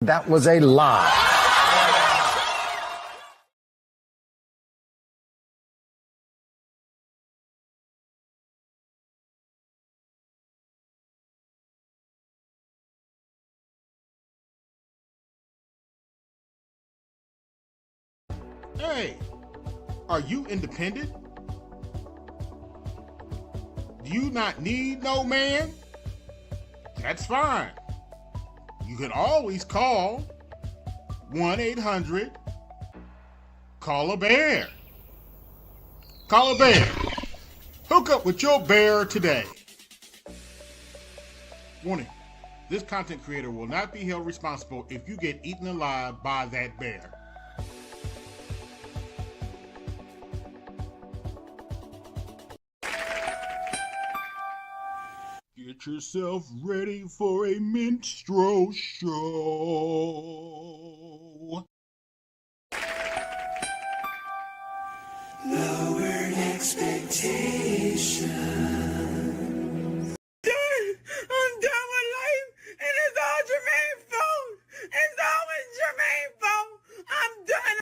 That was a lie. Hey, are you independent? Do you not need no man? That's fine. You can always call 1-800 Call a Bear. Call a bear. Hook up with your bear today. Warning. This content creator will not be held responsible if you get eaten alive by that bear. Get yourself ready for a minstrel show. Lowered expectations. I'm done with life, and it's all Jermaine's fault. It's always Jermaine's fault. I'm done.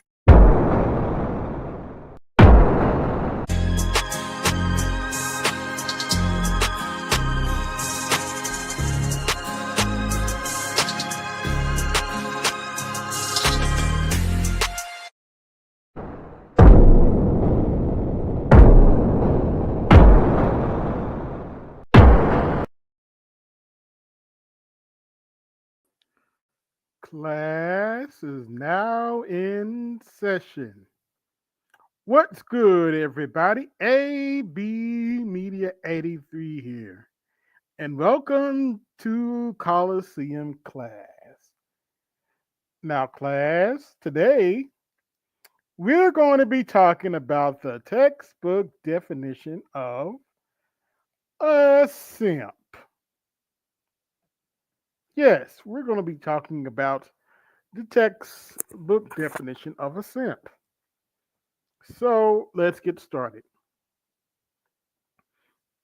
Class is now in session. What's good, everybody? AB Media 83 here, and welcome to Colosseum class. Now, class, today we're going to be talking about the textbook definition of a simp. Yes, we're going to be talking about the textbook definition of a simp. So let's get started.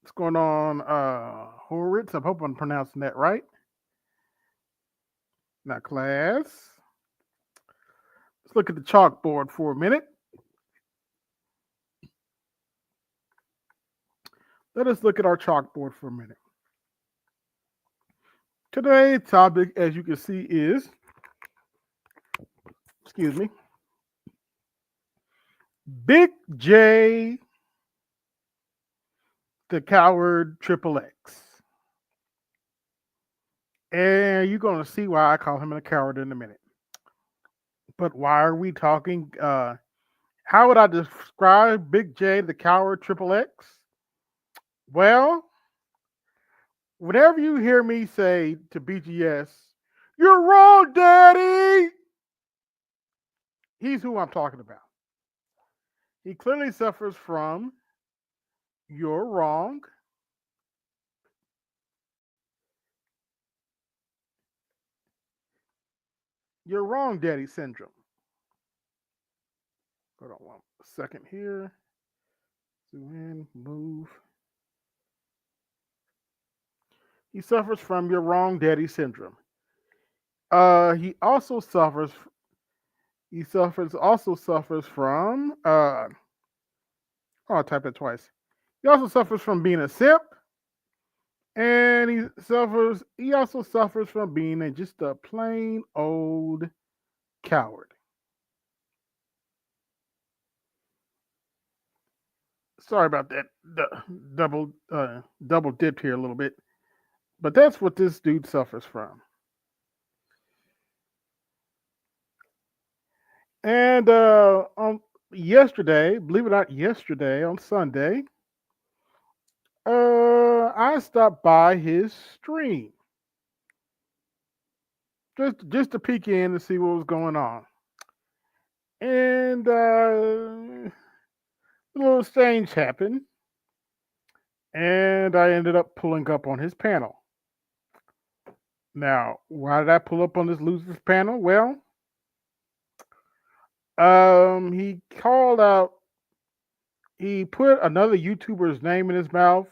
What's going on, Horwitz? I hope I'm pronouncing that right. Now, class, let's look at the chalkboard for a minute. Let us look at our chalkboard for a minute. Today's topic, as you can see, is, Big J, the Coward XXX. And you're going to see why I call him a coward in a minute. But why are we talking? How would I describe Big J, the Coward XXX? Well, whenever you hear me say to BGS, "You're wrong, Daddy," he's who I'm talking about. He clearly suffers from "you're wrong." You're wrong, Daddy syndrome. Hold on one second here. Zoom in, move. He suffers from "you're wrong, Daddy" syndrome. He also suffers. Also suffers from. Oh, I'll type that twice. He also suffers from being a simp, and He also suffers from being just a plain old coward. Sorry about that. Double dipped here a little bit, but that's what this dude suffers from. And on yesterday, believe it or not, yesterday on Sunday, I stopped by his stream just to peek in and see what was going on, and a little exchange happened, and I ended up pulling up on his panel. Now, why did I pull up on this loser's panel? Well, he called out. He put another YouTuber's name in his mouth.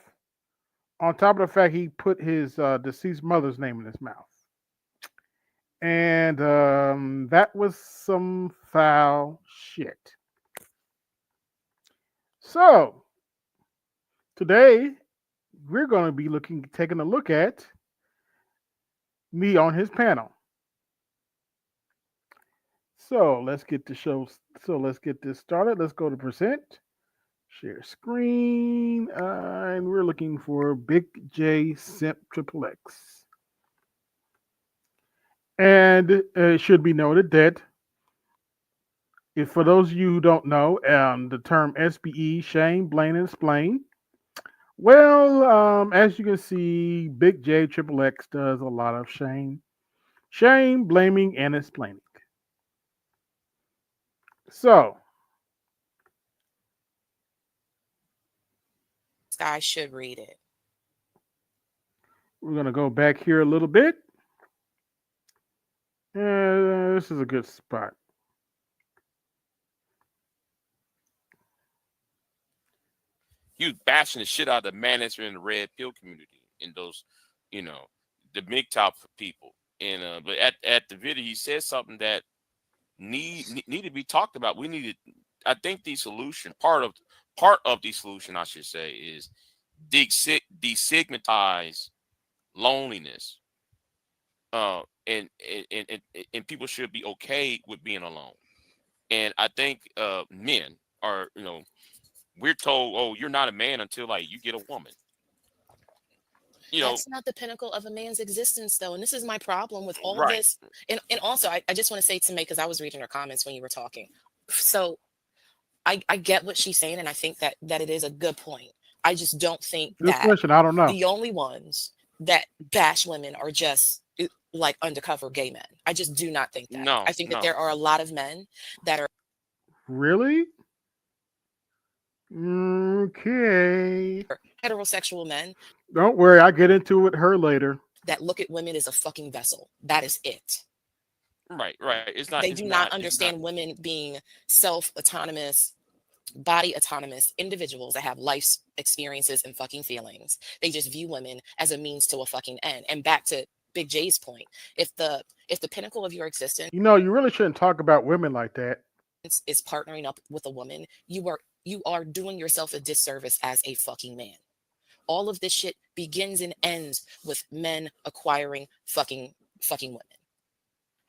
On top of the fact, he put his deceased mother's name in his mouth. And that was some foul shit. So today we're going to be taking a look at me on his panel. So let's get the show. So let's get this started. Let's go to present, share screen, and we're looking for Big J Simp XXX. And it should be noted that if for those of you who don't know, the term SBE, shame, blame, and explain. Well, as you can see, Big J XXX does a lot of shame, blaming, and explaining. So I should read it. we're gonna go back here a little bit. This is a good spot. He was bashing the shit out of the management in the red pill community in those, you know, the MGTOW for people. And but at the video, he said something that need to be talked about. We needed. I think the solution, part of the solution, I should say, is destigmatize loneliness. And people should be okay with being alone. And I think men are, we're told, oh, you're not a man until like you get a woman. That's not the pinnacle of a man's existence, though. And this is my problem with all Right. this. And also, I just want to say to May, because I was reading her comments when you were talking. So I get what she's saying, and I think that it is a good point. I just don't think Good that question. I don't know. the only ones that bash women are just like undercover gay men. I just do not think that. No, I think that no. there are a lot of men that are Really? Okay. heterosexual men Don't worry, I'll get into it with her later. that look at women as a fucking vessel. That is it. Right. It's not. They It's do not, not understand women being self-autonomous, body autonomous individuals that have life experiences and fucking feelings. They just view women as a means to a fucking end. And back to Big J's point, if the pinnacle of your existence You know, you really shouldn't talk about women like that. is partnering up with a woman, you are doing yourself a disservice as a fucking man. All of this shit begins and ends with men acquiring fucking women.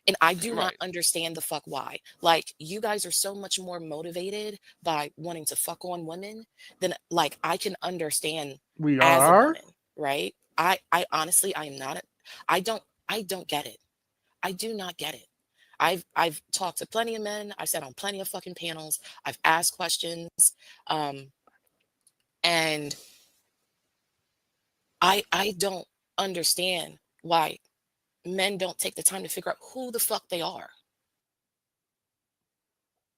And I do not Right. understand the fuck why. Like, you guys are so much more motivated by wanting to fuck on women than like I can understand We as a are. woman, right? I honestly, I am not. I don't get it. I do not get it. I've talked to plenty of men. I've sat on plenty of fucking panels. I've asked questions, and I don't understand why men don't take the time to figure out who the fuck they are.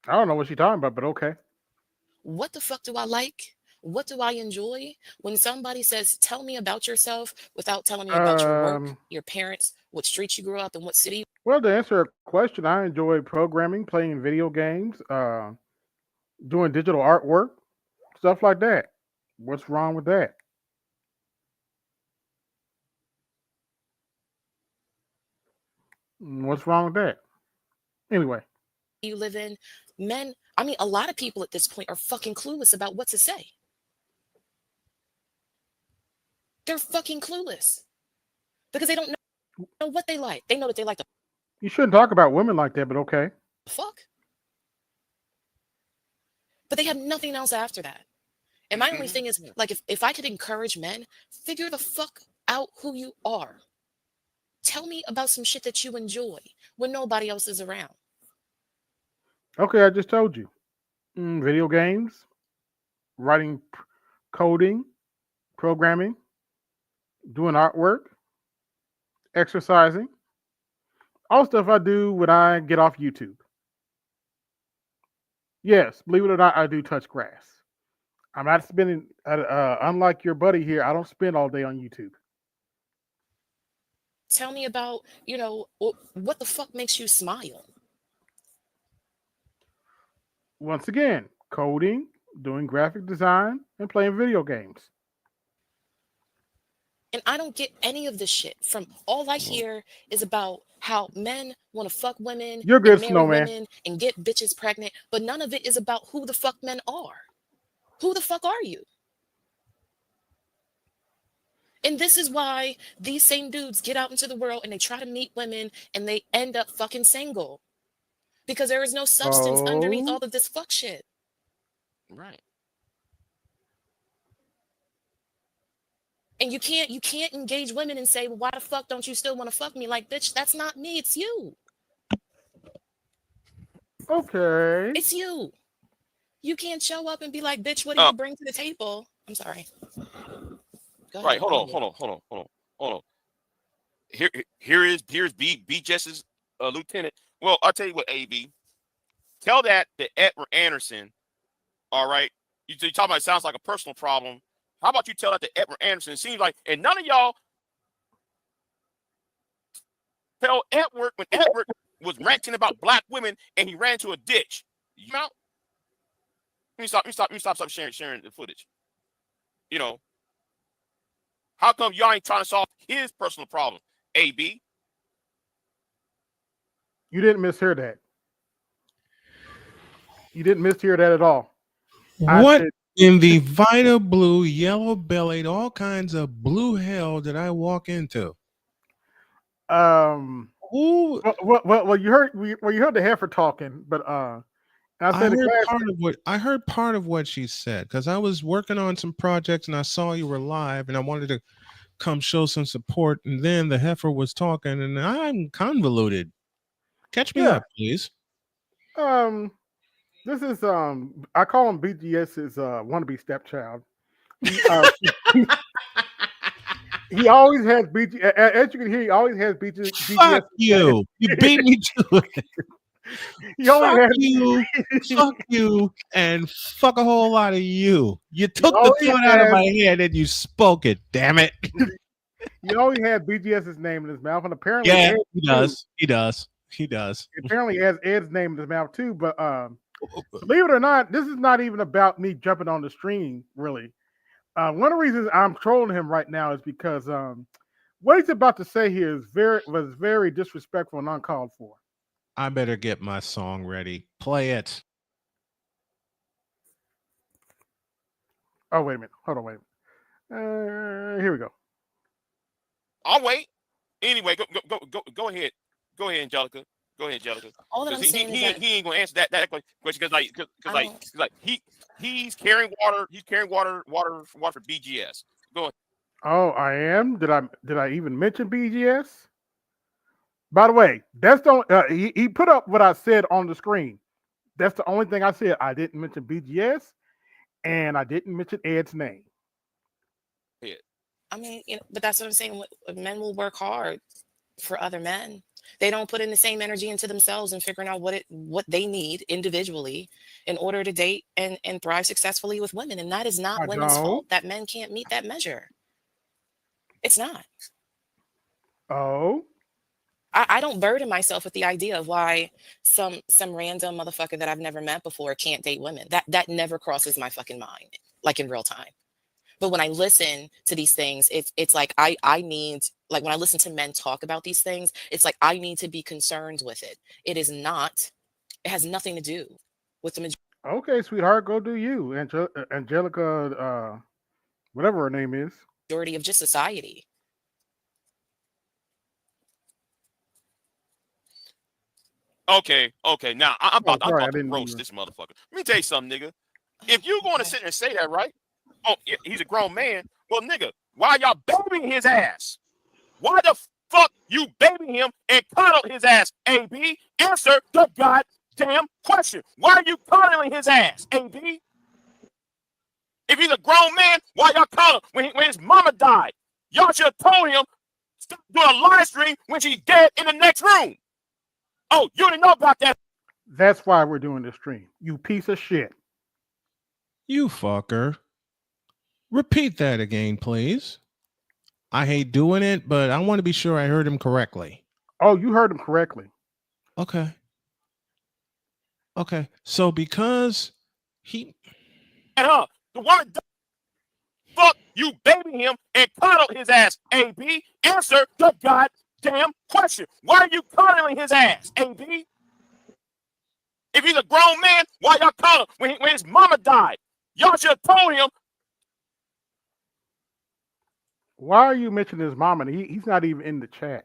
I don't know what she's talking about, but okay. What the fuck do I like? What do I enjoy? When somebody says, tell me about yourself without telling me about your work, your parents, what street you grew up in, what city. Well, to answer a question, I enjoy programming, playing video games, doing digital artwork, stuff like that. What's wrong with that? What's wrong with that? Anyway, You live in. Men, I mean, a lot of people at this point are fucking clueless about what to say. They're fucking clueless because they don't know what they like. They know that they like the you shouldn't talk about women like that, but okay. fuck, but they have nothing else after that. And my only thing is, like, if I could encourage men, figure the fuck out who you are. Tell me about some shit that you enjoy when nobody else is around. Okay, I just told you. Video games, writing, coding, programming, doing artwork, exercising, all stuff I do when I get off YouTube. Yes, believe it or not, I do touch grass. I'm not spending, unlike your buddy here, I don't spend all day on YouTube. Tell me about, what the fuck makes you smile? Once again, coding, doing graphic design, and playing video games. And I don't get any of this shit. From all I hear is about how men want to fuck women You're and good, marry Snowman. women and get bitches pregnant, but none of it is about who the fuck men are. Who the fuck are you? And this is why these same dudes get out into the world and they try to meet women and they end up fucking single. Because there is no substance underneath Oh, all of this fuck shit. Right. And you can't engage women and say, well, why the fuck don't you still want to fuck me? Like, bitch, that's not me, it's you. okay. It's you. You can't show up and be like, bitch, what do Uh, you bring to the table? I'm sorry. Go right. ahead. Hold I'm on. on Hold mute. on. Hold on. Hold on. Hold on. Here's B Jess's lieutenant. Well, I'll tell you what, AB. Tell that to Edward Anderson. All right. You talking about it sounds like a personal problem. How about you tell that to Edward Anderson? It seems like, and none of y'all tell Edward when Edward was ranting about black women and he ran to a ditch. You know? Let me stop sharing the footage. You know, how come y'all ain't trying to solve his personal problem? AB. You didn't mishear that. You didn't mishear that at all. I What said, in the Vita blue, yellow bellied, all kinds of blue hell did I walk into? Who well, you heard the heifer talking, but I I said the heard glass. part of what she said because I was working on some projects and I saw you were live and I wanted to come show some support. And then the heifer was talking and I'm convoluted. Catch me Yeah. up, please. This is I call him BGS's wannabe stepchild. He he always has BG. As you can hear, he always has BGS. Fuck you. You beat me to it. He only Fuck has. you. Fuck you. And fuck a whole lot of you. You He took the always thought out of has. my head and you spoke it. Damn it. He always has BGS's name in his mouth, and apparently, Yeah, Ed he too. does. He does. He does. Apparently, he has Ed's name in his mouth too. But believe it or not, this is not even about me jumping on the stream. Really, one of the reasons I'm trolling him right now is because what he's about to say here was very disrespectful and uncalled for. I better get my song ready. Play it. Oh, wait a minute. Hold on, wait a minute. Here we go. I'll wait. Anyway, go ahead. Go ahead, Angelica. Go ahead, Angelica. All that I'm Because saying is that he ain't gonna answer that question because he's carrying water. He's carrying water for BGS. Go ahead. Oh, I am. Did I even mention BGS? By the way, that's the he put up what I said on the screen. That's the only thing I said. I didn't mention BGS, and I didn't mention Ed's name. Ahead. I mean, but that's what I'm saying. Men will work hard for other men. They don't put in the same energy into themselves and figuring out what they need individually in order to date and thrive successfully with women. And that is not I women's don't. fault that men can't meet that measure. It's not. Oh, I don't burden myself with the idea of why some random motherfucker that I've never met before can't date women. That never crosses my fucking mind, like in real time. But when I listen to these things, it's like I need, like when I listen to men talk about these things, it's like I need to be concerned with it. It has nothing to do with the okay, sweetheart, go do you, Angelica, whatever her name is. majority of just society. Okay. Now I'm Oh, about sorry, I to didn't mean roast to. this motherfucker. Let me tell you something, nigga. If you going to sit there and say that, right? Oh, yeah, he's a grown man. Well, nigga, why y'all babying his ass? Why the fuck you babying him and coddle his ass? AB, answer the goddamn question. Why are you coddling his ass? AB, if he's a grown man, why y'all coddle when his mama died? Y'all should have told him stop doing a live stream when she's dead in the next room. Oh, you didn't know about that. That's why we're doing this stream. You piece of shit. You fucker. Repeat that again, please. I hate doing it, but I want to be sure I heard him correctly. Oh, you heard him correctly. Okay. Okay. So because he The woman died. fuck you baby him and coddle his ass? AB, answer the goddamn question. Why are you coddling his ass, AB? If he's a grown man, why y'all coddle when his mama died? Y'all should have told him. Why are you mentioning his mama? He's not even in the chat.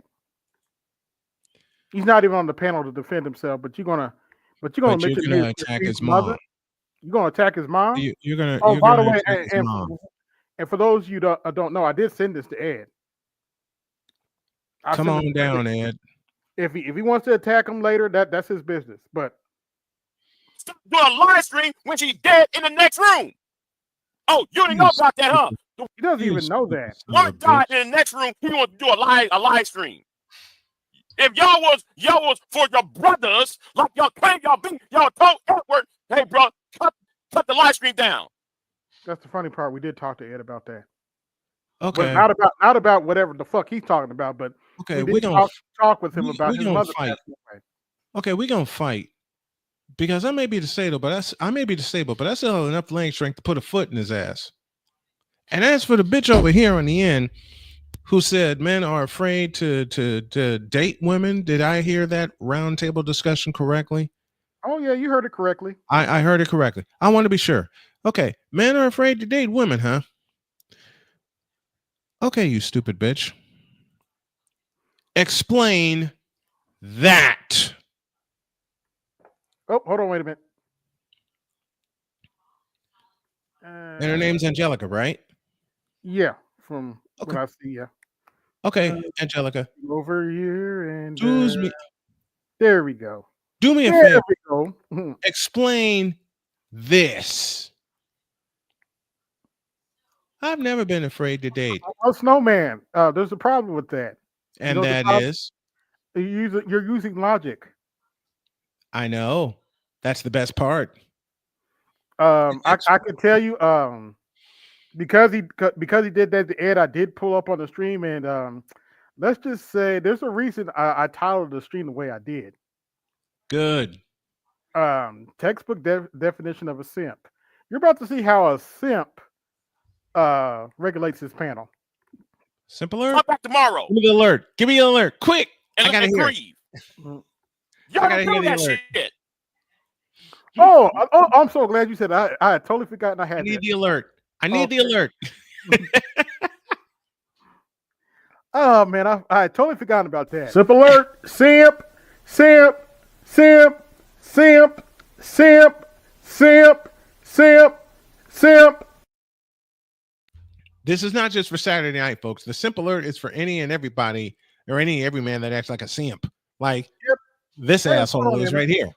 He's not even on the panel to defend himself. But you're gonna mention his attack his mother. mom. You're gonna attack his mom. You're gonna. Oh, you're by gonna the way, attack his mom. and for those of you that don't know, I did send this to Ed. Come on down, Ed. If he wants to attack him later, that's his business. But stop doing a live stream when she's dead in the next room. Oh, you didn't know about that, huh? He doesn't even know that. One died in the next room. He want to do a live stream. If y'all was for your brothers, like y'all claim y'all be, y'all told Edward, hey bro, cut the live stream down. That's the funny part. We did talk to Ed about that. Okay. But not about whatever the fuck he's talking about. But okay, we gonna talk with him about his mother. Okay, we're gonna fight because I may be disabled, but I still have enough leg strength to put a foot in his ass. And as for the bitch over here on the end who said men are afraid to date women, did I hear that roundtable discussion correctly? Oh yeah, you heard it correctly. I heard it correctly. I want to be sure. Okay, men are afraid to date women, huh? Okay, you stupid bitch. Explain that. Oh, hold on, wait a minute. And her name's Angelica, right? Yeah, from what I see, yeah. Okay, Angelica. Over here and there we go. Do me a favor. favor. We go. Explain this. I've never been afraid to date. Oh, Snowman. There's a problem with that. And that is? You're using logic. I know. That's the best part. I can tell you, because he did that to Ed, I did pull up on the stream, and let's just say there's a reason I titled the stream the way I did. Good. Textbook definition of a simp. You're about to see how a simp regulates his panel. Simp alert. Come back tomorrow. Give me the alert. Give me the alert. Quick. And I gotta hear it. Y'all gotta do hear the that alert. shit. Oh, I'm so glad you said that. I had totally forgotten I had. I need the alert. I need the alert. Oh man, I had totally forgotten about that. Simp alert. Simp. Simp. Simp. Simp. Simp. Simp. Simp. Simp. This is not just for Saturday night, folks. The simp alert is for any and everybody or every man that acts like a simp. Like this asshole is right here.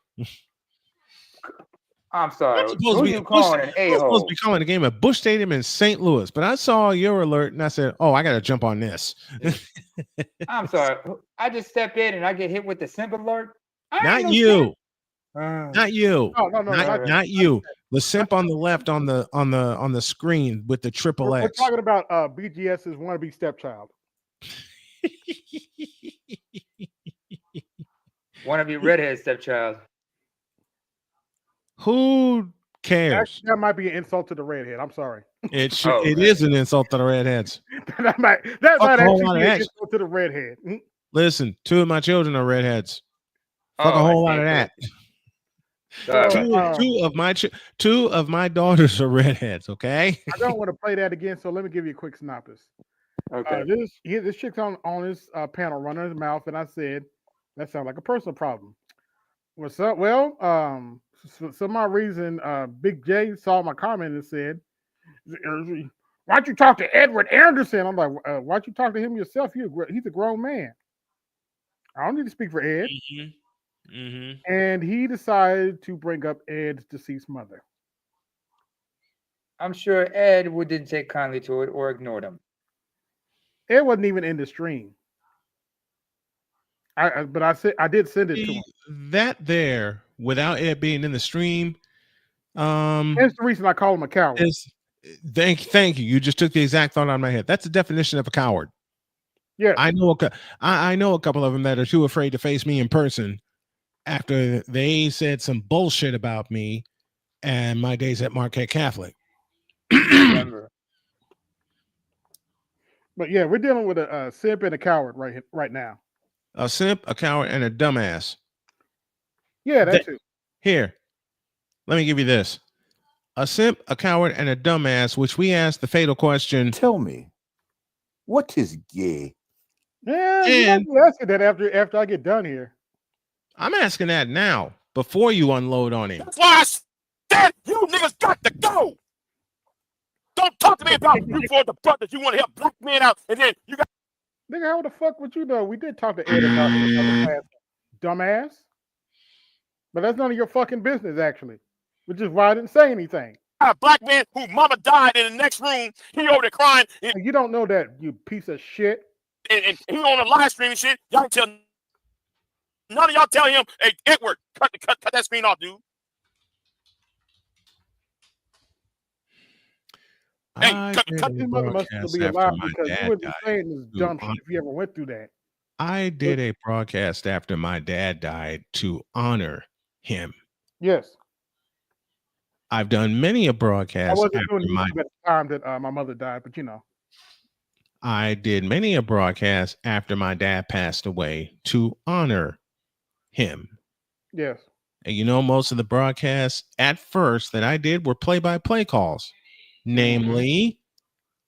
I'm sorry. Supposed to be calling the game at Busch Stadium in St. Louis, but I saw your alert and I said, "Oh, I got to jump on this." I'm sorry. I just step in and I get hit with the simp alert. Not you. Not you. No, not you. The simp on the left on the screen with the triple X. We're talking about BGS's wannabe stepchild. Wannabe redhead stepchild. Who cares? Actually, that might be an insult to the redhead. I'm sorry. It should. It is an insult to the redheads. that might actually be an insult to the redhead. Listen, 2 of my children are redheads. Fuck a whole lot of that. Two of my daughters are redheads. Okay. I don't want to play that again, so let me give you a quick synopsis. Okay. This chick's on his panel running his mouth, and I said that sounds like a personal problem. What's up? Well, for some odd reason, Big J saw my comment and said, "Why don't you talk to Edward Anderson?" I'm like, "Why don't you talk to him yourself? He's a grown man. I don't need to speak for Ed." Mm-hmm. Mm-hmm. And he decided to bring up Ed's deceased mother. I'm sure Ed didn't take kindly to it or ignored him. Ed wasn't even in the stream. But I did send it to him. That there, without Ed being in the stream, that's the reason I call him a coward. Thank you. You just took the exact thought out of my head. That's the definition of a coward. Yeah, I know a couple of them that are too afraid to face me in person after they said some bullshit about me and my days at Marquette Catholic. Remember. But yeah, we're dealing with a simp and a coward right now. A simp, a coward, and a dumbass. Yeah, that too. Here, let me give you this. A simp, a coward, and a dumbass, which we asked the fatal question. Tell me, what is gay? Yeah, you might be asking that after I get done here. I'm asking that now, before you unload on him. That's why I said you niggas got to go. Don't talk to me about you for the brothers. You want to help black men out, and then you got. Nigga, how the fuck would you know? We did talk to Ed about this other class, dumbass. But that's none of your fucking business, actually. Which is why I didn't say anything. A black man who mama died in the next room. He over there crying. You don't know that, you piece of shit. And he on a live stream and shit. Y'all tell none of y'all tell him, hey, Edward, cut that screen off, dude. Hey, cut His mother must still be alive because you wouldn't be saying this dumb shit if you ever went through that. I did a broadcast after my dad died to honor him. Yes. I've done many a broadcast. I wasn't doing it at the time that my mother died, but you know. I did many a broadcast after my dad passed away to honor him. Yes. And you know, most of the broadcasts at first that I did were play-by-play calls. Namely,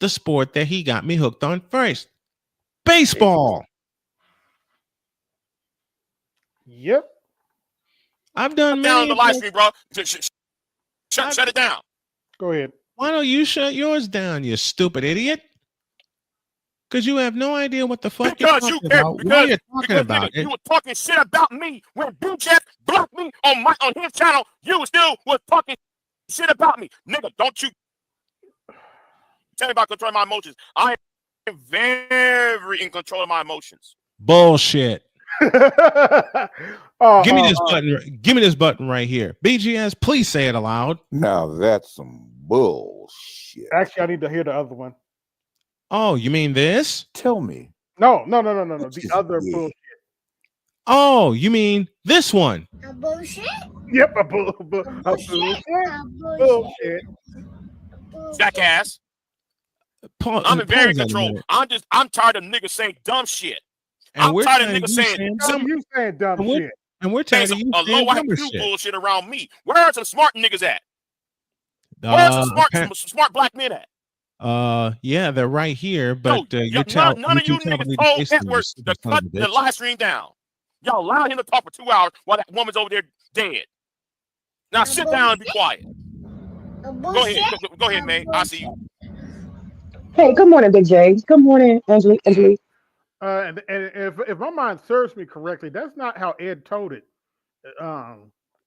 the sport that he got me hooked on first. Baseball. Yep. I've done many. Down the live stream, bro. Shut it down. Go ahead. Why don't you shut yours down, you stupid idiot? Because you have no idea what the fuck you're talking about. What you're talking about. Nigga, you were talking shit about me when BJ blocked me on his channel. You still was talking shit about me. Nigga, don't you tell me about controlling my emotions. I am very in control of my emotions. Bullshit. Give me this button. Give me this button right here. BGS, please say it aloud. Now that's some bullshit. Actually, I need to hear the other one. Oh, you mean this? Tell me. No. The other bullshit. Oh, you mean this one? A bullshit? Yep, a bullshit. Bullshit. Jackass. I'm in very control. I'm tired of niggas saying dumb shit. And I'm tired of niggas saying dumb shit. And we're tired of you saying dumb shit. Bullshit around me. Where are some smart niggas at? Where are some smart black men at? Yeah, they're right here, but none of you niggas told Edward to cut the live stream down. Y'all allowed him to talk for 2 hours while that woman's over there dead. Now sit down and be quiet. Go ahead, man. I see you. Hey, good morning, Big J. Good morning, Angelique. And if my mind serves me correctly, that's not how Ed told it.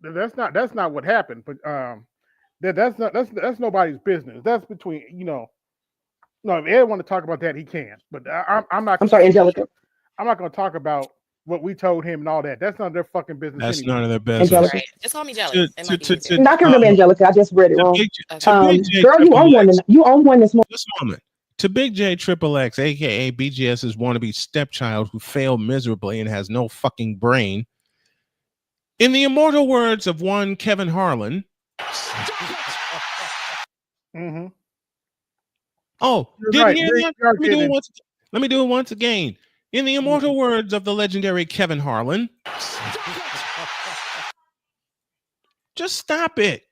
That's not what happened. But that's nobody's business. That's between No, if Ed want to talk about that, he can. But I'm not. I'm sorry, Angelica. I'm not going to talk about what we told him and all that. That's none of their fucking business. That's anyway. none of their business. Angelica. Just call me jealous. Not gonna remember Angelica. I just read it wrong. Girl, you own one. You own one this morning. This moment. To Big J XXX, aka BGS's wannabe stepchild who failed miserably and has no fucking brain. In the immortal words of one Kevin Harlan. Mm-hmm. Oh, didn't hear that? Let me do it once again. In the immortal words of the legendary Kevin Harlan. Just stop it.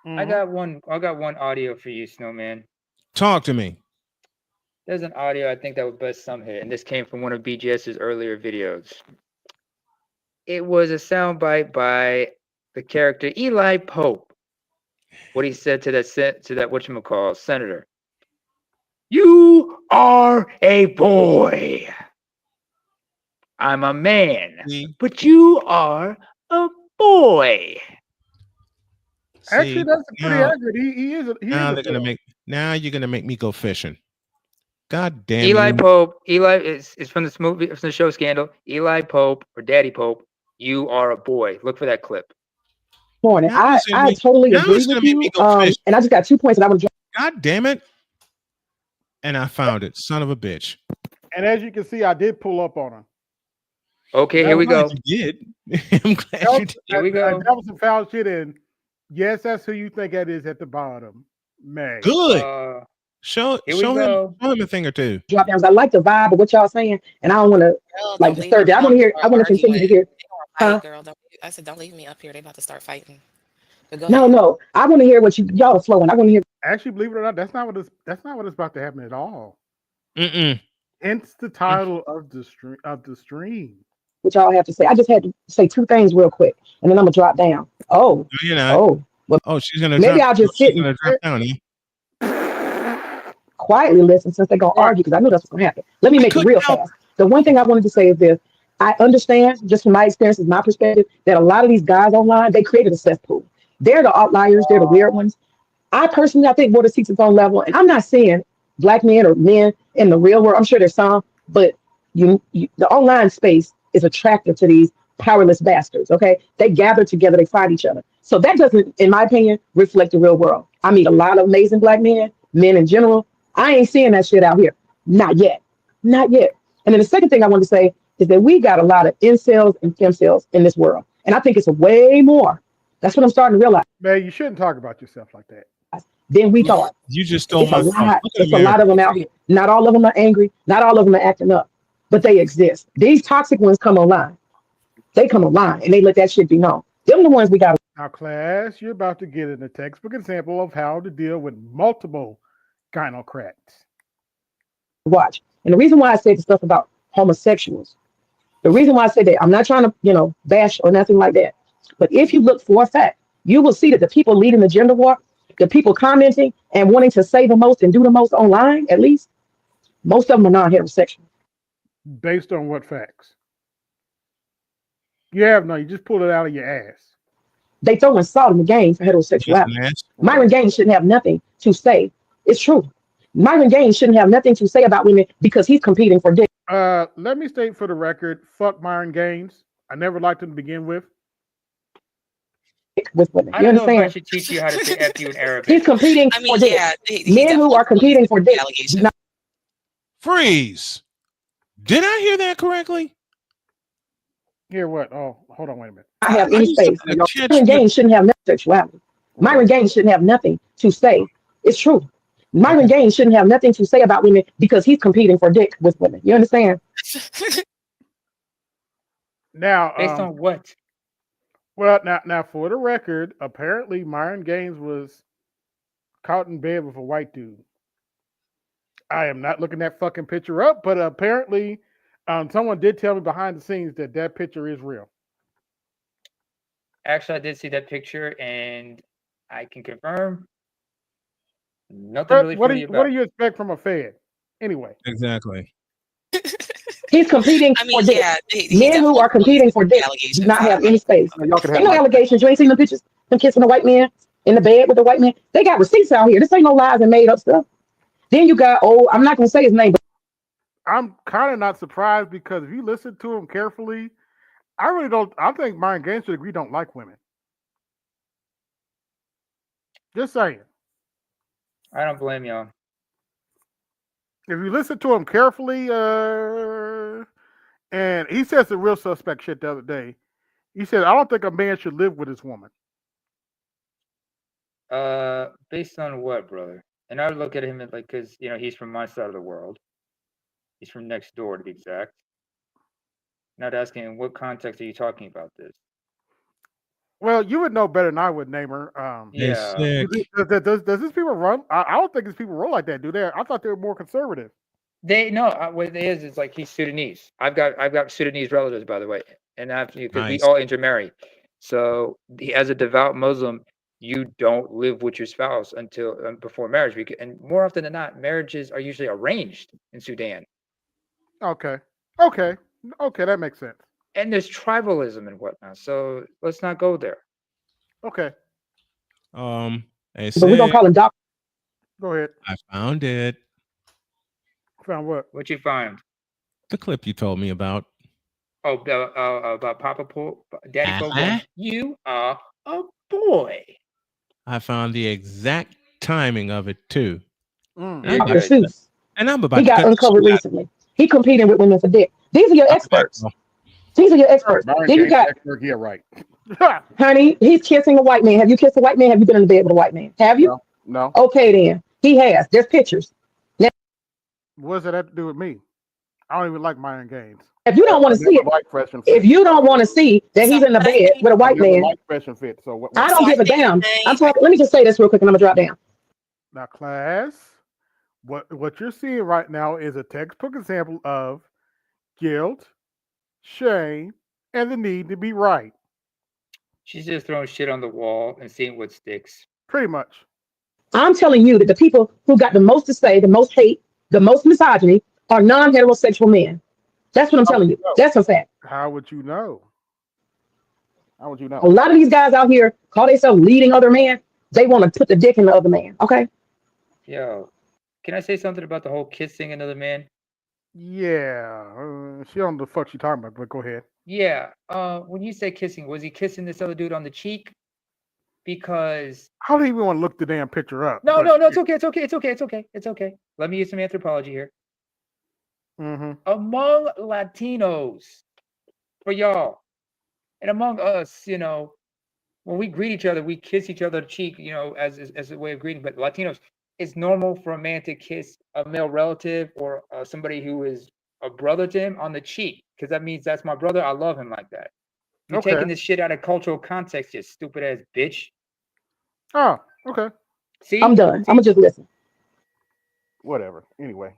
I got one audio for you, Snowman. Talk to me. There's an audio I think that would bust some hit, and this came from one of BGS's earlier videos. It was a soundbite by the character Eli Pope. What he said to that whatchamacallit, senator. You are a boy. I'm a man, but you are a boy. Actually, that's pretty accurate. He is. Now you're gonna make me go fishing. God damn. Eli Pope. Eli is from this movie, from the show Scandal. Eli Pope or Daddy Pope. You are a boy. Look for that clip. Morning. I totally agree with you. And I just got 2 points, and I would. God damn it. And I found it, son of a bitch. And as you can see, I did pull up on him. Okay, here we go. You did. I'm glad you did. Here we go. That was some foul shit, and yes, that's who you think that is at the bottom. Man. Good. Show Here we him go. a thing or two. Drop downs. I like the vibe of what y'all saying, and I don't want to Girl, like don't leave disturb me it. I want up to hear. I or want to arguing. continue to hear. They gonna Huh? fight, girl. Don't, I said, don't leave me up here. They about to start fighting. But go No, ahead. no. I want to hear what y'all are flowing. I want to hear Actually, believe it or not, that's not what it's about to happen at all. Mm-mm. It's the title of the stream. what y'all have to say. I just had to say two things real quick, and then I'm gonna drop down. Oh, No, you're not. oh. Well, Oh, she's gonna maybe drop. I'll just She's sit and gonna drop down. Eh? quietly listen since they're gonna argue because I knew that's what's gonna happen. Let me I make it couldn't real help. fast. The one thing I wanted to say is this: I understand, just from my experiences, my perspective, that a lot of these guys online they created a cesspool. They're the outliers. They're the weird ones. I personally, I think water seeks its own level, and I'm not saying black men or men in the real world. I'm sure there's some, but the online space is attractive to these powerless bastards. Okay, they gather together, they fight each other. So that doesn't, in my opinion, reflect the real world. I meet a lot of amazing black men, men in general. I ain't seeing that shit out here, not yet, not yet. And then the second thing I want to say is that we got a lot of incels and femcels in this world, and I think it's a way more. That's what I'm starting to realize. Man, you shouldn't talk about yourself like that. Than we thought. You just stole It's a my lot. It's a lot of them out here. Not all of them are angry. Not all of them are acting up, but they exist. These toxic ones come online. They come online and they let that shit be known. Them the ones we got to Now, class, you're about to get in a textbook example of how to deal with multiple gynocrats. watch. And the reason why I said the stuff about homosexuals, the reason why I said that, I'm not trying to, bash or nothing like that. But if you look for a fact, you will see that the people leading the gender war, the people commenting and wanting to say the most and do the most online, at least, most of them are non-heterosexual. Based on what facts? You have none. You just pulled it out of your ass. They throwing salt in the game for heterosexuality. Myron Gaines shouldn't have nothing to say. It's true. Myron Gaines shouldn't have nothing to say about women because he's competing for dick. Let me state for the record, fuck Myron Gaines. I never liked him to begin with. With women. I You don't know if I understand? should teach you how to say F you in Arabic. He's competing for dick. Men who are competing for dick. Freeze. Did I hear that correctly? Hear what? Oh, hold on, wait a minute. I have any space. Myron Gaines shouldn't have no sexuality. Myron Gaines shouldn't have nothing to say. It's true. Myron Gaines shouldn't have nothing to say about women because he's competing for dick with women. You understand? Now, Based on what? Well, now, for the record, apparently Myron Gaines was caught in bed with a white dude. I am not looking that fucking picture up, but apparently, someone did tell me behind the scenes that picture is real. Actually, I did see that picture, and I can confirm nothing really. What do you expect from a Fed? Anyway, exactly. He's competing for dick. Men who are competing for dick do not have any space. Ain't no allegations. You ain't seen the pictures? Them kissing the white man in the bed with the white man. They got receipts out here. This ain't no lies and made up stuff. Then you got, I'm not going to say his name, but I'm kind of not surprised because if you listen to him carefully, I think Myron Gaines should agree don't like women. Just saying. I don't blame y'all. If you listen to him carefully, and he said some real suspect shit the other day. He said, I don't think a man should live with his woman. Based on what, brother? And I would look at him like, because, he's from my side of the world. He's from next door, to be exact. Not asking in what context are you talking about this? Well, you would know better than I would, Namer. Yeah. Does these people run? I don't think these people roll like that, do they? I thought they were more conservative. What it is like he's Sudanese. I've got Sudanese relatives, by the way, and because we all intermarry. So as a devout Muslim, you don't live with your spouse until before marriage. And more often than not, marriages are usually arranged in Sudan. Okay, that makes sense. And there's tribalism and whatnot. So let's not go there. Okay. But we're gonna call him Doc. Go ahead. I found it. Found what? What'd you find? The clip you told me about. Oh, about Papa Daddy Pogo. You are a boy. I found the exact timing of it too. And I'm about he got uncovered recently. He competing with women for dick. These are your experts. These are your experts. Then you got yeah, right. honey, he's kissing a white man. Have you kissed a white man? Have you been in the bed with a white man? Have you? No. Okay, then. He has. There's pictures. What does that have to do with me? I don't even like mind games. If you don't want I to see never it, liked Fresh and if Fit. you don't want to see that he's So in the what I bed think, with a I white never man, liked Fresh and Fit. So I so don't I give a think damn. May, I'm talking. Let me just say this real quick, and I'm gonna drop down. Now, class, what you're seeing right now is a textbook example of guilt, shame, and the need to be right. She's just throwing shit on the wall and seeing what sticks. Pretty much. I'm telling you that the people who got the most to say, the most hate, the most misogyny are non-heterosexual men. That's what I'm How would telling you you. know? That's a fact. How would you know? How would you A know? lot of these guys out here call themselves leading other men. They want to put the dick in the other man. Okay. Yo, can I say something about the whole kissing another man? Yeah. She don't know the fuck she talking about, but go ahead. Yeah. When you say kissing, was he kissing this other dude on the cheek? Because I don't even want to look the damn picture up. no, but no, no, it's okay, it's okay, it's okay, it's okay, it's okay. Let me use some anthropology here. Mm-hmm. Among Latinos, for y'all, and among us, you know, when we greet each other, we kiss each other on the cheek, you know, as a way of greeting. But Latinos, it's normal for a man to kiss a male relative or somebody who is a brother to him on the cheek, because that means that's my brother. I love him like that. You're Okay. taking this shit out of cultural context, you stupid ass bitch. Oh, okay. See, I'm done. I'm gonna just listen. Whatever. Anyway,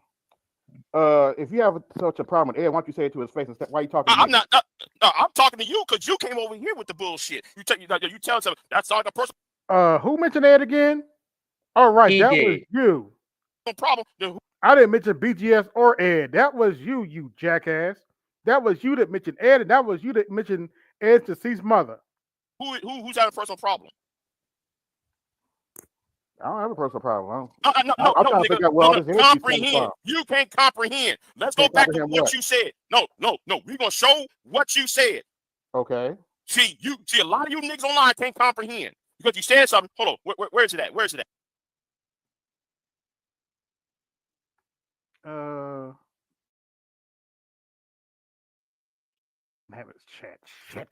if you have such a problem with Ed, why don't you say it to his face instead? Why are you talking to I'm me? not. No, I'm talking to you because you came over here with the bullshit. You tell something that's not a personal Who mentioned Ed again? All right, he that was did. you. problem. Then I didn't mention BGS or Ed. That was you, you jackass. That was you that mentioned Ed, and that was you that mentioned Ed's deceased mother. who's having a personal problem? I don't have a personal problem. No, I'm trying to nigga. figure out where No, all no, this energy coming comprehend. from. You can't comprehend. Let's go Can't back to comprehend what what? you said. No. We're gonna show what you said. Okay. See, a lot of you niggas online can't comprehend because you said something. Hold on, where is it at? Where is it at? Have his chat. Shit.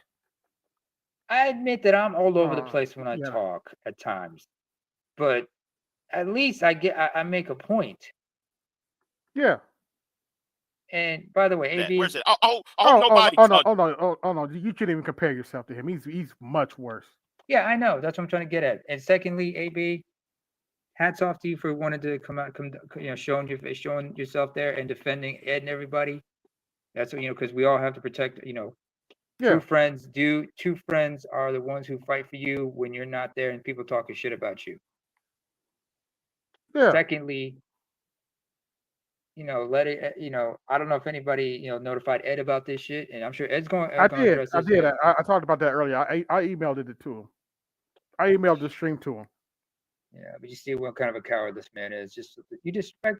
I admit that I'm all over the place when I Yeah. talk at times, but at least I make a point. Yeah. And by the way, AB, Where's it? I hope nobody. No. You shouldn't even compare yourself to him. He's much worse. yeah, I know. That's what I'm trying to get at. And secondly, AB, hats off to you for wanting to come showing yourself there and defending Ed and everybody. That's what, because we all have to protect, Yeah. true friends do. True friends are the ones who fight for you when you're not there and people talking shit about you. Yeah. Secondly, let it, I don't know if anybody, notified Ed about this shit, and I'm sure Ed's going to address this. I talked about that earlier. I emailed it to him. I emailed the stream to him. Yeah, but you see what kind of a coward this man is. Just you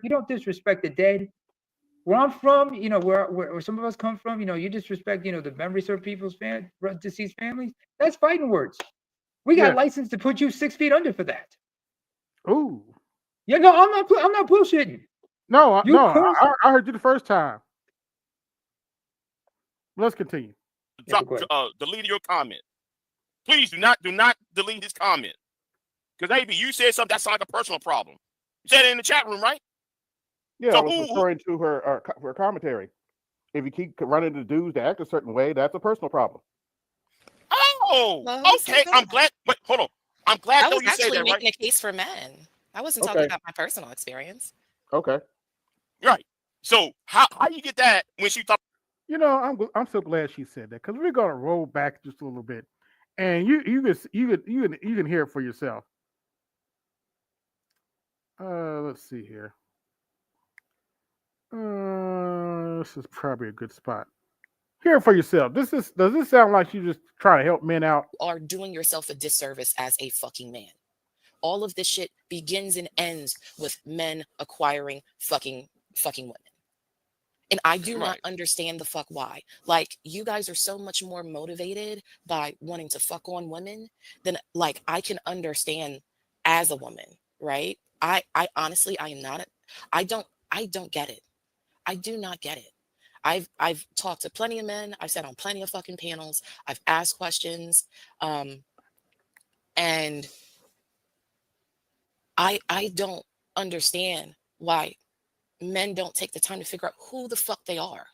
don't disrespect the dead. Where I'm from, where some of us come from, you disrespect, the memories of people's deceased families. That's fighting words. We got license to put you 6 feet under for that. Ooh. Yeah, no, I'm not bullshitting. No, I heard you the first time. Let's continue. Delete your comment. Please do not delete his comment. Because maybe you said something that's like a personal problem. You said it in the chat room, right? Yeah, so I was referring to her commentary. If you keep running into dudes that act a certain way, that's a personal problem. Oh, okay. I'm glad. Wait, hold on. I'm glad I was you said that, right? making a case for men. I wasn't talking about my personal experience. Okay. Right. So how you get that when she talked? I'm so glad she said that because we're gonna roll back just a little bit, and you can hear it for yourself. Let's see here. This is probably a good spot. Hear it for yourself. Does this sound like you just trying to help men out? You are doing yourself a disservice as a fucking man. All of this shit begins and ends with men acquiring fucking women. And I do not understand the fuck why. Like, you guys are so much more motivated by wanting to fuck on women than, like, I can understand as a woman, right? I honestly, I don't get it. I do not get it. I've talked to plenty of men. I've sat on plenty of fucking panels. I've asked questions. And I don't understand why men don't take the time to figure out who the fuck they are.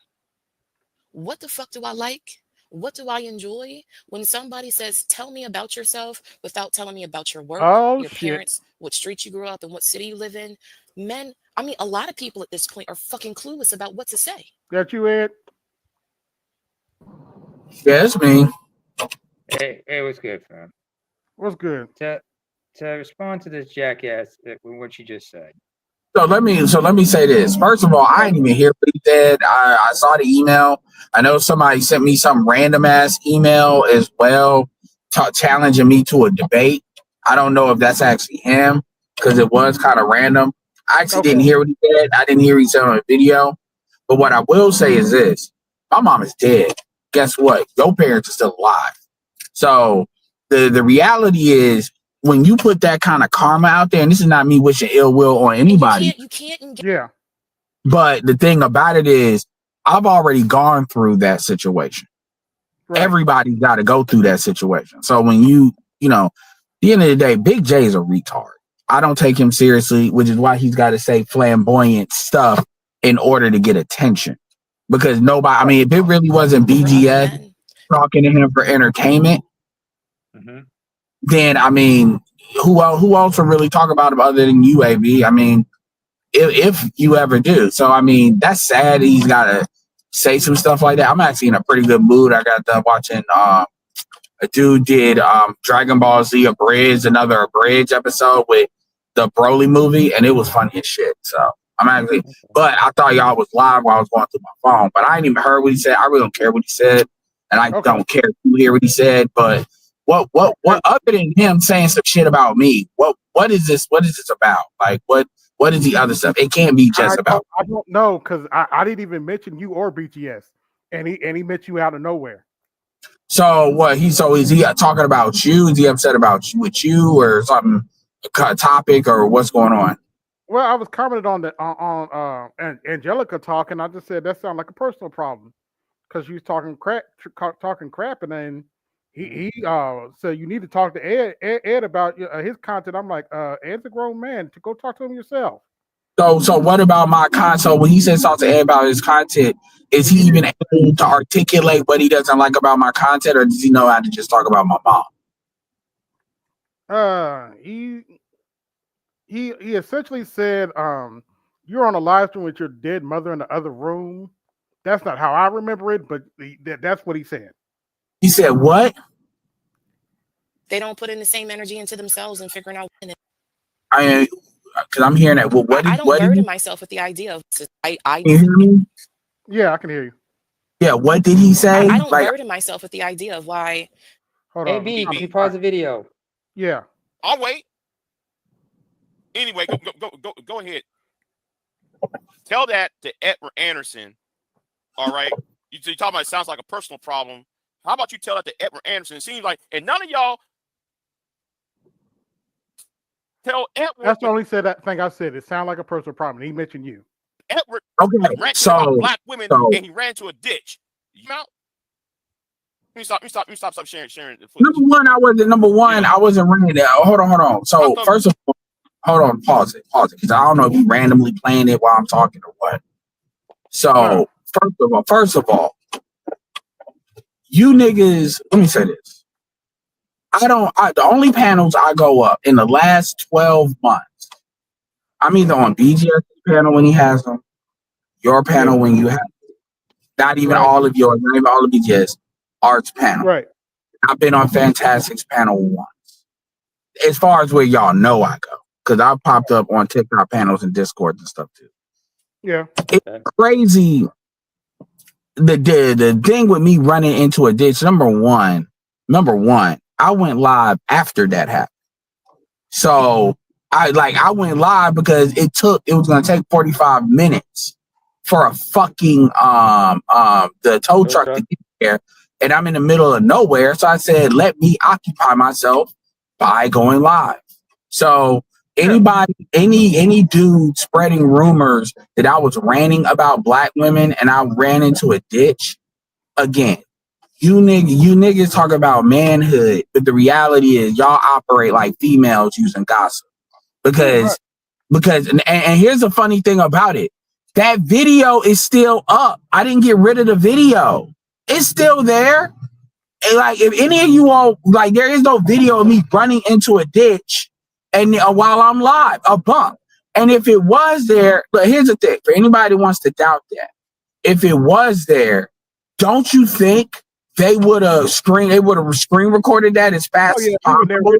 What the fuck do I like? What do I enjoy? When somebody says, tell me about yourself without telling me about your work, Oh your shit. parents, what street you grew up in, what city you live in, men, I mean, a lot of people at this point are fucking clueless about what to say. That you, Ed? Yeah, it's me. Hey, what's good, fam? What's good? To respond to this jackass with what you just said. So let me say this. First of all, I didn't even hear what he said. I saw the email. I know somebody sent me some random ass email as well, challenging me to a debate. I don't know if that's actually him because it was kind of random. I actually didn't hear what he said. I didn't hear he said on the video. But what I will say is this: my mom is dead. Guess what? Your parents are still alive. So the reality is, when you put that kind of karma out there, and this is not me wishing ill will on anybody. You can't Yeah. But the thing about it is, I've already gone through that situation. Right. Everybody's got to go through that situation. So when you know, at the end of the day, Big J is a retard. I don't take him seriously, which is why he's got to say flamboyant stuff in order to get attention. Because nobody, I mean, if it really wasn't BGS talking to him for entertainment, then I mean, who else would really talk about him other than you, AB? I mean, if you ever do. So I mean, that's sad. He's got to say some stuff like that. I'm actually in a pretty good mood. I got done watching. A dude did Dragon Ball Z Abridged, another Abridged episode with the Broly movie, and it was funny as shit. So I'm actually, but I thought y'all was live while I was going through my phone, but I ain't even heard what he said. I really don't care what he said, and I don't care if you hear what he said, but. What other than him saying some shit about me? What is this? What is this about? Like what is the other stuff? It can't be just about. I don't know because I didn't even mention you or BGS, and he met you out of nowhere. So what? Is he talking about you? Is he upset about you with you or something? A topic or what's going on? Well, I was commenting on the on Angelica talking. I just said that sounded like a personal problem because she was talking crap, and then. He said you need to talk to Ed about his content. I'm like, Ed's a grown man. To go talk to him yourself. So what about my content? So when he says talk to Ed about his content, is he even able to articulate what he doesn't like about my content, or does he know how to just talk about my mom? He essentially said, you're on a live stream with your dead mother in the other room. That's not how I remember it, but that's what he said. He said what? They don't put in the same energy into themselves and figuring out. Because I'm hearing that. Well, I don't burden myself with the idea of. Can you hear me? Yeah, I can hear you. Yeah, what did he say? I don't burden myself with the idea of why. Hold on. AB, can you pause the video? Yeah. I'll wait. Anyway, go ahead. Tell that to Edward Anderson. All right. You talking about it sounds like a personal problem. How about you tell that to Edward Anderson? It seems like, and none of y'all tell Edward. That's the only thing I said. It sounded like a personal problem. He mentioned you. Edward ran about black women and he ran to a ditch. You know? Let me stop sharing the footage. Number one, I wasn't running that. Hold on. So first of all, hold on, pause it, because I don't know if you randomly playing it while I'm talking or what. So first of all, you niggas, let me say this. The only panels I go up in the last 12 months, I'm either on BGS panel when he has them, your panel when you have them. Not even all of yours, not even all of BGS, Art's panel. Right. I've been on Fantastic's panel once. As far as where y'all know I go, because I've popped up on TikTok panels and Discord and stuff too. Yeah. It's crazy. The thing with me running into a ditch, number one, I went live after that happened. So I went live because it was gonna take 45 minutes for a fucking the tow truck to get there, and I'm in the middle of nowhere. So I said, let me occupy myself by going live. So anybody, any dude spreading rumors that I was ranting about black women and I ran into a ditch, again, you niggas talk about manhood, but the reality is y'all operate like females using gossip. Because and here's the funny thing about it. That video is still up. I didn't get rid of the video. It's still there. And like, if any of you all, like, there is no video of me running into a ditch and while I'm live, a bump. And if it was there, but here's the thing, for anybody who wants to doubt that, if it was there, don't you think they would have screen recorded that as fast as possible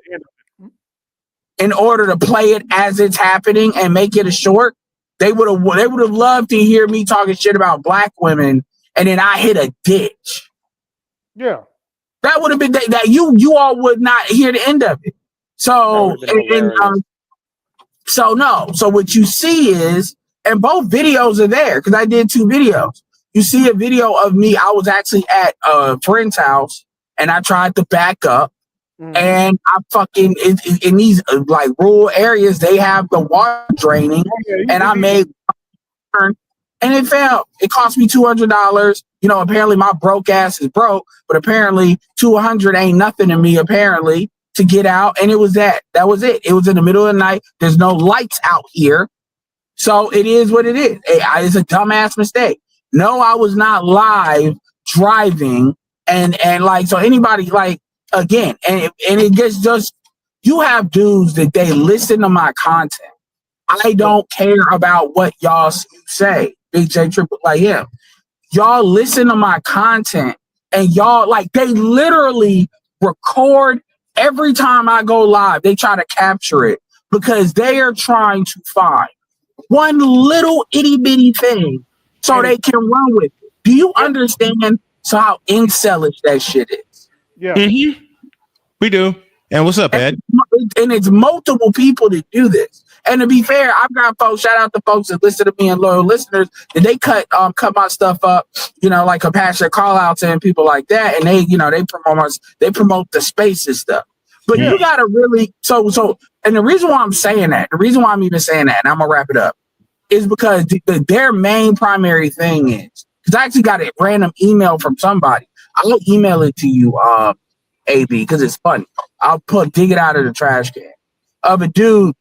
in order to play it as it's happening and make it a short? They would have loved to hear me talking shit about black women and then I hit a ditch. Yeah. That would have been that you all would not hear the end of it. So so what you see is, and both videos are there because I did 2 videos. You see a video of me. I was actually at a friend's house and I tried to back up, and I fucking in these like rural areas they have the water draining, and I made turn. And it failed. It cost me $200. You know, apparently my broke ass is broke, but apparently $200 ain't nothing to me, apparently, to get out. And it was that. That was it. It was in the middle of the night. There's no lights out here. So it is what it is. It's a dumbass mistake. No, I was not live driving. And like, so anybody, like, again, and it gets just, you have dudes that they listen to my content. I don't care about what y'all say. Big J Triple, like him. Y'all listen to my content and y'all, like, they literally record every time I go live. They try to capture it because they are trying to find one little itty bitty thing so they can run with it. Do you understand how incelish that shit is? Yeah. Mm-hmm. We do. And what's up, Ed? And it's multiple people that do this. And to be fair, I've got folks, shout out to folks that listen to me and loyal listeners, that they cut my stuff up, you know, like compassionate call outs and people like that. And they, you know, they promote the space and stuff. But you gotta really and the reason why I'm saying that, the reason why I'm even saying that, and I'm gonna wrap it up, is because their main primary thing is, because I actually got a random email from somebody. I'll email it to you, AB, because it's funny. I'll dig it out of the trash can of a dude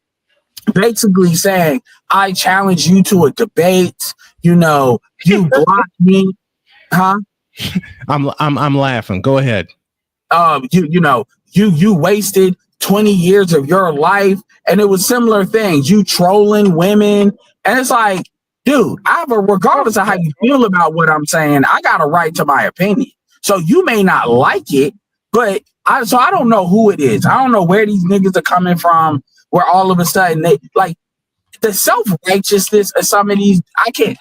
basically saying, I challenge you to a debate, you know, you block me, huh? I'm laughing. Go ahead. You wasted 20 years of your life, and it was similar things, you trolling women, and it's like, dude, regardless of how you feel about what I'm saying, I got a right to my opinion. So you may not like it, but I don't know who it is. I don't know where these niggas are coming from, where all of a sudden they, like, the self-righteousness of some of these,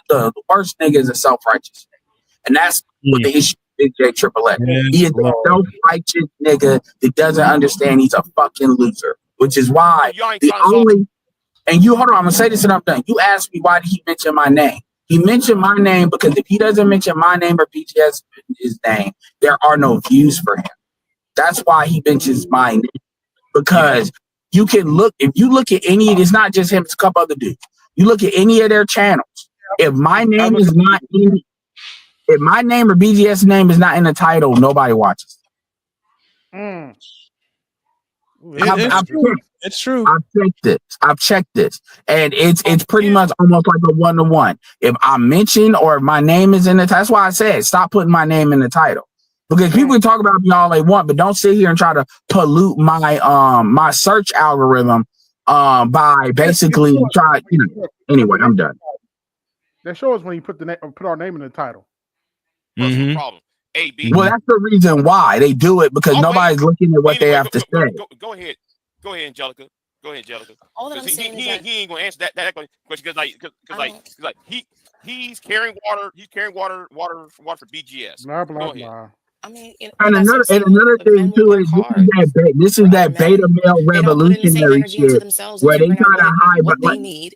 the worst niggas are self-righteous. And that's what the issue is, Big J XXX. He is a self-righteous nigga that doesn't understand he's a fucking loser, which is why and you, hold on, I'm gonna say this and I'm done. You asked me, why did he mention my name? He mentioned my name because if he doesn't mention my name or BTS's name, there are no views for him. That's why he mentions my name. Because you can look, if you look at any, it's not just him, it's a couple other dudes. You look at any of their channels. If my name is not in, if my name or BGS name is not in the title, nobody watches. It's true. I've checked this. And it's pretty much almost like a 1-to-1. If I'm mentioned or if my name is in the title, that's why I said stop putting my name in the title. Because people can talk about me all they want, but don't sit here and try to pollute my my search algorithm by basically Anyway, I'm done. That shows when you put our name in the title. Mm-hmm. Problem. AB. Well, that's the reason why they do it, because nobody's looking at what they have to say. Go ahead, Angelica. Go ahead, Angelica. All that I'm saying is that he ain't gonna answer that question because he's carrying water. He's carrying water for BGS. Blah blah blah. I mean, and another thing too is this is that beta male revolutionary shit where they try to hide what they need.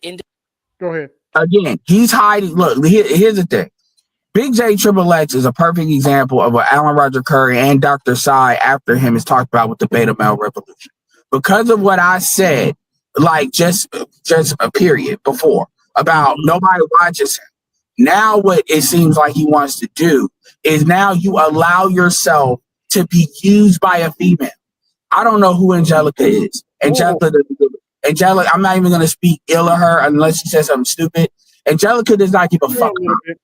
Go ahead. Again, he's hiding. Look, here's the thing. Big J XXX is a perfect example of what Alan Roger Curry and Dr. Sai after him has talked about with the beta male revolution. Because of what I said, like just a period before about nobody watches him. Now what it seems like he wants to do is now you allow yourself to be used by a female. I don't know who Angelica is. Angelica, I'm not even going to speak ill of her unless she says something stupid. Angelica does not give a Yeah, fuck. a little bit.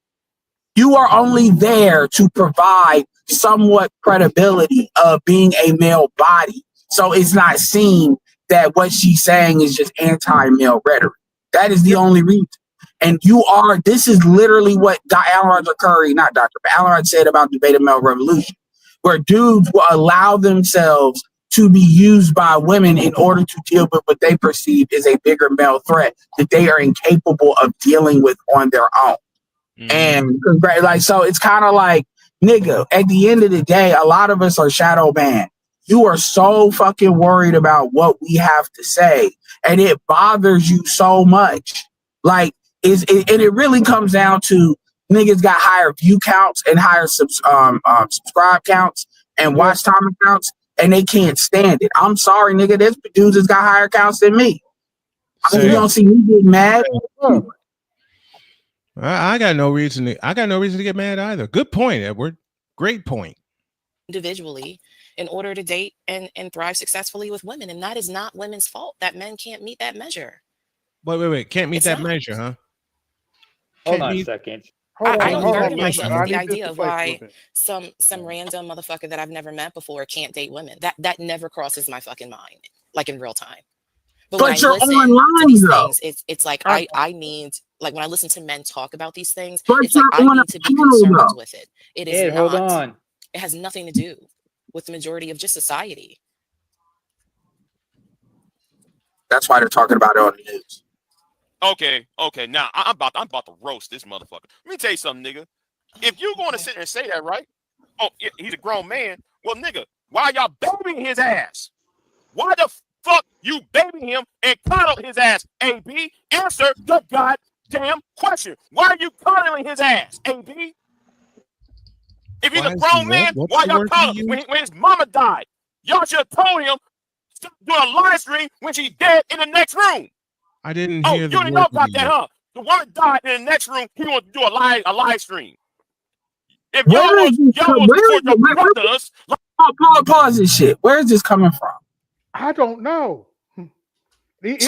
You are only there to provide somewhat credibility of being a male body. So it's not seen that what she's saying is just anti-male rhetoric. That is the only reason. And this is literally what Alan Roger Curry, not Dr. but Alan Roger said about the Beta Male Revolution, where dudes will allow themselves to be used by women in order to deal with what they perceive is a bigger male threat that they are incapable of dealing with on their own. And so it's kind of like, nigga, at the end of the day, a lot of us are shadow banned. You are so fucking worried about what we have to say, and it bothers you so much. Like, and it really comes down to niggas got higher view counts and higher subscribe counts and watch time counts, and they can't stand it. I'm sorry, nigga. There's dudes that's got higher counts than me. I mean, you don't see me getting mad. I got no reason to get mad either. Good point, Edward. Great point. Individually, in order to date and thrive successfully with women, and that is not women's fault that men can't meet that measure. Wait. Can't meet It's that not. measure, huh? Hold on a second. I don't hold burden on, myself listen, with the I need this idea to of play why for a bit. some random motherfucker that I've never met before can't date women. That never crosses my fucking mind, like in real time. But when I you're listen to online, these though. things, it's like I need, like when I listen to men talk about these things, But it's like you're I on a need to be panel, concerned though. with it. It is Ed, hold not. on. It has nothing to do with the majority of just society. That's why they're talking about it on the news. Okay. Now I'm about to roast this motherfucker. Let me tell you something, nigga. If you're going to sit there and say that, right? Oh, he's a grown man. Well, nigga, why y'all babying his ass? Why the fuck you babying him and coddle his ass? AB, answer the goddamn question. Why are you coddling his ass? AB, if he's a grown man, why y'all coddle him? When his mama died, y'all should have told him stop doing a live stream when she's dead in the next room. I didn't hear the you didn't know about that, huh? The woman died in the next room. He wants to do a live stream. If y'all was for us, pause this shit. Where is this coming from? I don't know. Here's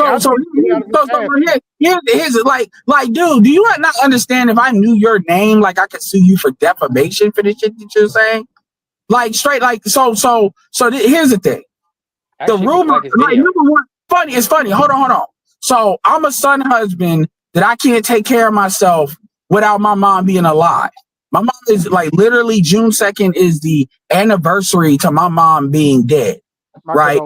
like, dude, do you not understand? If I knew your name, like I could sue you for defamation for the shit that you're saying. Like straight, like so. Here's the thing. The rumor, like, number one, funny. It's funny. Hold on. So I'm a son husband that I can't take care of myself without my mom being alive. My mom is like literally June 2nd is the anniversary to my mom being dead, right?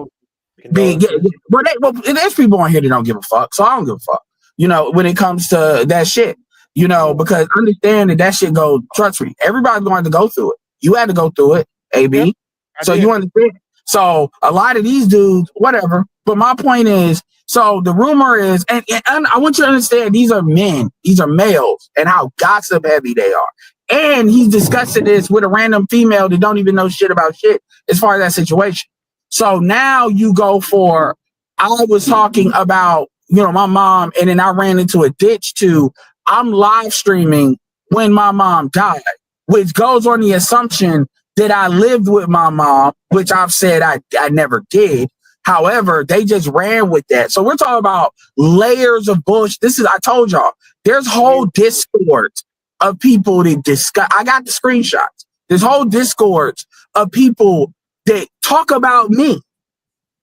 Being dead. Well, there's people on here that don't give a fuck, so I don't give a fuck. You know, when it comes to that shit, you know, because understand that shit go. Trust me, everybody's going to go through it. You had to go through it, AB. Yep, so you understand. So a lot of these dudes, whatever. But my point is, so the rumor is, and I want you to understand, these are men, these are males, and how gossip heavy they are. And he's discussing this with a random female that don't even know shit about shit as far as that situation. So now you go for, I was talking about, you know, my mom, and then I ran into a ditch to, I'm live streaming when my mom died, which goes on the assumption that I lived with my mom, which I've said I never did. However, they just ran with that. So we're talking about layers of bullshit. I told y'all, there's whole discords of people that discuss. I got the screenshots. There's whole discords of people that talk about me.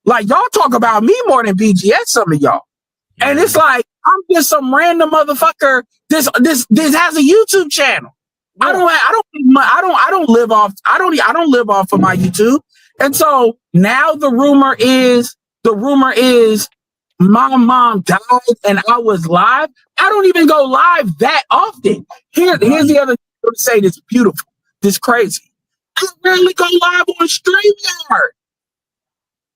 Like, y'all talk about me more than BGS, some of y'all. And it's like, I'm just some random motherfucker. This has a YouTube channel. I don't live off of my YouTube. And so now the rumor is my mom died and I was live. I don't even go live that often. Here's the other thing to say that's beautiful, this crazy. I rarely go live on StreamYard.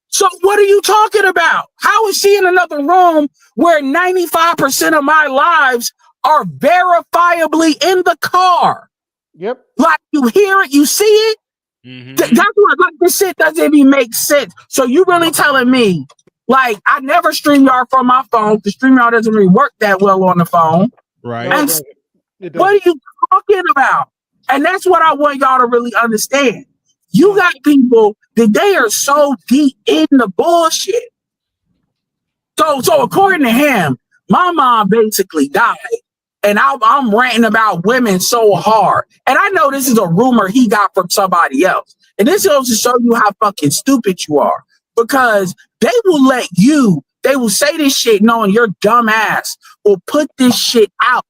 So what are you talking about? How is she in another room where 95% of my lives are verifiably in the car? Yep. Like, you hear it, you see it. Mm-hmm. That's what, like, this shit doesn't even make sense. So you really telling me, like, I never StreamYard from my phone. The StreamYard doesn't really work that well on the phone. Right. And what are you talking about? And that's what I want y'all to really understand. You got people that they are so deep in the bullshit. So according to him, my mom basically died and I'm ranting about women so hard. And I know this is a rumor he got from somebody else. And this goes to show you how fucking stupid you are. Because they will say this shit knowing your dumb ass will put this shit out.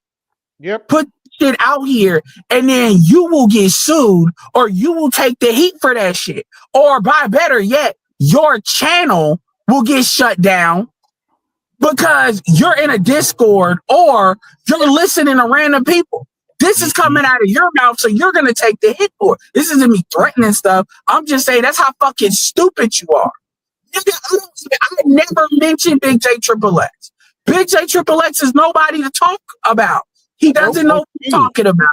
Yep. Put shit out here, and then you will get sued, or you will take the heat for that shit. Or by better yet, your channel will get shut down because you're in a Discord or you're listening to random people. This is coming out of your mouth, so you're gonna take the hit for it. This isn't me threatening stuff. I'm just saying that's how fucking stupid you are. I never mentioned Big J XXX. Big J XXX is nobody to talk about. He doesn't know what he's talking about.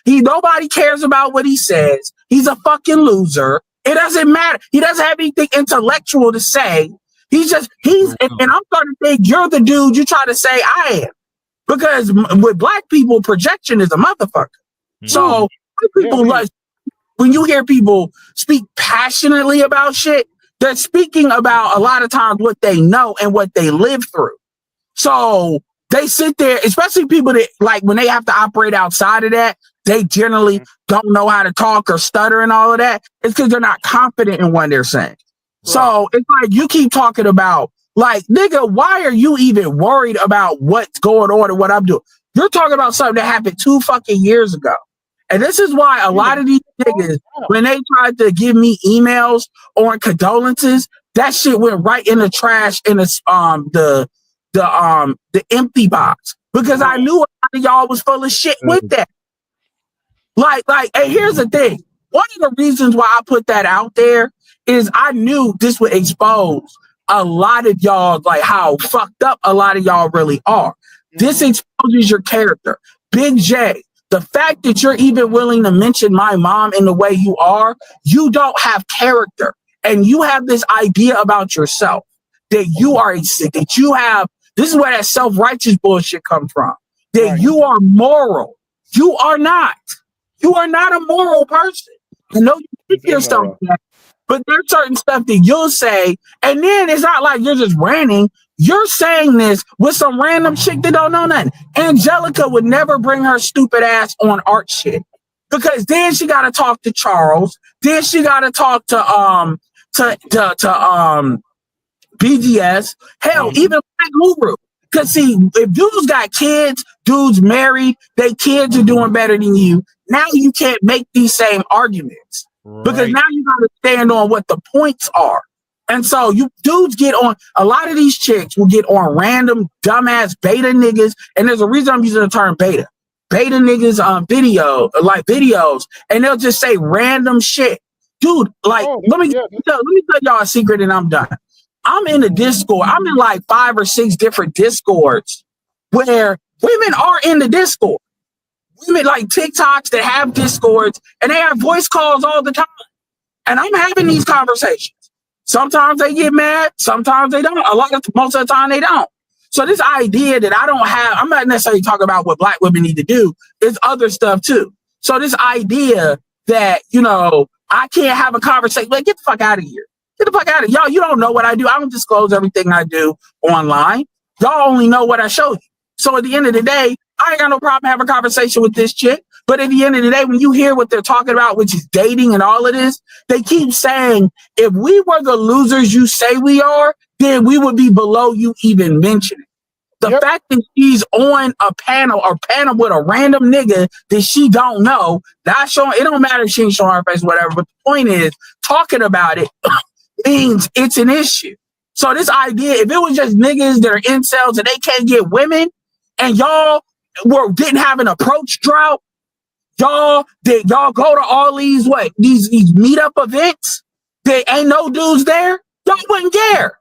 Nobody cares about what he says. He's a fucking loser. It doesn't matter. He doesn't have anything intellectual to say. And I'm starting to think you're the dude you try to say I am. Because with black people, projection is a motherfucker. So people when you hear people speak passionately about shit, they're speaking about a lot of times what they know and what they live through. So they sit there, especially people that like when they have to operate outside of that, they generally don't know how to talk or stutter and all of that. It's because they're not confident in what they're saying. Right. So it's like you keep talking about, like, nigga, why are you even worried about what's going on and what I'm doing? You're talking about something that happened 2 fucking years ago. And this is why a lot of these niggas, when they tried to give me emails on condolences, that shit went right in the trash in the empty box, because I knew a lot of y'all was full of shit with that. Like, and here's the thing. One of the reasons why I put that out there is I knew this would expose a lot of y'all, like how fucked up a lot of y'all really are. This exposes your character. Big J, the fact that you're even willing to mention my mom in the way you are, you don't have character. And you have this idea about yourself that you are that you have. This is where that self-righteous bullshit comes from. That you are moral. You are not. You are not a moral person. I know you think yourself that, but there's certain stuff that you'll say, and then it's not like you're just ranting. You're saying this with some random chick that don't know nothing. Angelica would never bring her stupid ass on art shit, because then she got to talk to Charles. Then she got to talk to BGS. Hell, even Black Guru. Because see, if dudes got kids, dudes married, they kids are doing better than you. Now you can't make these same arguments, because now you got to stand on what the points are. And so you dudes get on, a lot of these chicks will get on random dumbass beta niggas. And there's a reason I'm using the term beta. Beta niggas on videos, and they'll just say random shit. Dude, like, let me tell y'all a secret and I'm done. I'm in the Discord. I'm in like 5 or 6 different Discords where women are in the Discord. Women like TikToks that have Discords, and they have voice calls all the time. And I'm having these conversations. Sometimes they get mad. Sometimes they don't. Most of the time they don't. So this idea that I'm not necessarily talking about what black women need to do. It's other stuff too. So this idea that, I can't have a conversation. Like, get the fuck out of here. Get the fuck out of here. Y'all, you don't know what I do. I don't disclose everything I do online. Y'all only know what I show you. So at the end of the day, I ain't got no problem having a conversation with this chick. But at the end of the day, when you hear what they're talking about, which is dating and all of this, they keep saying, if we were the losers you say we are, then we would be below you even mentioning. The fact that she's on a panel with a random nigga that she don't know, not showing, it don't matter if she ain't showing her face, whatever. But the point is, talking about it means it's an issue. So this idea, if it was just niggas that are incels and they can't get women, and y'all didn't have an approach drought, y'all go to all these meetup events, there ain't no dudes there, y'all wouldn't care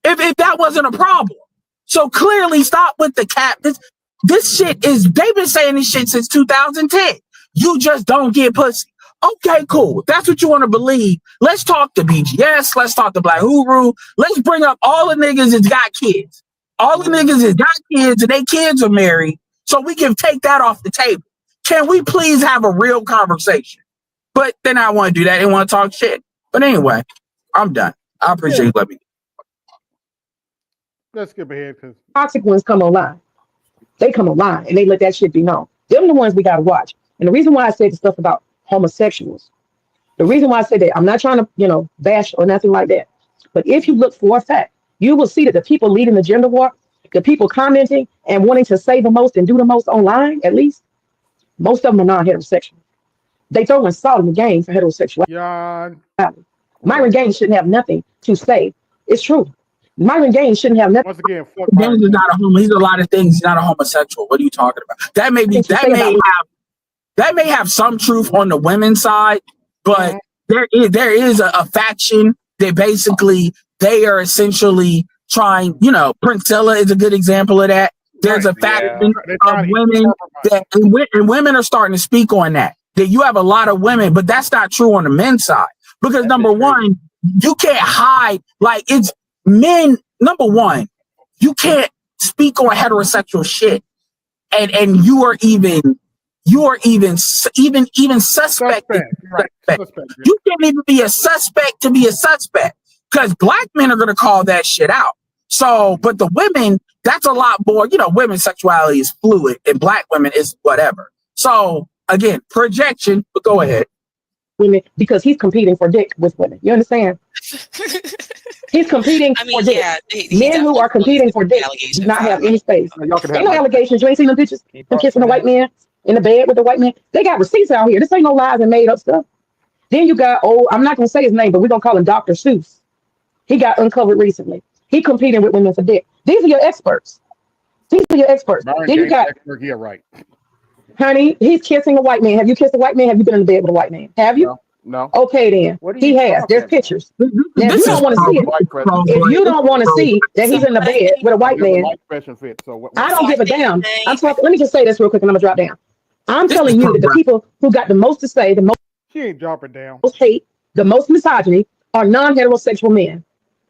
if that wasn't a problem. So clearly stop with the cap. This shit they've been saying this shit since 2010. You just don't get pussy. Okay, cool. If that's what you want to believe, let's talk to BGS. Let's talk to Black Huru. Let's bring up all the niggas that's got kids. All the niggas that got kids and they kids are married, so we can take that off the table. Can we please have a real conversation? But then I want to do that. They want to talk shit. But anyway, I'm done. I appreciate you letting me. Let's skip ahead because toxic ones come online. They come online and they let that shit be known. Them the ones we gotta watch. And the reason why I say the stuff about homosexuals, the reason why I say that, I'm not trying to, bash or nothing like that. But if you look for a fact, you will see that the people leading the gender war, the people commenting and wanting to say the most and do the most online, at least, most of them are non-heterosexual. They throwing salt in the game for heterosexuality. Yeah. Myron Gaines shouldn't have nothing to say. It's true. Myron Gaines shouldn't have nothing. Once again, fuck Gaines is not a homo. He's a lot of things. He's not a homosexual. What are you talking about? That may have some truth on the women's side, but there is a faction that basically they are essentially trying. Priscilla is a good example of that. There's a faction of women and women are starting to speak on that. That you have a lot of women, but that's not true on the men's side. Because number one, you can't hide, like it's men. Number one, you can't speak on heterosexual shit, and you are even suspect. You can't even be a suspect to be a suspect because black men are gonna call that shit out. So, but the women, that's a lot more. Women's sexuality is fluid, and black women is whatever. So again, projection. But go ahead. Women, because he's competing for dick with women. You understand? He's competing for dick. Men who are competing for dick do not have any space. Ain't no allegations. You ain't seen them pictures? Them kissing the white man in the bed with the white man. They got receipts out here. This ain't no lies and made up stuff. Then you got, I'm not going to say his name, but we're going to call him Dr. Seuss. He got uncovered recently. He competing with women for dick. These are your experts. Then you got, yeah, right. Honey, he's kissing a white man. Have you kissed a white man? Have you been in the bed with a white man? Have you? No. Okay, then. He has. There's pictures. Now, if you don't want to see it, if you don't want to see that he's in the bed with a white man, I don't give a damn. I'm talking. Let me just say this real quick, and I'm gonna drop down. I'm telling you that the people who got the most to say, the most she ain't dropping down, most hate, the most misogyny, are non-heterosexual men.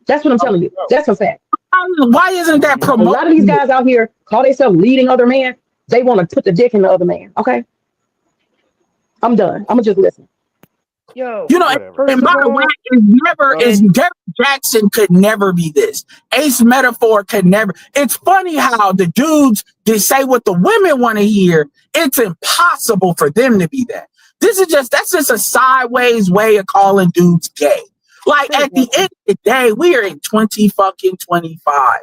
That's what I'm telling you. That's a fact. Why isn't that promoted? A lot of these guys out here call themselves leading other men. They want to put the dick in the other man. Okay, I'm done. I'm gonna just listen. Yo, and by the way, Derek Jackson could never be this. Ace Metaphor could never. It's funny how the dudes that say what the women want to hear, it's impossible for them to be that. That's just a sideways way of calling dudes gay. Like at the end of the day, we are in 2025.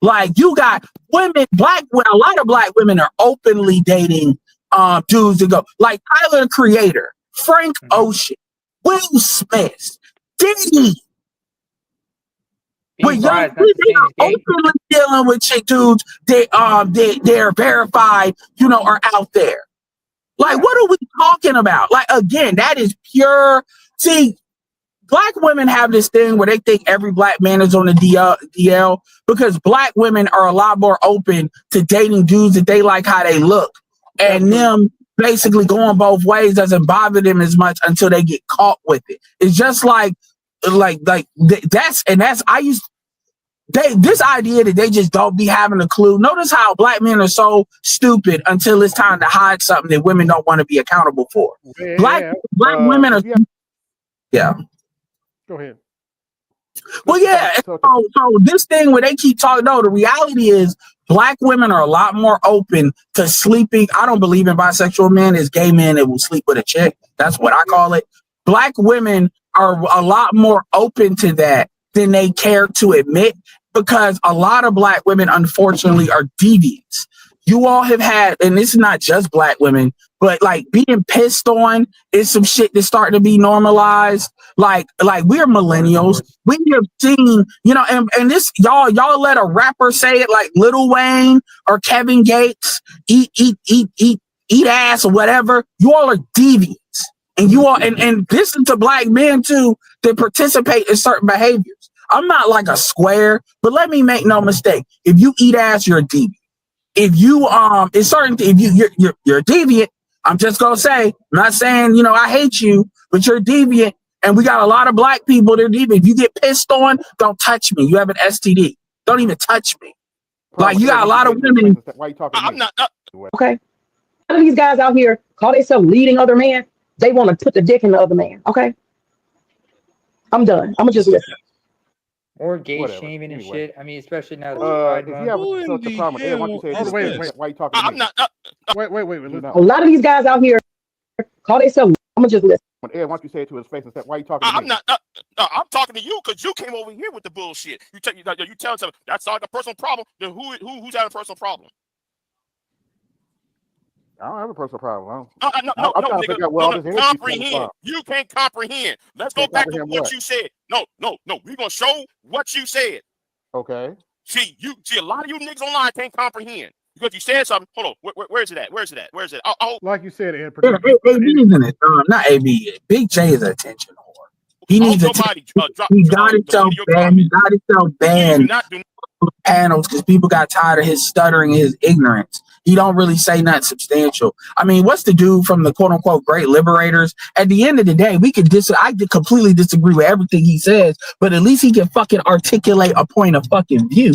Like you got women, a lot of black women are openly dating dudes that go like Tyler the Creator, Frank Ocean, Will Smith, Diddy. But they are openly dealing with chick dudes that they're verified, are out there. Like, what are we talking about? Like, again, that is pure. See, black women have this thing where they think every black man is on the DL because black women are a lot more open to dating dudes that they like how they look. And them basically going both ways doesn't bother them as much until they get caught with it. It's just this idea that they just don't be having a clue. Notice how black men are so stupid until it's time to hide something that women don't want to be accountable for. Yeah, black women are. Yeah. Go ahead. Well, yeah. So this thing where they keep talking, no, the reality is black women are a lot more open to sleeping. I don't believe in bisexual men as gay men that will sleep with a chick. That's what I call it. Black women are a lot more open to that than they care to admit because a lot of black women, unfortunately, are deviants. You all have had, and this is not just black women, but like being pissed on is some shit that's starting to be normalized. Like we're millennials. We have seen, and this y'all let a rapper say it like Lil Wayne or Kevin Gates, eat ass or whatever. You all are deviants. And you all and listen to black men too that participate in certain behaviors. I'm not like a square, but let me make no mistake. If you eat ass, you're a deviant. If you it's certain if you're a deviant, I'm just gonna say, I'm not saying I hate you, but you're a deviant, and we got a lot of black people that are deviant. If you get pissed on, don't touch me. You have an STD. Don't even touch me. Like you got a lot of women. Why you talking? I'm not. Okay. None of these guys out here call themselves leading other men. They want to put the dick in the other man. Okay. I'm done. I'm gonna just listen. More gay Whatever. shaming and Anyway. shit. I mean, especially now that it's Pride If you Month. have Who in such a the problem with Ed, why don't you say it hell to is his face? this? Why you talking to I'm me? not. Wait. Do Listen. not. A lot of these guys out here call themselves. I'm gonna just listen. Ed, why don't you say it to his face and say, why you talking to I'm me? not. No, I'm talking to you because you came over here with the bullshit. You tell something that's like a personal problem. Then who's having a personal problem? I don't have a personal problem. No, I'm trying to nigga. figure out where all this energy is coming Comprehend. from. You can't comprehend. Let's go Can't back to comprehend what what? you said. No. We're gonna show what you said. Okay. See, a lot of you niggas online can't comprehend because you said something. Hold on. Where's it at? Where's it at? Where's it? Oh, Like you said, Ed. Yeah, Protect AB isn't it? Not AB. Big J is an attention whore. He needs attention. He got himself banned. He got himself banned from panels because people got tired of his stuttering, his ignorance. He don't really say nothing substantial. I mean, what's the dude from the quote unquote great liberators? At the end of the day, I completely disagree with everything he says, but at least he can fucking articulate a point of fucking view.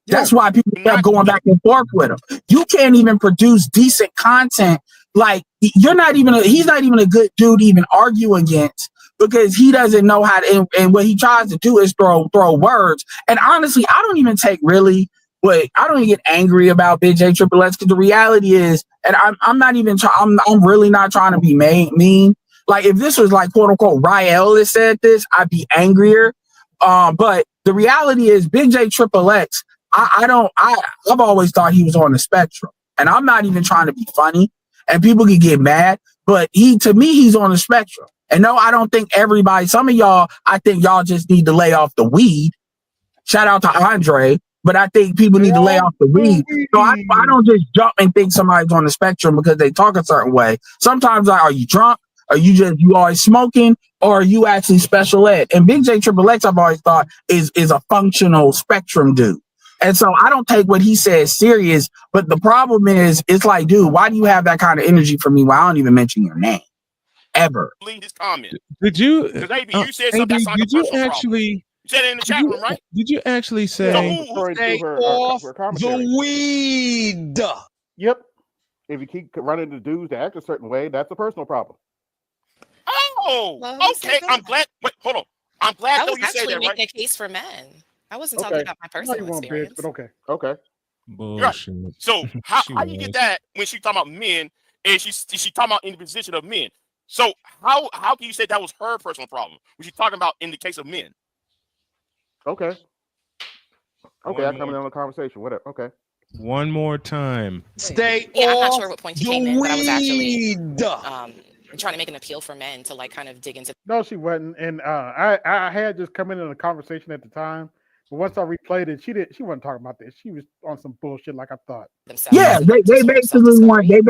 That's why people kept going back and forth with him. You can't even produce decent content. Like he's not even a good dude to even argue against because he doesn't know how to, and what he tries to do is throw words. And honestly, I don't even get angry about Big J XXX because the reality is, and I'm really not trying to be mean. Like if this was like quote unquote Rael that said this, I'd be angrier. But the reality is Big J XXX, I've always thought he was on the spectrum, and I'm not even trying to be funny, and people can get mad, but to me, he's on the spectrum. And no, I don't think everybody, some of y'all, I think y'all just need to lay off the weed. Shout out to Andre, but I think people need to lay off the weed. So I don't just jump and think somebody's on the spectrum because they talk a certain way. Sometimes are you drunk? Are you always smoking? Or are you actually special ed? And Big J XXX, I've always thought is a functional spectrum dude. And so I don't take what he says serious, but the problem is, it's like, dude, why do you have that kind of energy for me? Well, I don't even mention your name ever. Leave his comment. Did you? Because you said something that's like did a you personal actually? problem. You said it in the chat room, right? Did you actually say? Her commentary. The weed. Yep. If you keep running into dudes that act a certain way, that's a personal problem. Oh, Well, okay. I'm glad. Wait, hold on. I'm glad I though was you said actually that, making right? a case for men. I wasn't talking about my personal experience. But okay. Bullshit. Right. So how you get that when she talking about men and she talking about in the position of men? So how can you say that was her personal problem? Was she talking about in the case of men? Okay. Okay, I come in on the conversation. Whatever. Okay. One more time. I'm not sure what point you came in, but I was actually trying to make an appeal for men to like kind of dig into. No, she wasn't, and I had just come in a conversation at the time, but once I replayed it, she wasn't talking about this. She was on some bullshit, like I thought. Yeah, they basically what they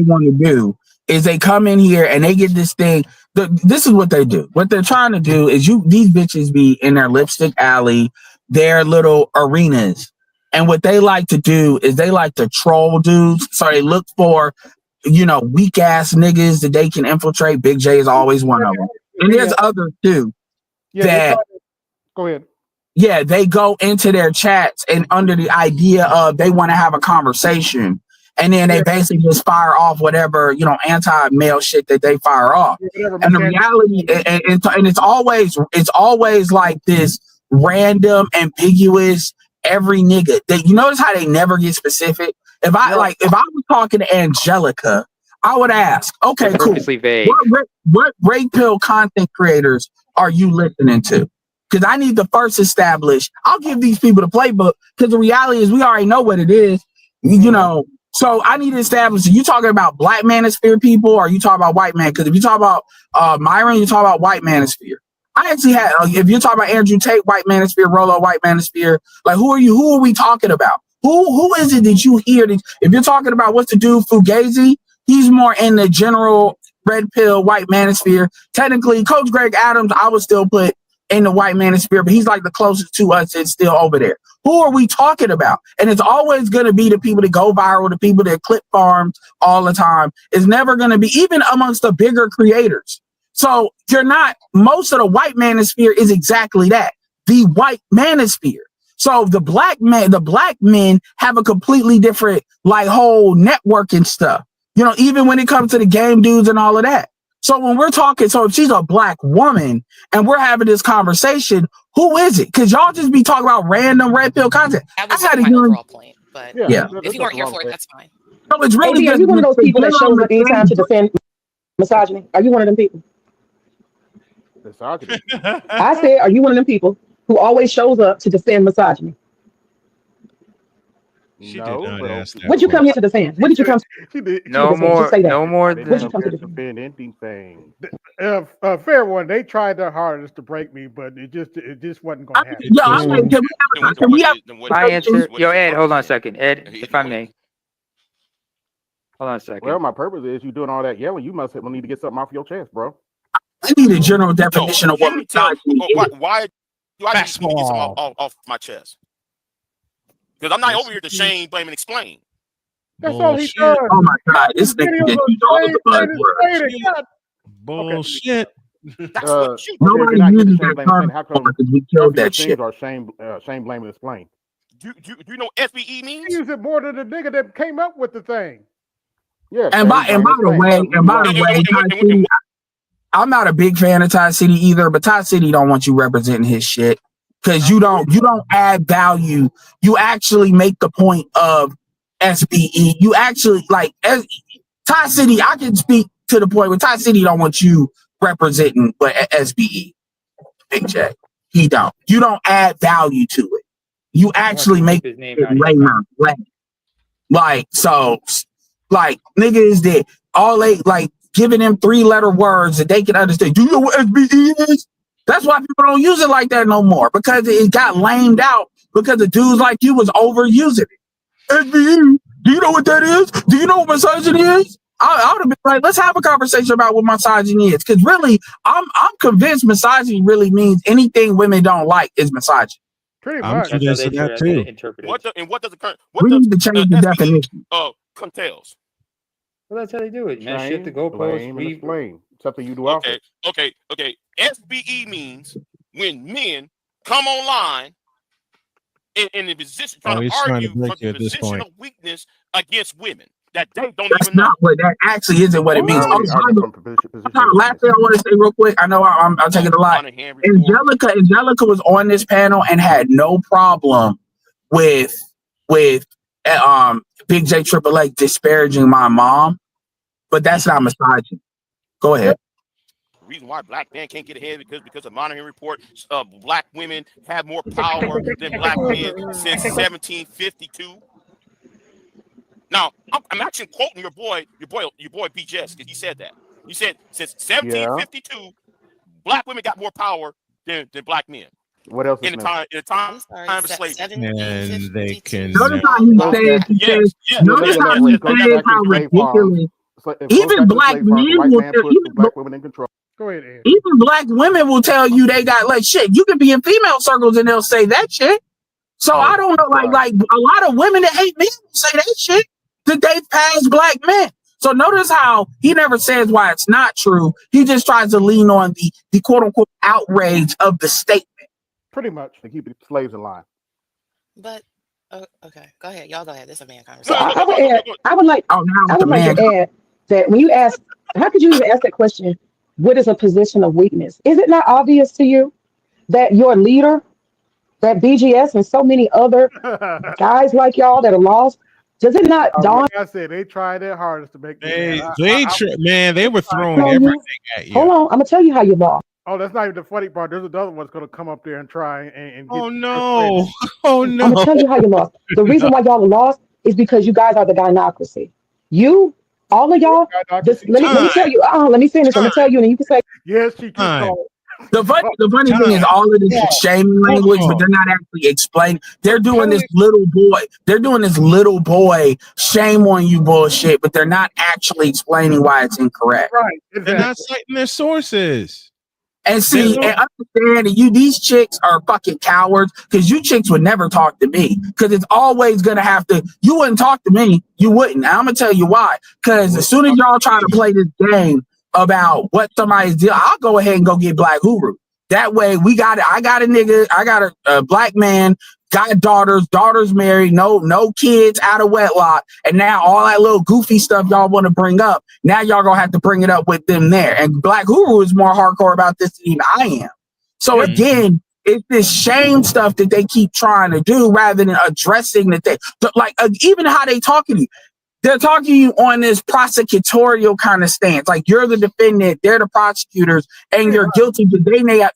want to do is they come in here and they get this thing. This is what they do. What they're trying to do is these bitches be in their lipstick alley, their little arenas, and what they like to do is they like to troll dudes. So they look for weak ass niggas that they can infiltrate. Big J is always one of them, and there's others too. Go ahead. Yeah, they go into their chats and under the idea of they want to have a conversation, and then they basically just fire off whatever anti-male shit that they fire off. And the reality, and it's always like this random, ambiguous. Every nigga, you notice how they never get specific. If I was talking to Angelica, I would ask, okay, cool. What rape pill content creators are you listening to? Because I need to first establish. I'll give these people the playbook because the reality is we already know what it is, So I need to establish. Are you talking about Black manosphere people, or are you talking about white man? Because if you talk about Myron, you talk about white manosphere. I actually had. If you're talking about Andrew Tate, white manosphere, Rolo, white manosphere, like who are you? Who are we talking about? Who is it that you hear? If you're talking about what's the dude Fugazi, he's more in the general red pill white manosphere. Technically, Coach Greg Adams, I would still put in the white manosphere, but he's like the closest to us. It's still over there. Who are we talking about? And it's always going to be the people that go viral, the people that clip farms all the time. It's never going to be even amongst the bigger creators. So most of the white manosphere is exactly that, the white manosphere. So the black men have a completely different whole networking stuff, even when it comes to the game dudes and all of that. So when we're talking, so if she's a black woman and we're having this conversation, who is it? Because y'all just be talking about random red pill content. That was my overall point, but yeah. if you weren't here for it, that's fine. No, it's really AB, are you one of those people that shows up anytime to defend misogyny? Are you one of them people? Misogyny. I said, are you one of them people who always shows up to defend misogyny? She No, did not bro. ask that What'd you come here to defend? What did you come She did. No defend? more, Just say that. no more I didn't What'd you come come here to to defend? defend anything. Fair one. They tried their hardest to break me, but it just wasn't going to happen. Yeah, I'm like, can we have my answer? Yo, Ed, hold on a second. Ed, if I may. Hold on a second. Well, my purpose is you doing all that yelling. You must need to get something off your chest, bro. I need a general definition of what misogyny is. Why do I need to get some off my chest? Because I'm not over here to shame, blame, and explain. That's all he Bullshit. does. Oh my God, this nigga did all the buzzwords. Bullshit. That's what you. Nobody uses that term because we killed that shit. Or shame, blame, and explain. Do you know what SBE means? He used it more than the nigga that came up with the thing. Yeah. And by the way, I'm not a big fan of Ty City either, but Ty City don't want you representing his shit because you don't add value. You actually make the point of SBE. You actually like Ty City. I can speak to the point where Ty City don't want you representing, but SBE, Big J, he don't. You don't add value to it. You actually make it like so. Like niggas that all they like giving them 3-letter words that they can understand. Do you know what SBE is? That's why people don't use it like that no more because it got lamed out because the dudes like you was overusing it. SBE, do you know what that is? Do you know what misogyny is? I would have been like, let's have a conversation about what misogyny is. Because really, I'm convinced misogyny really means anything women don't like is misogyny. Pretty I'm much. convinced of that too. What does the current We need to change the definition. Contails? Well, that's how they do it, man. Shame, Shift the goalposts. blame, and explain. Something you do often. Okay. SBE means when men come online in the position trying to argue from the position of weakness against women that they don't That's even know. not what that actually isn't what it means. Last thing I want to say real quick. I know I'm taking a lot. Angelica was on this panel and had no problem with Big J XXX disparaging my mom, but that's not misogyny. Go ahead. The reason why black men can't get ahead because of monitoring report, black women have more power than black men since 1752. Now, I'm actually quoting your boy BJS, because he said that. He said since 1752, black women got more power than black men. What else? In the time of slavery. And they can. Notice how he says. Notice how he says how ridiculous. Even black men will tell black women in control. Go ahead, Ed. Even black women will tell you they got like shit. You can be in female circles and they'll say that shit. So I don't know, like a lot of women that hate men will say that shit that they pass black men. So notice how he never says why it's not true. He just tries to lean on the quote unquote outrage of the statement. Pretty much to keep the slaves in line. But okay, go ahead. Y'all go ahead. This is a man So conversation. I would like to add that when you ask, how could you even ask that question? What is a position of weakness? Is it not obvious to you that your leader, that BGS and so many other guys like y'all that are lost, does it not dawn? Like I said, they tried their hardest to make They were throwing on everything at you. Hold on, I'm gonna tell you how you lost. Oh, that's not even the funny part. There's another one's going to come up there and try and get. Oh no! Oh no! I'm gonna tell you how you lost. The reason why y'all are lost is because you guys are the gynocracy. All of y'all. Let me tell you. Let me finish. I'm gonna tell you, and you can say. Yes, she can. The funny thing is, all of this is shaming language, but they're not actually explaining. They're doing this little boy. They're doing this little boy shame on you bullshit, but they're not actually explaining why it's incorrect. Right. They're not citing their sources. And see, and understand these chicks are fucking cowards because you chicks would never talk to me because it's always going to have to, you wouldn't talk to me. You wouldn't. And I'm going to tell you why. Because as soon as y'all try to play this game about what somebody's deal, I'll go ahead and go get Black Guru. That way I got a nigga, I got a black man got daughters married, no kids out of wedlock, and now all that little goofy stuff y'all want to bring up, now y'all gonna have to bring it up with them there. And Black Guru is more hardcore about this than even I am. So again, it's this shame stuff that they keep trying to do rather than addressing that they like even how they talking to you. They're talking to you on this prosecutorial kind of stance. Like you're the defendant, they're the prosecutors, and you're guilty, but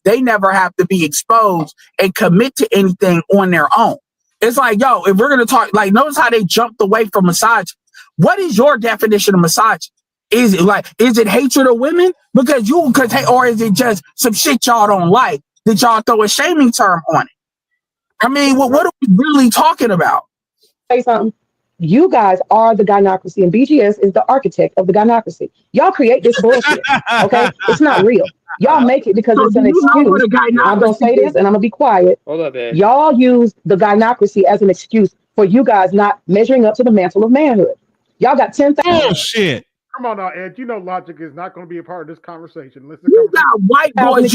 they never have to be exposed and commit to anything on their own. It's like, yo, if we're gonna talk, like, notice how they jumped away from misogyny. What is your definition of misogyny? Is it hatred of women? Or is it just some shit y'all don't like that y'all throw a shaming term on it? I mean, what are we really talking about? Say something. You guys are the gynocracy, and BGS is the architect of the gynocracy. Y'all create this bullshit, okay? It's not real. Y'all make it because it's an excuse. I'm going to say this, and I'm going to be quiet. Hold up, Ed. Y'all use the gynocracy as an excuse for you guys not measuring up to the mantle of manhood. Y'all got 10,000. Oh, shit. Come on now, Ed. You know logic is not going to be a part of this conversation. You got white boys.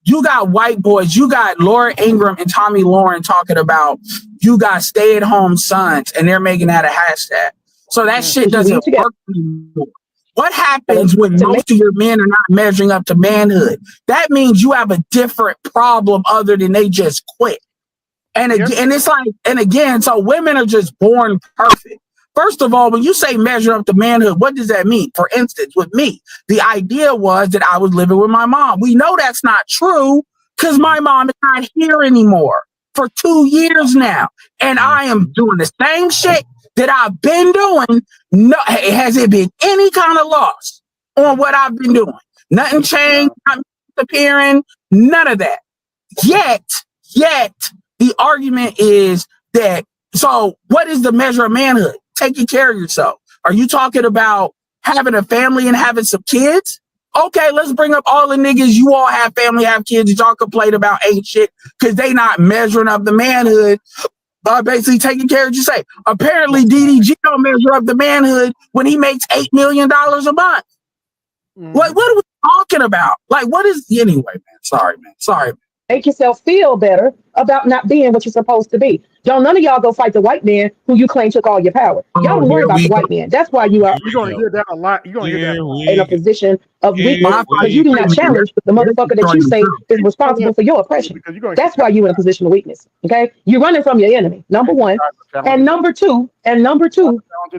You got white boys. You got Laura Ingraham and Tommy Lauren talking about you got stay-at-home sons, and they're making that a hashtag. So that shit doesn't work anymore. What happens when most of your men are not measuring up to manhood? That means you have a different problem other than they just quit. And again, it's like, and again, so women are just born perfect. First of all, when you say measure up to manhood, what does that mean? For instance, with me, the idea was that I was living with my mom. We know that's not true because my mom is not here anymore for 2 years now. And I am doing the same shit that I've been doing. No, has it been any kind of loss on what I've been doing? Nothing changed, not disappearing, none of that. Yet, the argument is that, so what is the measure of manhood? Taking care of yourself. Are you talking about having a family and having some kids? Okay, let's bring up all the niggas you all have family, have kids that y'all complain about ain't shit because they not measuring up the manhood by basically taking care of you. Say, apparently DDG don't measure up the manhood when he makes $8 million a month. What are we talking about? Like, what is, anyway, man, sorry. Make yourself feel better about not being what you're supposed to be. Don't none of y'all go fight the white man who you claim took all your power. Y'all don't worry about the white man. That's why you are. You're going to hear that a lot. You're going to hear that in a position of weakness because you do not challenge the motherfucker that you say is responsible for your oppression. That's why you're in a position of weakness. Okay, you're running from your enemy. Number one, and number two.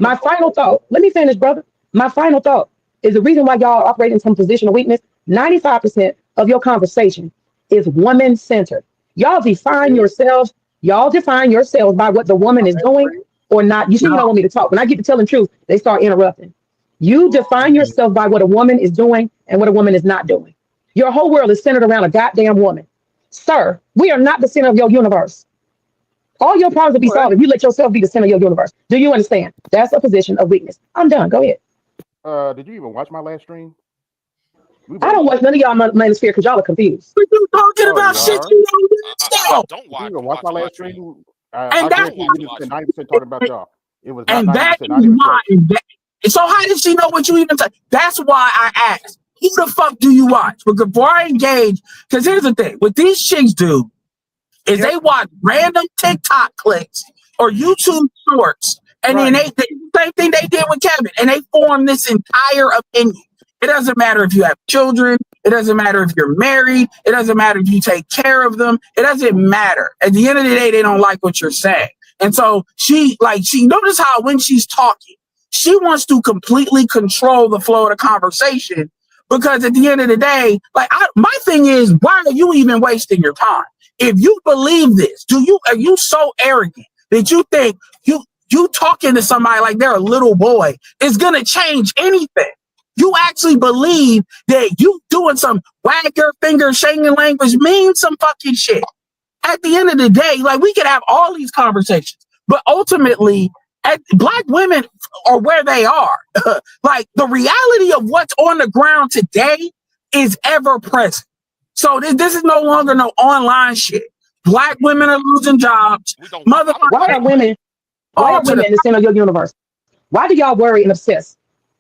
My final thought. Let me finish, brother. My final thought is the reason why y'all are operating from a position of weakness. 95% of your conversation is woman-centered. Y'all define yourselves by what the woman is doing or not. You see, you don't want me to talk. When I get to telling truth, they start interrupting. You define yourself by what a woman is doing and what a woman is not doing. Your whole world is centered around a goddamn woman. Sir, we are not the center of your universe. All your problems will be solved if you let yourself be the center of your universe. Do you understand? That's a position of weakness. I'm done. Go ahead. Did you even watch my last stream? I don't watch none of y'all manosphere because y'all are confused. But you talking about shit you don't watch. You watch my last stream? And I guarantee you just 90% talking about y'all. It was and not that 90%, is why. So how did she know what you even said? That's why I asked, who the fuck do you watch? Because before I engage, because here's the thing, what these chicks do is they watch random TikTok clicks or YouTube shorts, and then they the same thing they did with Kevin, and they form this entire opinion. It doesn't matter if you have children. It doesn't matter if you're married. It doesn't matter if you take care of them. It doesn't matter. At the end of the day, they don't like what you're saying. And so she notice how when she's talking, she wants to completely control the flow of the conversation because at the end of the day, my thing is, why are you even wasting your time? If you believe this, are you so arrogant that you think you talking to somebody like they're a little boy is going to change anything? You actually believe that you doing some wag your finger shaking language means some fucking shit. At the end of the day, we could have all these conversations, but ultimately, Black women are where they are. The reality of what's on the ground today is ever present. So this is no longer no online shit. Black women are losing jobs. Motherfucker. Why are women in the center of your universe? Why do y'all worry and obsess?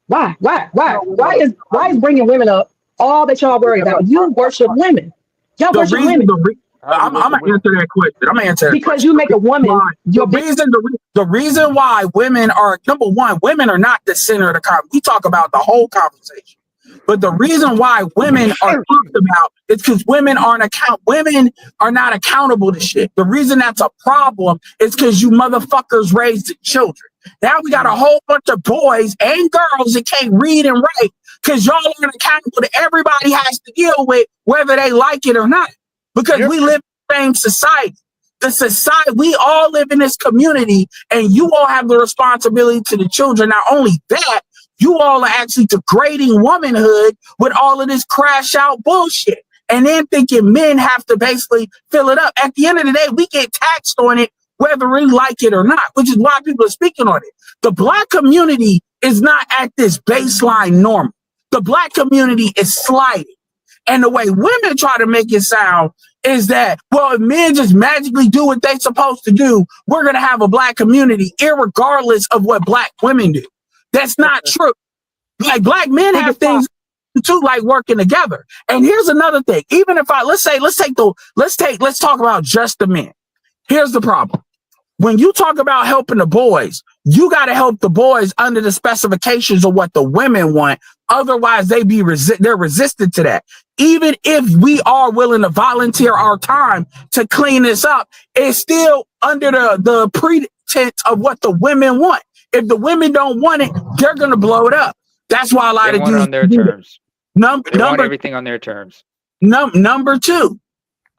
Why is bringing women up all that y'all worry about? You worship women. Y'all worship women. I'm gonna answer that question. I'm gonna answer that Because question. you make a woman your big. The reason why women are number one, women are not the center of the conversation. We talk about the whole conversation, but the reason why women are talked about is because women are not accountable to shit. The reason that's a problem is because you motherfuckers raised the children. Now we got a whole bunch of boys and girls that can't read and write because y'all aren't accountable that everybody has to deal with, whether they like it or not. Because we live in the same society. We all live in this community, and you all have the responsibility to the children. Not only that, you all are actually degrading womanhood with all of this crash out bullshit. And then thinking men have to basically fill it up. At the end of the day, we get taxed on it, whether we like it or not, which is why people are speaking on it. The Black community is not at this baseline normal. The Black community is sliding. And the way women try to make it sound is that, well, if men just magically do what they're supposed to do, we're going to have a Black community, irregardless of what Black women do. That's not true. Like, Black men have things too, like working together. And here's another thing. Even if let's talk about just the men. Here's the problem. When you talk about helping the boys, you got to help the boys under the specifications of what the women want. Otherwise, they're resistant to that. Even if we are willing to volunteer our time to clean this up, it's still under the pretense of what the women want. If the women don't want it, they're going to blow it up. That's why a lot of dudes on their terms. They want everything on their terms. Number two.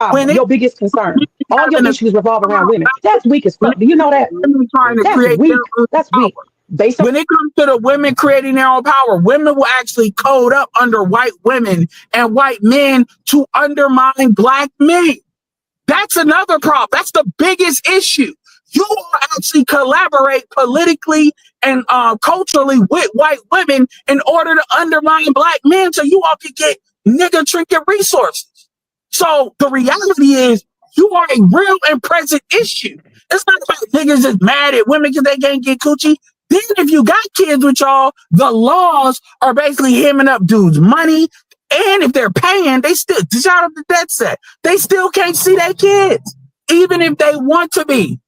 Your biggest concern. All your issues revolve around women. That's weak as fuck. Do you know that? That's weak. When it comes to the women creating their own power, women will actually code up under white women and white men to undermine Black men. That's another problem. That's the biggest issue. You will actually collaborate politically and culturally with white women in order to undermine Black men so you all can get nigga trinket resources. So the reality is you are a real and present issue. It's not about niggas that's mad at women because they can't get coochie. Then if you got kids with y'all, the laws are basically hemming up dudes' money. And if they're paying, they still, shout out to Dead Set, they still can't see their kids, even if they want to be.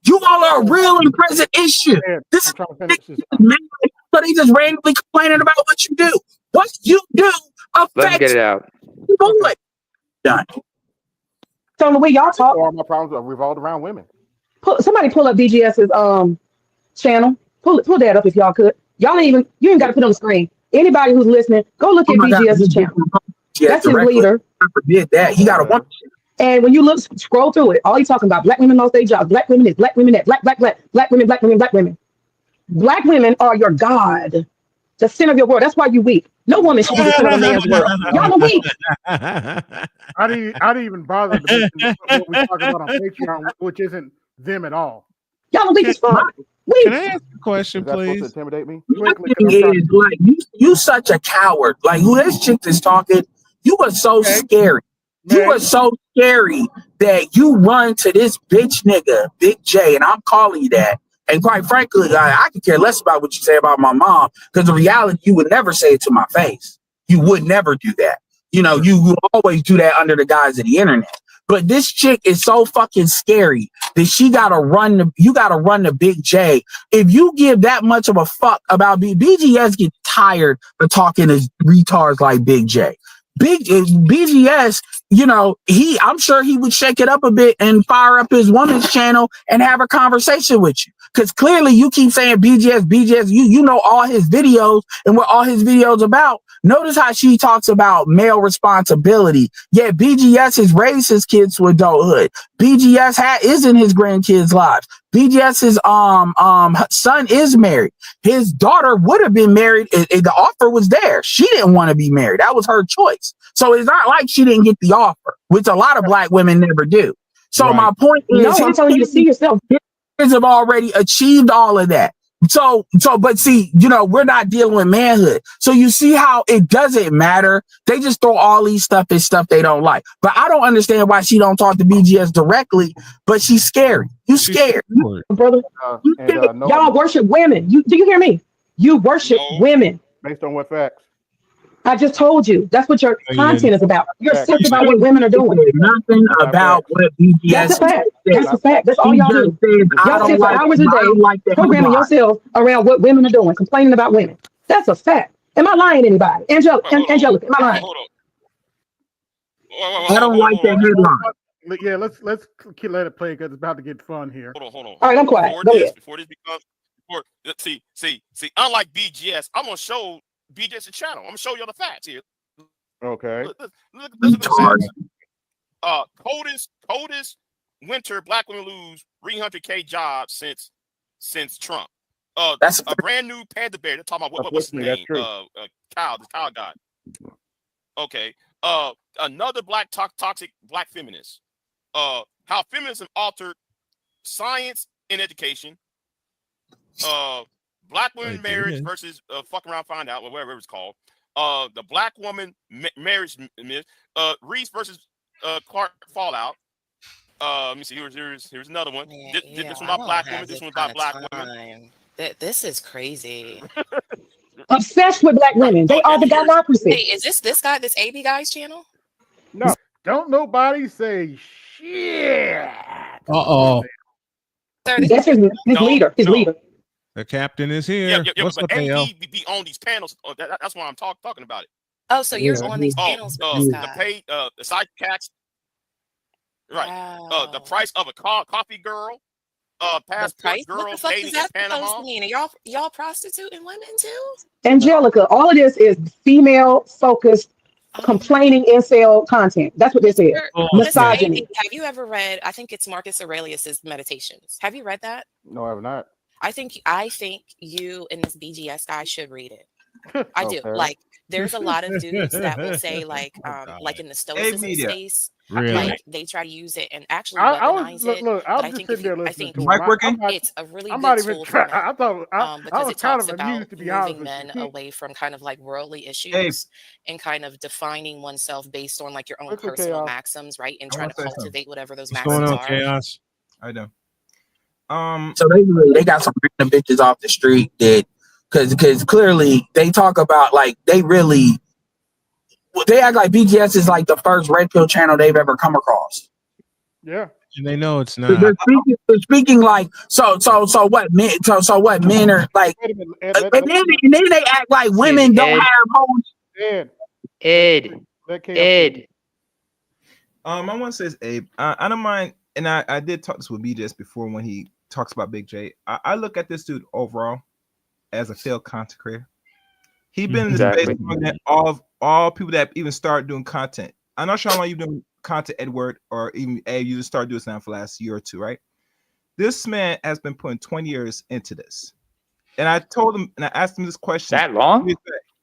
You all are a real and present issue. This is so they just randomly complaining about what you do. What you do affects. Let them get it out. Done. So the way y'all talk, all my problems are revolved around women. Somebody pull up BGS's channel. Pull that up if y'all could. You ain't got to put it on the screen. Anybody who's listening, go look at BGS's channel. That's his leader. I forget that. He got a one. And when you scroll through it, all he's talking about, Black women lost their jobs, Black women this, Black women that, Black women. Black women are your God, the center of your world. That's why you weak. No woman should be the center of a man's world. Y'all are weak. I didn't even bother to mention what we talk about on Patreon, which isn't them at all. Y'all are weak as fuck. Can I ask a question, please? To intimidate me? You such a coward. Like, who this chick is talking, you are so scary. You are so scary that you run to this bitch nigga, Big J, and I'm calling you that. And quite frankly, I could care less about what you say about my mom, because the reality, you would never say it to my face. You would never do that. You know, you always do that under the guise of the internet. But this chick is so fucking scary that you gotta run the Big J. If you give that much of a fuck about BGS, get tired of talking to retards like Big J. BGS, you know, I'm sure he would shake it up a bit and fire up his woman's channel and have a conversation with you. Because clearly you keep saying BGS, you know all his videos and what all his videos about. Notice how she talks about male responsibility. Yeah, BGS has raised his kids to adulthood. BGS is in his grandkids' lives. BGS's son is married. His daughter would have been married if the offer was there. She didn't want to be married. That was her choice. So it's not like she didn't get the offer, which a lot of Black women never do. So my point is, I'm telling you to see yourself. Kids have already achieved all of that. But see, you know, we're not dealing with manhood. So you see how it doesn't matter. They just throw all these stuff they don't like. But I don't understand why she don't talk to BGS directly, but she's scary. You scared. Brother. Y'all worship women. Do you hear me? You worship women. Based on what facts? I just told you. That's what your Again, content is about. You're Facts. obsessed He about said what women are doing. nothing Not about facts. what That's a BGS fact. said. That's a fact. That's all He y'all just do. said, Y'all I sit don't for like hours a day the programming headline. yourselves around what women are doing, complaining about women. That's a fact. Am I lying to anybody? Wait, hold on. Angelica, am I lying? Hold on. I don't like that headline. Yeah, let's let it play because it's about to get fun here. Hold on. All right, I'm quiet. Go ahead. Before this becomes, see, unlike BGS, I'm gonna show BGS channel. I'm gonna show you the facts here. Okay. Look at the facts. Coldest winter black women lose 300K jobs since Trump. That's a brand new panda bear. They're talking about what's his Unfortunately, name? that's true. The cow god. Okay. Another toxic black feminist. How feminism altered science and education. Black women marriage versus fuck around find out, or whatever it's called. The black woman marriage myth. Reese versus Clark fallout. Let me see. Here's another one. This one about black women. This one about black women. This is crazy. Obsessed with black women. They are the democracy. Hey, is this guy, this AB guy's channel? No, don't nobody say shit. Uh-oh. That's his leader. His leader. The captain is here. Yeah, What's but up, AL? AB be on these panels. That's why I'm talking about it. Oh, so you're on these panels with this guy. The pay, the side cats. Right. Wow. The price of a coffee girl. Passport girls what the fuck dating is that in Panama. supposed to mean? Are y'all prostituting women too? Angelica, all of this is female focused, complaining incel content. That's what this is. Misogyny. Have you ever read, I think it's Marcus Aurelius's Meditations. Have you read that? No, I have not. I think you and this BGS guy should read it. I do. Okay. Like, there's a lot of dudes that will say like in the stoicism space, Really? like they try to use it and actually I weaponize was look, it. look, I But was I just think sitting there I listening think to him. it's a really I'm good not even tool for trying. men. I thought I Because was it kind talks of about amused, to be honest moving with men you. away from kind of like worldly issues and kind of defining oneself based on like your own personal maxims, right? And trying to cultivate whatever those What's going maxims on, are. Chaos? I know. So they got some random bitches off the street that because clearly they talk about like they act like BGS is like the first red pill channel they've ever come across. Yeah. And they know it's not. They're speaking like so what men what men are like, and then they act like women don't have homes. Ed. My one says Abe. I don't mind, and I did talk this with BJS before when he talks about Big J. I look at this dude overall as a failed content creator. He been in the space longer than all people that even started doing content. I'm not sure how long you've been content, Edward, or even Abe. You just started doing something for the last year or two, right? This man has been putting 20 years into this, and I told him and I asked him this question. That long?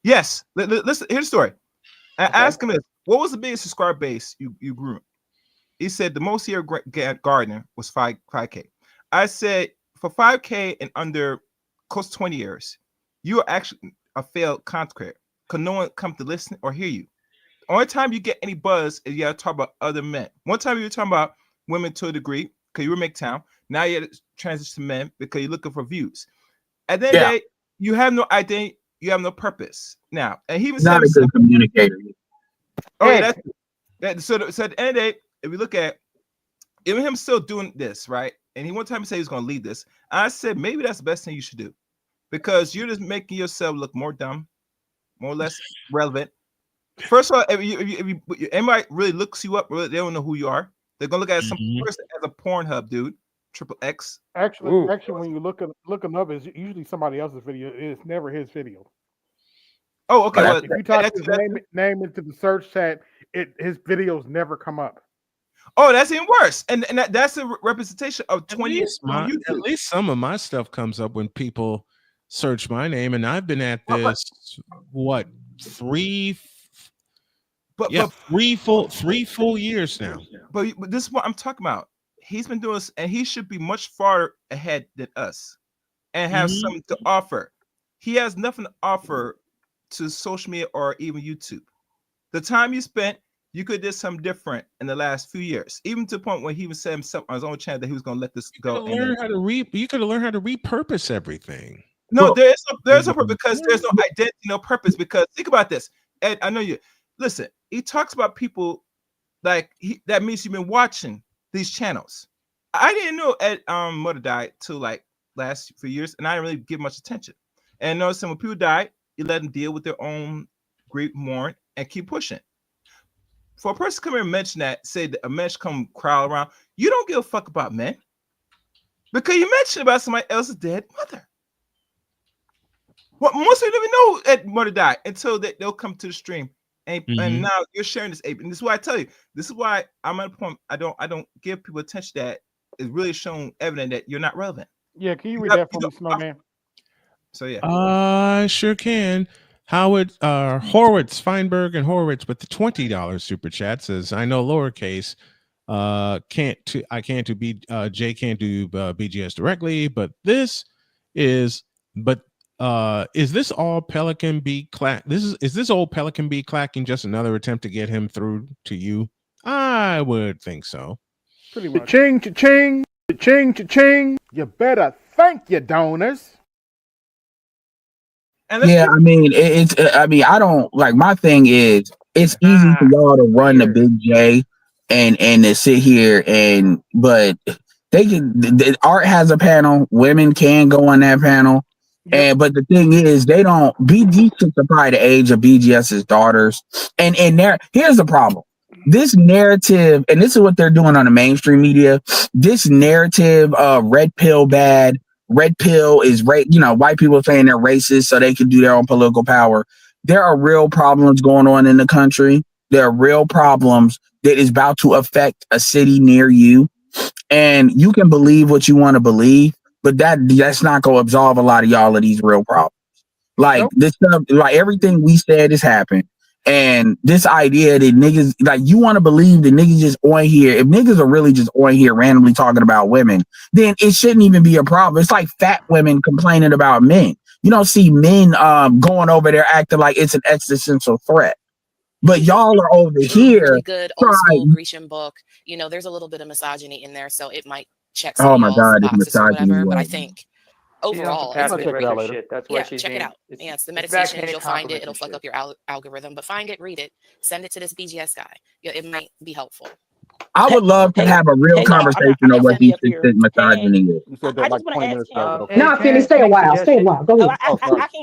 Yes. Listen. Here's the story. I asked him this: what was the biggest subscriber base you grew? He said the most here Gardner was 5K. I said for 5K and under close to 20 years, you are actually a failed content creator because no one come to listen or hear you. The only time you get any buzz is you gotta talk about other men. One time you were talking about women to a degree because you were MGTOWN. Now you had to transition to men because you're looking for views. At the end of the day, you have no identity, you have no purpose. Now, and he was not a good communicator. Oh yeah, so at the end of the day, if we look at even him still doing this, right? And he one time said he was going to lead this. I said maybe that's the best thing you should do because you're just making yourself look more dumb, more or less relevant. First of all, if anybody really looks you up, they don't know who you are. They're gonna look at some person as a Pornhub dude, XXX. Actually, when you look him up, it's usually somebody else's video. It's never his video. Oh, okay. Well, if you type his name into the search chat, his videos never come up. Oh, that's even worse. And that's a representation of 20 years. At least some of my stuff comes up when people search my name, and I've been at this three full years now. But this is what I'm talking about. He's been doing this, and he should be much farther ahead than us, and have something to offer. He has nothing to offer to social media or even YouTube. The time you spent, you could have did something different in the last few years, even to the point where he was saying himself on his own channel that he was going to let this go. You could have learned how to repurpose everything. No, there's no purpose because there's no identity, no purpose. Because think about this: Ed, I know you. Listen, he talks about people like that means you've been watching these channels. I didn't know Ed mother died till like last few years, and I didn't really give much attention. And noticing when people die, you let them deal with their own grief, mourn, and keep pushing. For a person to come here and mention that, say that a man should come crowd around, you don't give a fuck about men because you mentioned about somebody else's dead mother. Well, most people don't even know that mother died until they'll come to the stream. And now you're sharing this, Abe. And this is why I tell you, this is why I'm at a point I don't give people attention that is really shown evident that you're not relevant. Yeah, can you read that for me, Snowman? So yeah. I sure can. Howard Horwitz, Feinberg and Horwitz with the $20 super chat says, I know lowercase I can't do Jay can't do BGS directly, but is this all Pelican B clack? Is this old Pelican B clacking just another attempt to get him through to you? I would think so. Pretty much. Cha-ching, cha-ching, cha-ching, cha-ching. You better thank your donors. Yeah, I mean, I don't like. My thing is, it's easy for y'all to run the Big J and to sit here but they can. Art has a panel. Women can go on that panel. But the thing is, they don't. These chicks are probably the age of BGS's daughters, and here's the problem. This narrative, and this is what they're doing on the mainstream media. This narrative of red pill bad. Red pill is white people saying they're racist so they can do their own political power. There are real problems going on in the country. There are real problems that is about to affect a city near you. And you can believe what you want to believe, but that's not going to absolve a lot of y'all of these real problems. Like this stuff, like everything we said has happened. And this idea that niggas, like, you want to believe that niggas just on here, if niggas are really just on here randomly talking about women, then it shouldn't even be a problem. It's like fat women complaining about men. You don't see men going over there acting like it's an existential threat. But y'all are over here. Really good old school Grecian book. There's a little bit of misogyny in there, so it might check some of y'all's boxes or whatever. But I think overall, That's why check it out. Yeah, it's the meditations. You'll find it. It'll fuck up your algorithm, but find it, read it, send it to this BGS guy. It might be helpful. I would love to have a real conversation on what he thinks misogyny is. You said that like 20 minutes ago. No, Philly, stay a while. Stay a while. Go ahead.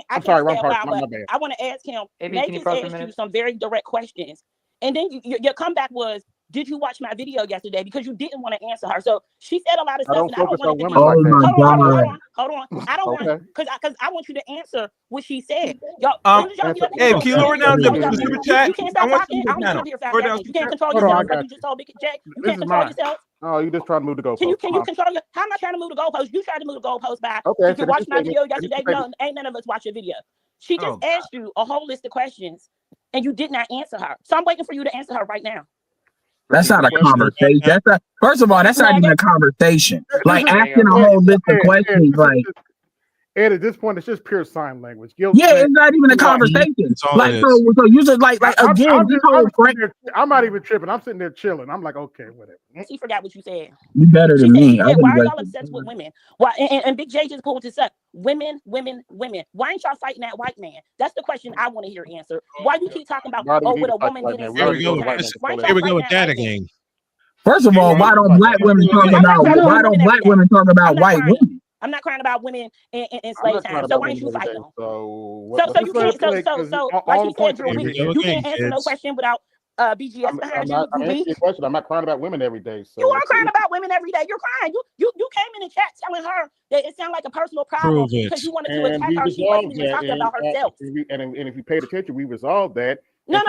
I'm sorry, wrong part. I want to ask him. Megan asked you some very direct questions, and then your comeback was, "Did you watch my video yesterday?" Because you didn't want to answer her. So she said a lot of stuff. I don't focus on women hold like that. Hold on. I don't want because I want you to answer what she said. Y'all, hey, can you lower down the super chat? You can't stop talking. I don't want you to hear 5 seconds. You can't control yourself. Like you just told Big J. You can't control yourself. Oh, you just trying to move the goalpost. Can you control your? How am I trying to move the goalpost? You tried to move the goalpost by. Did you watch my video yesterday? No, ain't none of us watch your video. She just asked you a whole list of questions, and you did not answer her. So I'm waiting for you to answer her right now. That's not a conversation. First of all, that's not even a conversation. Like asking a whole list of questions, like. And at this point, it's just pure sign language. It's not even a conversation. Like, so you just like again, I'm not even tripping. I'm sitting there chilling. I'm like, okay, whatever. She forgot what you said. You better than me. Why are y'all obsessed with women? Why? And Big J just pulled this up. Women. Why ain't y'all fighting that white man? That's the question I want to hear answered. Why you keep talking about what a woman did? Here we go with that again. First of all, why don't black women talk about white women? I'm not crying about women in slave time. So why ain't you fighting them? So you can't. So like he said, you can't answer no question without BGS behind you. I'm answering your question. I'm not crying about women every day. So you are crying about women every day. You're crying. You came in the chat telling her that it sounded like a personal problem because you wanted to attack her. She wasn't even talking about herself. And if you paid attention, we resolved that. No.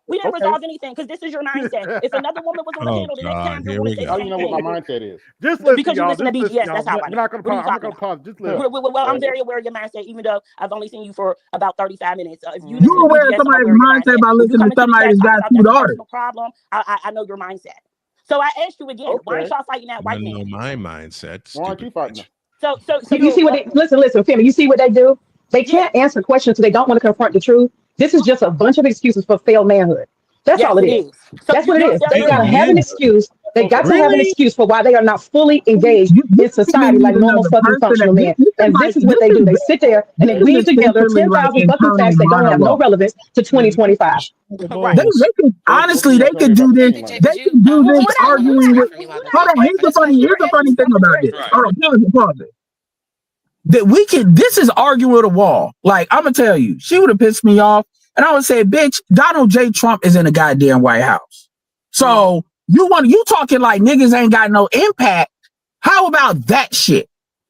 We didn't resolve anything because this is your mindset. If another woman was on the panel the next time, you're going to say the same thing. You know what my mindset is. Just listen, because you listen to BGS. That's how I know. I'm not going to pause. Just listen. Well, I'm very aware of your mindset, even though I've only seen you for about 35 minutes. If you're aware of somebody's mindset by listening to somebody who's got 2 daughters. Problem. I know your mindset. So I asked you again. Why aren't y'all fighting that white man? I know my mindset. Why aren't you fighting them? So you see what they listen, Femi, you see what they do? They can't answer questions, so they don't want to confront the truth. This is just a bunch of excuses for failed manhood. That's all it is. That's what it is. They gotta have an excuse They got to have an Really? excuse for why they are not fully engaged in society like normal fucking functional men. And this is what they do. They sit there and they weave together 10,000 fucking facts that don't have no relevance to 2025. Right. They could honestly, they could do this. BJ, They could do this arguing with. Hold on, here's the funny thing about it. Right. Hold on, pause it. That we can. This is arguing with a wall. Like I'm gonna tell you, she would have pissed me off, and I would say, "Bitch, Donald J. Trump is in the goddamn White House." So you talking like niggas ain't got no impact? How about that shit?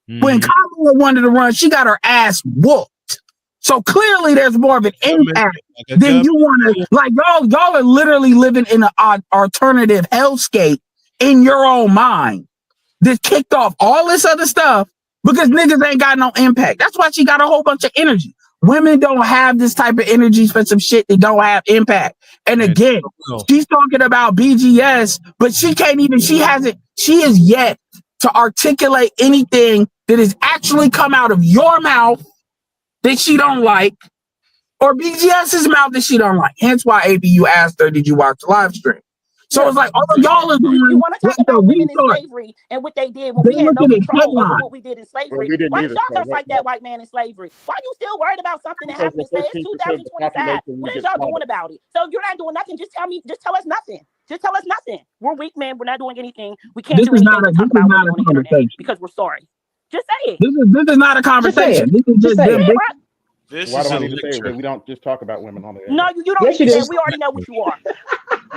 When Kamala wanted to run, she got her ass whooped. So clearly, there's more of an impact than you want to. Like y'all are literally living in an alternative hellscape in your own mind. That kicked off all this other stuff because niggas ain't got no impact. That's why she got a whole bunch of energy. Women don't have this type of energy for some shit that don't have impact. And again, she's talking about BGS, but she is yet to articulate anything that has actually come out of your mouth that she don't like, or BGS's mouth that she don't like. Hence why AB, you asked her, did you watch the live stream? So it's like all of y'all are doing. You want to talk about women in slavery and what they did when we had no control over what we did in slavery? Why did y'all come fight that white man in slavery? Why you still worried about something that happened? Say it's 2025. What is y'all doing about it? So if you're not doing nothing, just tell us nothing. Just tell us nothing. We're weak men. We're not doing anything. We can't do anything to talk about women on the internet because we're sorry. Just say it. This is not a conversation. This is just them. Why do I need to say it? We don't just talk about women on the internet. No, you don't need to say it. We already know what you are.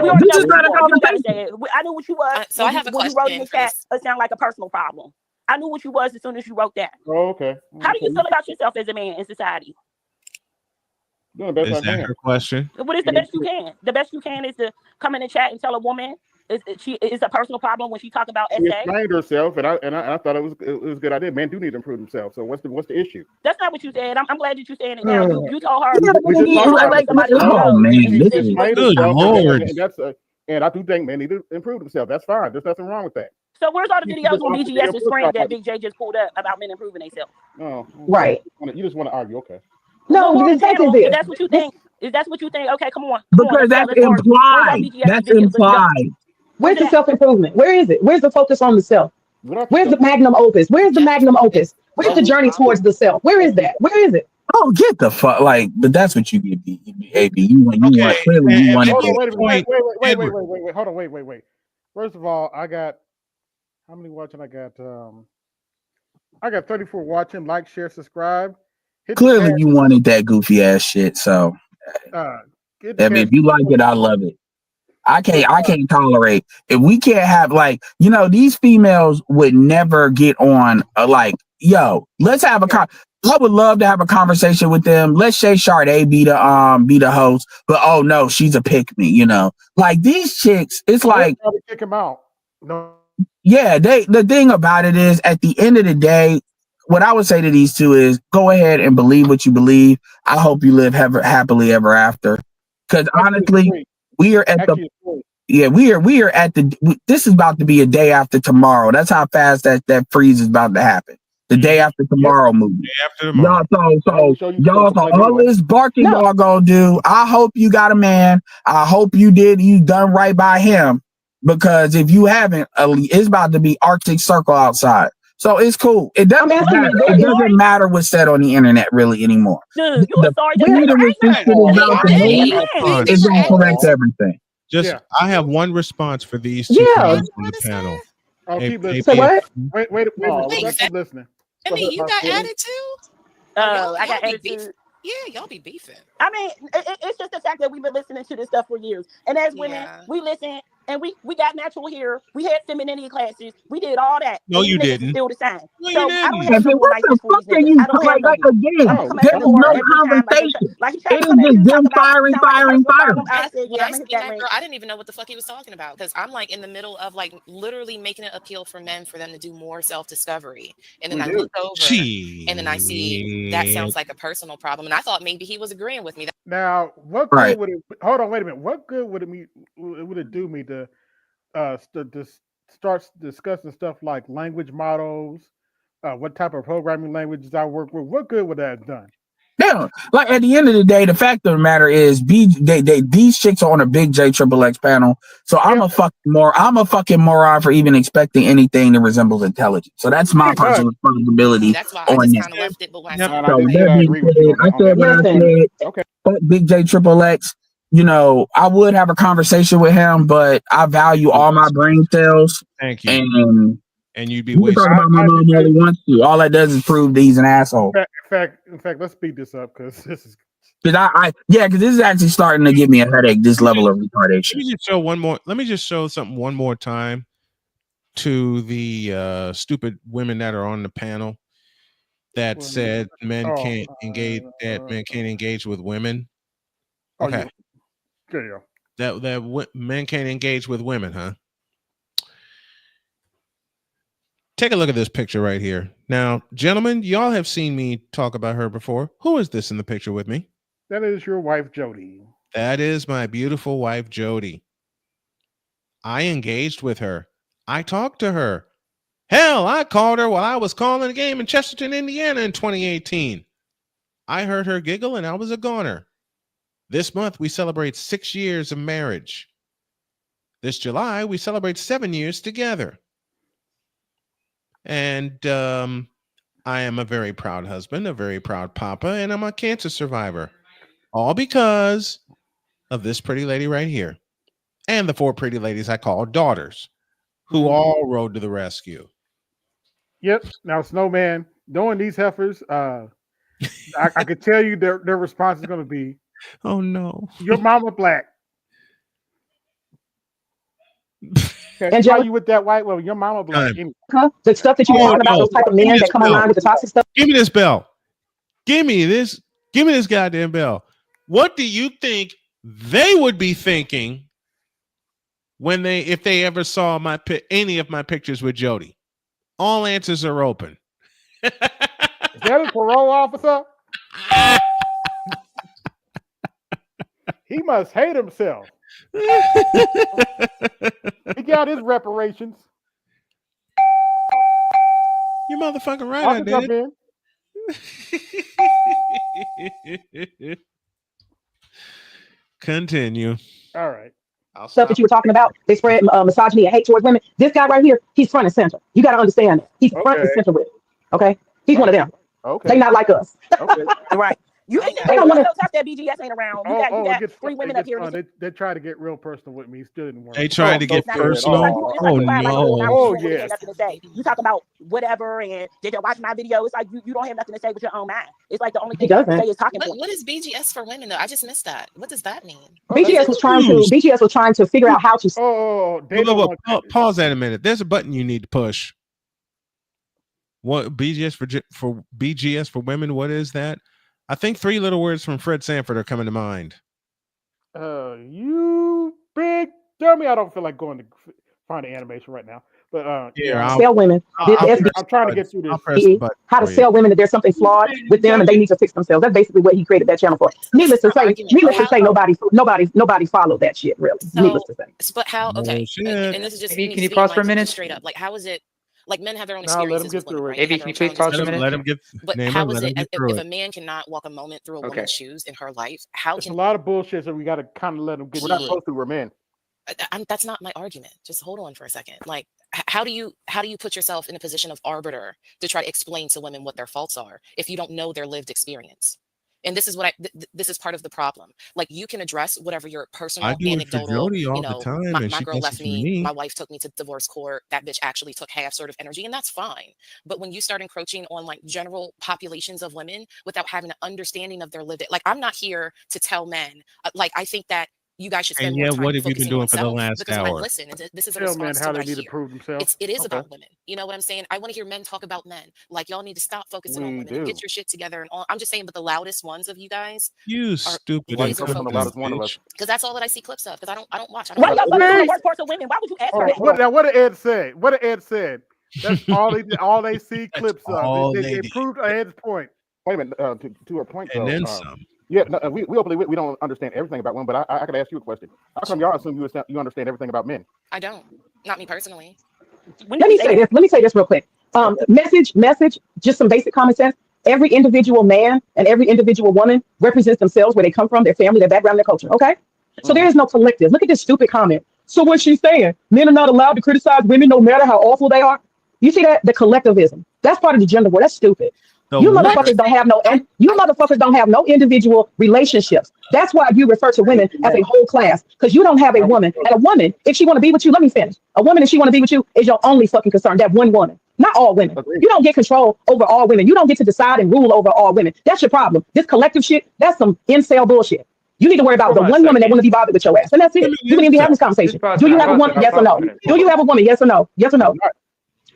We already know what you are. You gotta say it. I knew what you was. So I have a question. When you wrote in the chat, it sounded like a personal problem. I knew what you was as soon as you wrote that. Oh, okay. How do you feel about yourself as a man in society? Doing the best Is I that can. her question? What is the best you can? The best you can is to come in the chat and tell a woman it's a personal problem when she talk about She SA. explained herself, and I thought it was a good idea. Men do need to improve themselves. So what's the issue? That's not what you said. I'm glad that you saying it now. You told her. Oh man, good Lord. And I do think men need to improve themselves. That's fine. There's nothing wrong with that. So where's all the videos on BGS's screen that Big J just pulled up about men improving themselves? Oh, right. You just want to argue, okay? No, the fact is this. That's what you think. Is that's what you think? Okay, come on. Because that's implied. That's implied. Where's the self-improvement? Where is it? Where's the focus on the self? Where's the magnum opus? Where's the magnum opus? Where's the journey towards the self? Where is that? Where is it? Oh, get the fuck! Like, but that's what you get, AB. You want clearly you want to. Wait. Hold on, wait. First of all, I got how many watching? I got 34 watching. Like, share, subscribe. Clearly, you wanted that goofy ass shit. So, if you like it, I love it. I can't tolerate if we can't have these females would never get on let's have I would love to have a conversation with them. Let's say Sade be the host, but oh no, she's a pick me, like these chicks, it's like kick them out. No. Yeah, the thing about it is at the end of the day, what I would say to these two is go ahead and believe what you believe. I hope you live happily ever after. Because honestly, we are at this is about to be a day after tomorrow. That's how fast that freeze is about to happen. The day after tomorrow movie. Day after tomorrow. Y'all, all this barking y'all gonna do. I hope you got a man. I hope you done right by him. Because if you haven't, it's about to be Arctic Circle outside. So it's cool. It doesn't matter. It doesn't matter what's said on the internet really anymore. Dude, the freedom of this is going to correct everything. I have one response for these two on the panel. Oh, keep listening. So what? Wait. Keep listening. I mean, you got attitude? I got attitude. Yeah, y'all be beefing. I mean, it's just the fact that we've been listening to this stuff for years. And as women, we listen and we got natural hair. We had femininity classes. We did all that. No, you didn't. Still the same. No, so you I don't didn't. have trouble like this for these niggas. I don't have like again, there's no conversation. It is just them firing. I didn't even know what the fuck he was talking about because I'm like in the middle of like literally making an appeal for men for them to do more self-discovery. And then I look over and then I see that sounds like a personal problem. And I thought maybe he was agreeing with me. Now, what good would it? Hold on, wait a minute. What good would it do me to start discussing stuff like language models, what type of programming languages I work with? What good would that have done? Yeah, like at the end of the day, the fact of the matter is, these chicks are on a Big J XXX panel. So I'm a fucking moron for even expecting anything that resembles intelligence. So that's my personal responsibility. That's why I just kind of left it. But when I said, I agree with you on that. Okay. Big J XXX. You know, I would have a conversation with him, but I value all my brain cells. Thank you. And you'd be wasting. Talk about my mom all he wants to. All that does is prove that he's an asshole. In fact, let's speed this up because this is. Because this is actually starting to give me a headache. This level of retardation. Let me just show one more. Let me just show something one more time to the stupid women that are on the panel that said men can't engage. That men can't engage with women. Okay. There you go. That men can't engage with women, huh? Take a look at this picture right here. Now, gentlemen, y'all have seen me talk about her before. Who is this in the picture with me? That is your wife, Jody. That is my beautiful wife, Jody. I engaged with her. I talked to her. Hell, I called her while I was calling a game in Chesterton, Indiana in 2018. I heard her giggle and I was a goner. This month, we celebrate 6 years of marriage. This July, we celebrate 7 years together. And I am a very proud husband, a very proud papa, and I'm a cancer survivor. All because of this pretty lady right here. And the 4 pretty ladies I call daughters, who all rode to the rescue. Yep. Now, Snowman, knowing these heifers, I could tell you their response is going to be, oh, no. Your mama black. And tell you with that white woman, your mama black. The stuff that you were talking about, those type of men that come online with the toxic stuff. Give me this bell. Give me this goddamn bell. What do you think they would be thinking if they ever saw any of my pictures with Jody? All answers are open. Is that a parole officer? He must hate himself. He got his reparations. You motherfucking right, I did it. Continue. All right. Stuff that you were talking about, they spread misogyny and hate towards women. This guy right here, he's front and center. You got to understand that. He's front and center with it. Okay? He's one of them. Okay. They not like us. Okay. Right. You ain't don't want to talk that BGS ain't around. You got 3 women up here. They try to get real personal with me. Still didn't work. They tried to get personal. Oh no. Oh yeah. Nothing to say. You talk about whatever and did you watch my video? It's like you don't have nothing to say with your own mind. It's like the only thing you can say is talking. What is BGS for women though? I just missed that. What does that mean? BGS was trying to figure out how to. Pause that a minute. There's a button you need to push. What BGS for women? What is that? I think 3 little words from Fred Sanford are coming to mind. You big dummy. I don't feel like going to find the animation right now. But sell women. I'm trying to get through this. How to sell women that there's something flawed with them and they need to fix themselves. That's basically what he created that channel for. Needless to say, nobody followed that shit really. Needless to say. But how? Okay, and this is just. Can you pause for a minute? Straight up, like how is it? Like men have their own experiences. Let him get through it. Maybe can you please pause for a minute? Let him get. But how is it if a man cannot walk a moment through a woman's shoes in her life? How can a lot of bullshit? So we got to kind of let them get. We're not supposed to. We're men. That's not my argument. Just hold on for a second. Like, how do you put yourself in a position of arbiter to try to explain to women what their faults are if you don't know their lived experience? And this is what this is part of the problem. Like you can address whatever your personal anecdotal, my girl left me, my wife took me to divorce court, that bitch actually took half sort of energy, and that's fine. But when you start encroaching on like general populations of women without having an understanding of their lived, like I'm not here to tell men, like I think that you guys should spend more time what have you been doing for the last hour? When I listen, this is a response to what I hear. It is about women. You know what I'm saying? I want to hear men talk about men. Like y'all need to stop focusing on women. Get your shit together. And all. I'm just saying, but the loudest ones of you guys, you stupid, because that's all that I see clips of. Because I don't watch. Why y'all the workforce of women? Why would you ask for that? What did Ed say? What did Ed said? That's all they see clips of. They proved Ed's point. Wait a minute. To her point, and then some. Yeah, no, we don't understand everything about women, but I could ask you a question. How come y'all assume you understand everything about men? I don't. Not me personally. Let me say this real quick. Message, just some basic common sense. Every individual man and every individual woman represents themselves, where they come from, their family, their background, their culture. Okay? So there is no collective. Look at this stupid comment. So what she's saying, men are not allowed to criticize women no matter how awful they are. You see that? The collectivism. That's part of the gender war. That's stupid. You motherfuckers don't have no, and you motherfuckers don't have no individual relationships. That's why you refer to women as a whole class, because you don't have a woman. And a woman, if she want to be with you, let me finish. A woman, if she want to be with you, is your only fucking concern. That one woman, not all women. You don't get control over all women. You don't get to decide and rule over all women. That's your problem. This collective shit, that's some incel bullshit. You need to worry about the one woman that want to be bothered with your ass, and that's it. You wouldn't even be having this conversation. Do you have a woman? Yes or no? Do you have a woman? Yes or no? Yes or no?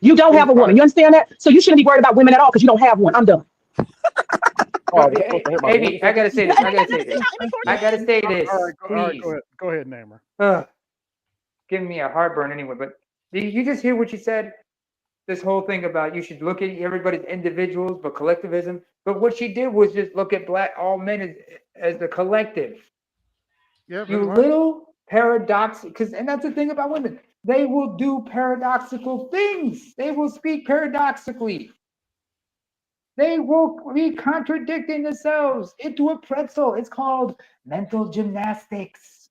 You don't have a woman. You understand that? So you shouldn't be worried about women at all because you don't have one. I'm done. Maybe I gotta say this. I gotta say this. Please. Go ahead, Namer. Giving me a heartburn anyway. But did you just hear what you said? This whole thing about you should look at everybody as individuals, but collectivism. But what she did was just look at all men as the collective. Yeah, you little paradox, and that's the thing about women. They will do paradoxical things. They will speak paradoxically. They will be contradicting themselves into a pretzel. It's called mental gymnastics.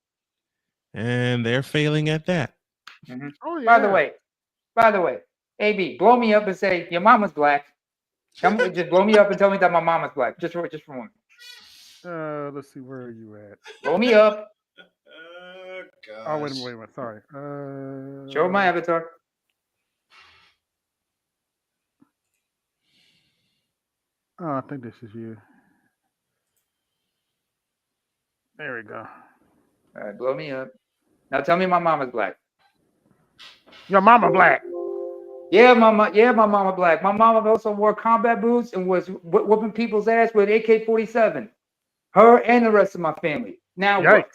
And they're failing at that. Mm-hmm. Oh, yeah. By the way, AB, blow me up and say your mama's black. Just blow me up and tell me that my mama's black. Just for one. Let's see, where are you at? Blow me up. Oh, wait a minute. Sorry. Show my avatar. Oh, I think this is you. There we go. All right, blow me up. Now tell me my mama's black. Your mama black. Yeah, mama. Yeah, my mama black. My mama also wore combat boots and was whooping people's ass with AK-47. Her and the rest of my family. Now what?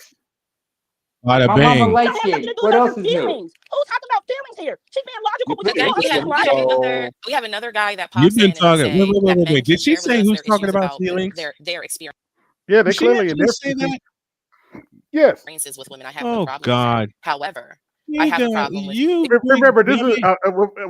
My mama light skinned. What else is new? Who's talking about feelings here? She's being logical. We have another guy that pops You've been talking. Wait. Did she say who's talking about feelings? Their experience. Yeah, they clearly say that. Yes. Experiences with women. I have no problem. God. However, I have a problem with remember, this is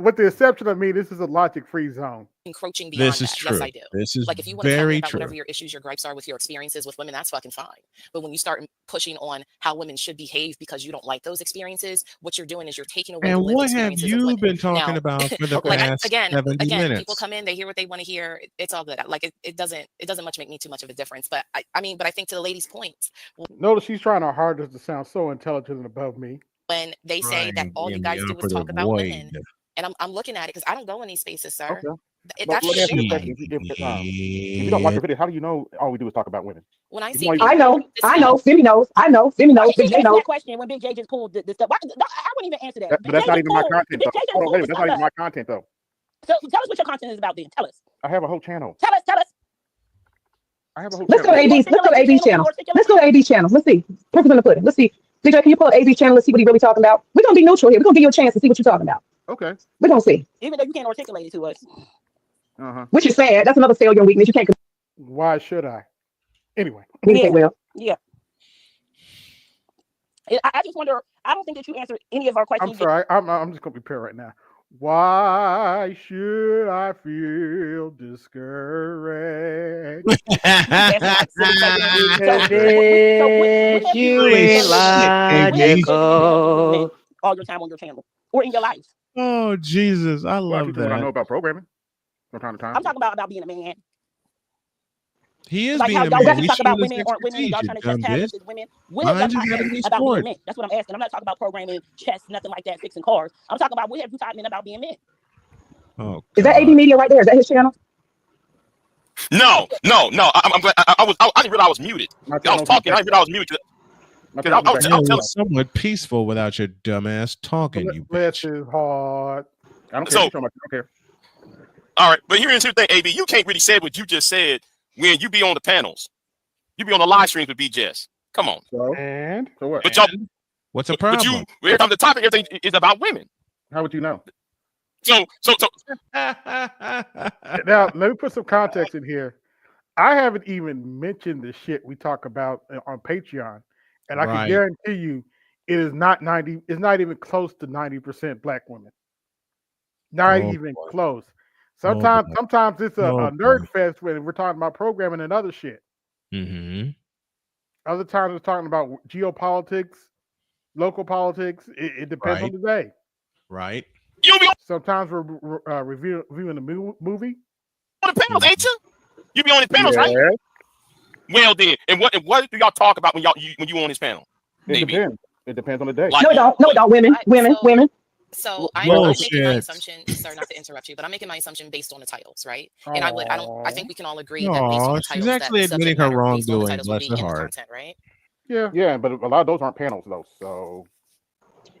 with the exception of me, this is a logic-free zone. Encroaching beyond this is that. true. Yes, I do. This is like if you want to tell me about true. whatever your issues, your gripes are with your experiences with women, that's fucking fine. But when you start pushing on how women should behave because you don't like those experiences, what you're doing is you're taking away. And the what have you been talking about for the past 70 minutes? People come in, they hear what they want to hear. It's all good. Like it doesn't much make me too much of a difference. But I think to the lady's point, notice she's trying her hardest to sound so intelligent and above me. When they say that all you guys do is talk about women, and I'm looking at it because I don't go in these spaces, sir. Okay. That's let me ask you a question. If you don't watch the video, how do you know all we do is talk about women? When I see, I know. Femi knows. Big J knows. That question when Big J just pulled the stuff. I wouldn't even answer that. But that's not even my content, though. That's not even my content, though. So tell us what your content is about, then. Tell us. I have a whole channel. Tell us. I have a whole Let's channel. go to AB's channel. Let's go to AB's channel. Let's see. Proof is in the pudding. Let's see. Big J, can you pull up AB's channel? Let's see what he's really talking about. We're gonna be neutral here. We're gonna give you a chance to see what you're talking about. Okay. We're gonna see. Even though you can't articulate it to us. Which is sad. That's another failure weakness. You can't. Why should I? Anyway. Yeah. I just wonder. I don't think that you answered any of our questions. I'm sorry. I'm just gonna prepare right now. Why should I feel discouraged? You ain't logical. All your time on your channel or in your life. Oh Jesus, I love that. What I know about programming from time to time. I'm talking about being a man. He is like being how a y'all man. talk about women aren't women. Y'all trying to chastise women. When have y'all talked about being men? That's what I'm asking. I'm not talking about programming, chess, nothing like that, fixing cars. I'm talking about what have you taught men about being men? Oh, is that AD Media right there? Is that his channel? No. I'm glad. I didn't realize I was muted. I was talking. I didn't realize I was muted. I was somewhat peaceful without your dumbass talking. You bitch is hard. I don't care. I don't care. All right, but here's the thing, AB. You can't really say what you just said when you be on the panels. You be on the live streams with BJS. Come on. So what? But y'all, what's the problem? But every time the topic, everything is about women. How would you know? So. Now, let me put some context in here. I haven't even mentioned the shit we talk about on Patreon, and I can guarantee you, it is not 90. It's not even close to 90% black women. Not even close. Sometimes it's a Oh, nerd fest when we're talking about programming and other shit. Mm-hmm. Other times we're talking about geopolitics, local politics. It depends on the day. Right. Sometimes we're reviewing a movie. On the panels, ain't you? You be on his panels, right? Well, then, and what do y'all talk about when you on his panel? It depends. It depends on the day. Like, No, it don't. Women. So I'm making my assumption. Sorry, not to interrupt you, but I'm making my assumption based on the titles, right? And I think we can all agree that based on the titles, she's actually that admitting her wrongdoing. Bless her in the heart. content, right? Yeah, but a lot of those aren't panels though. So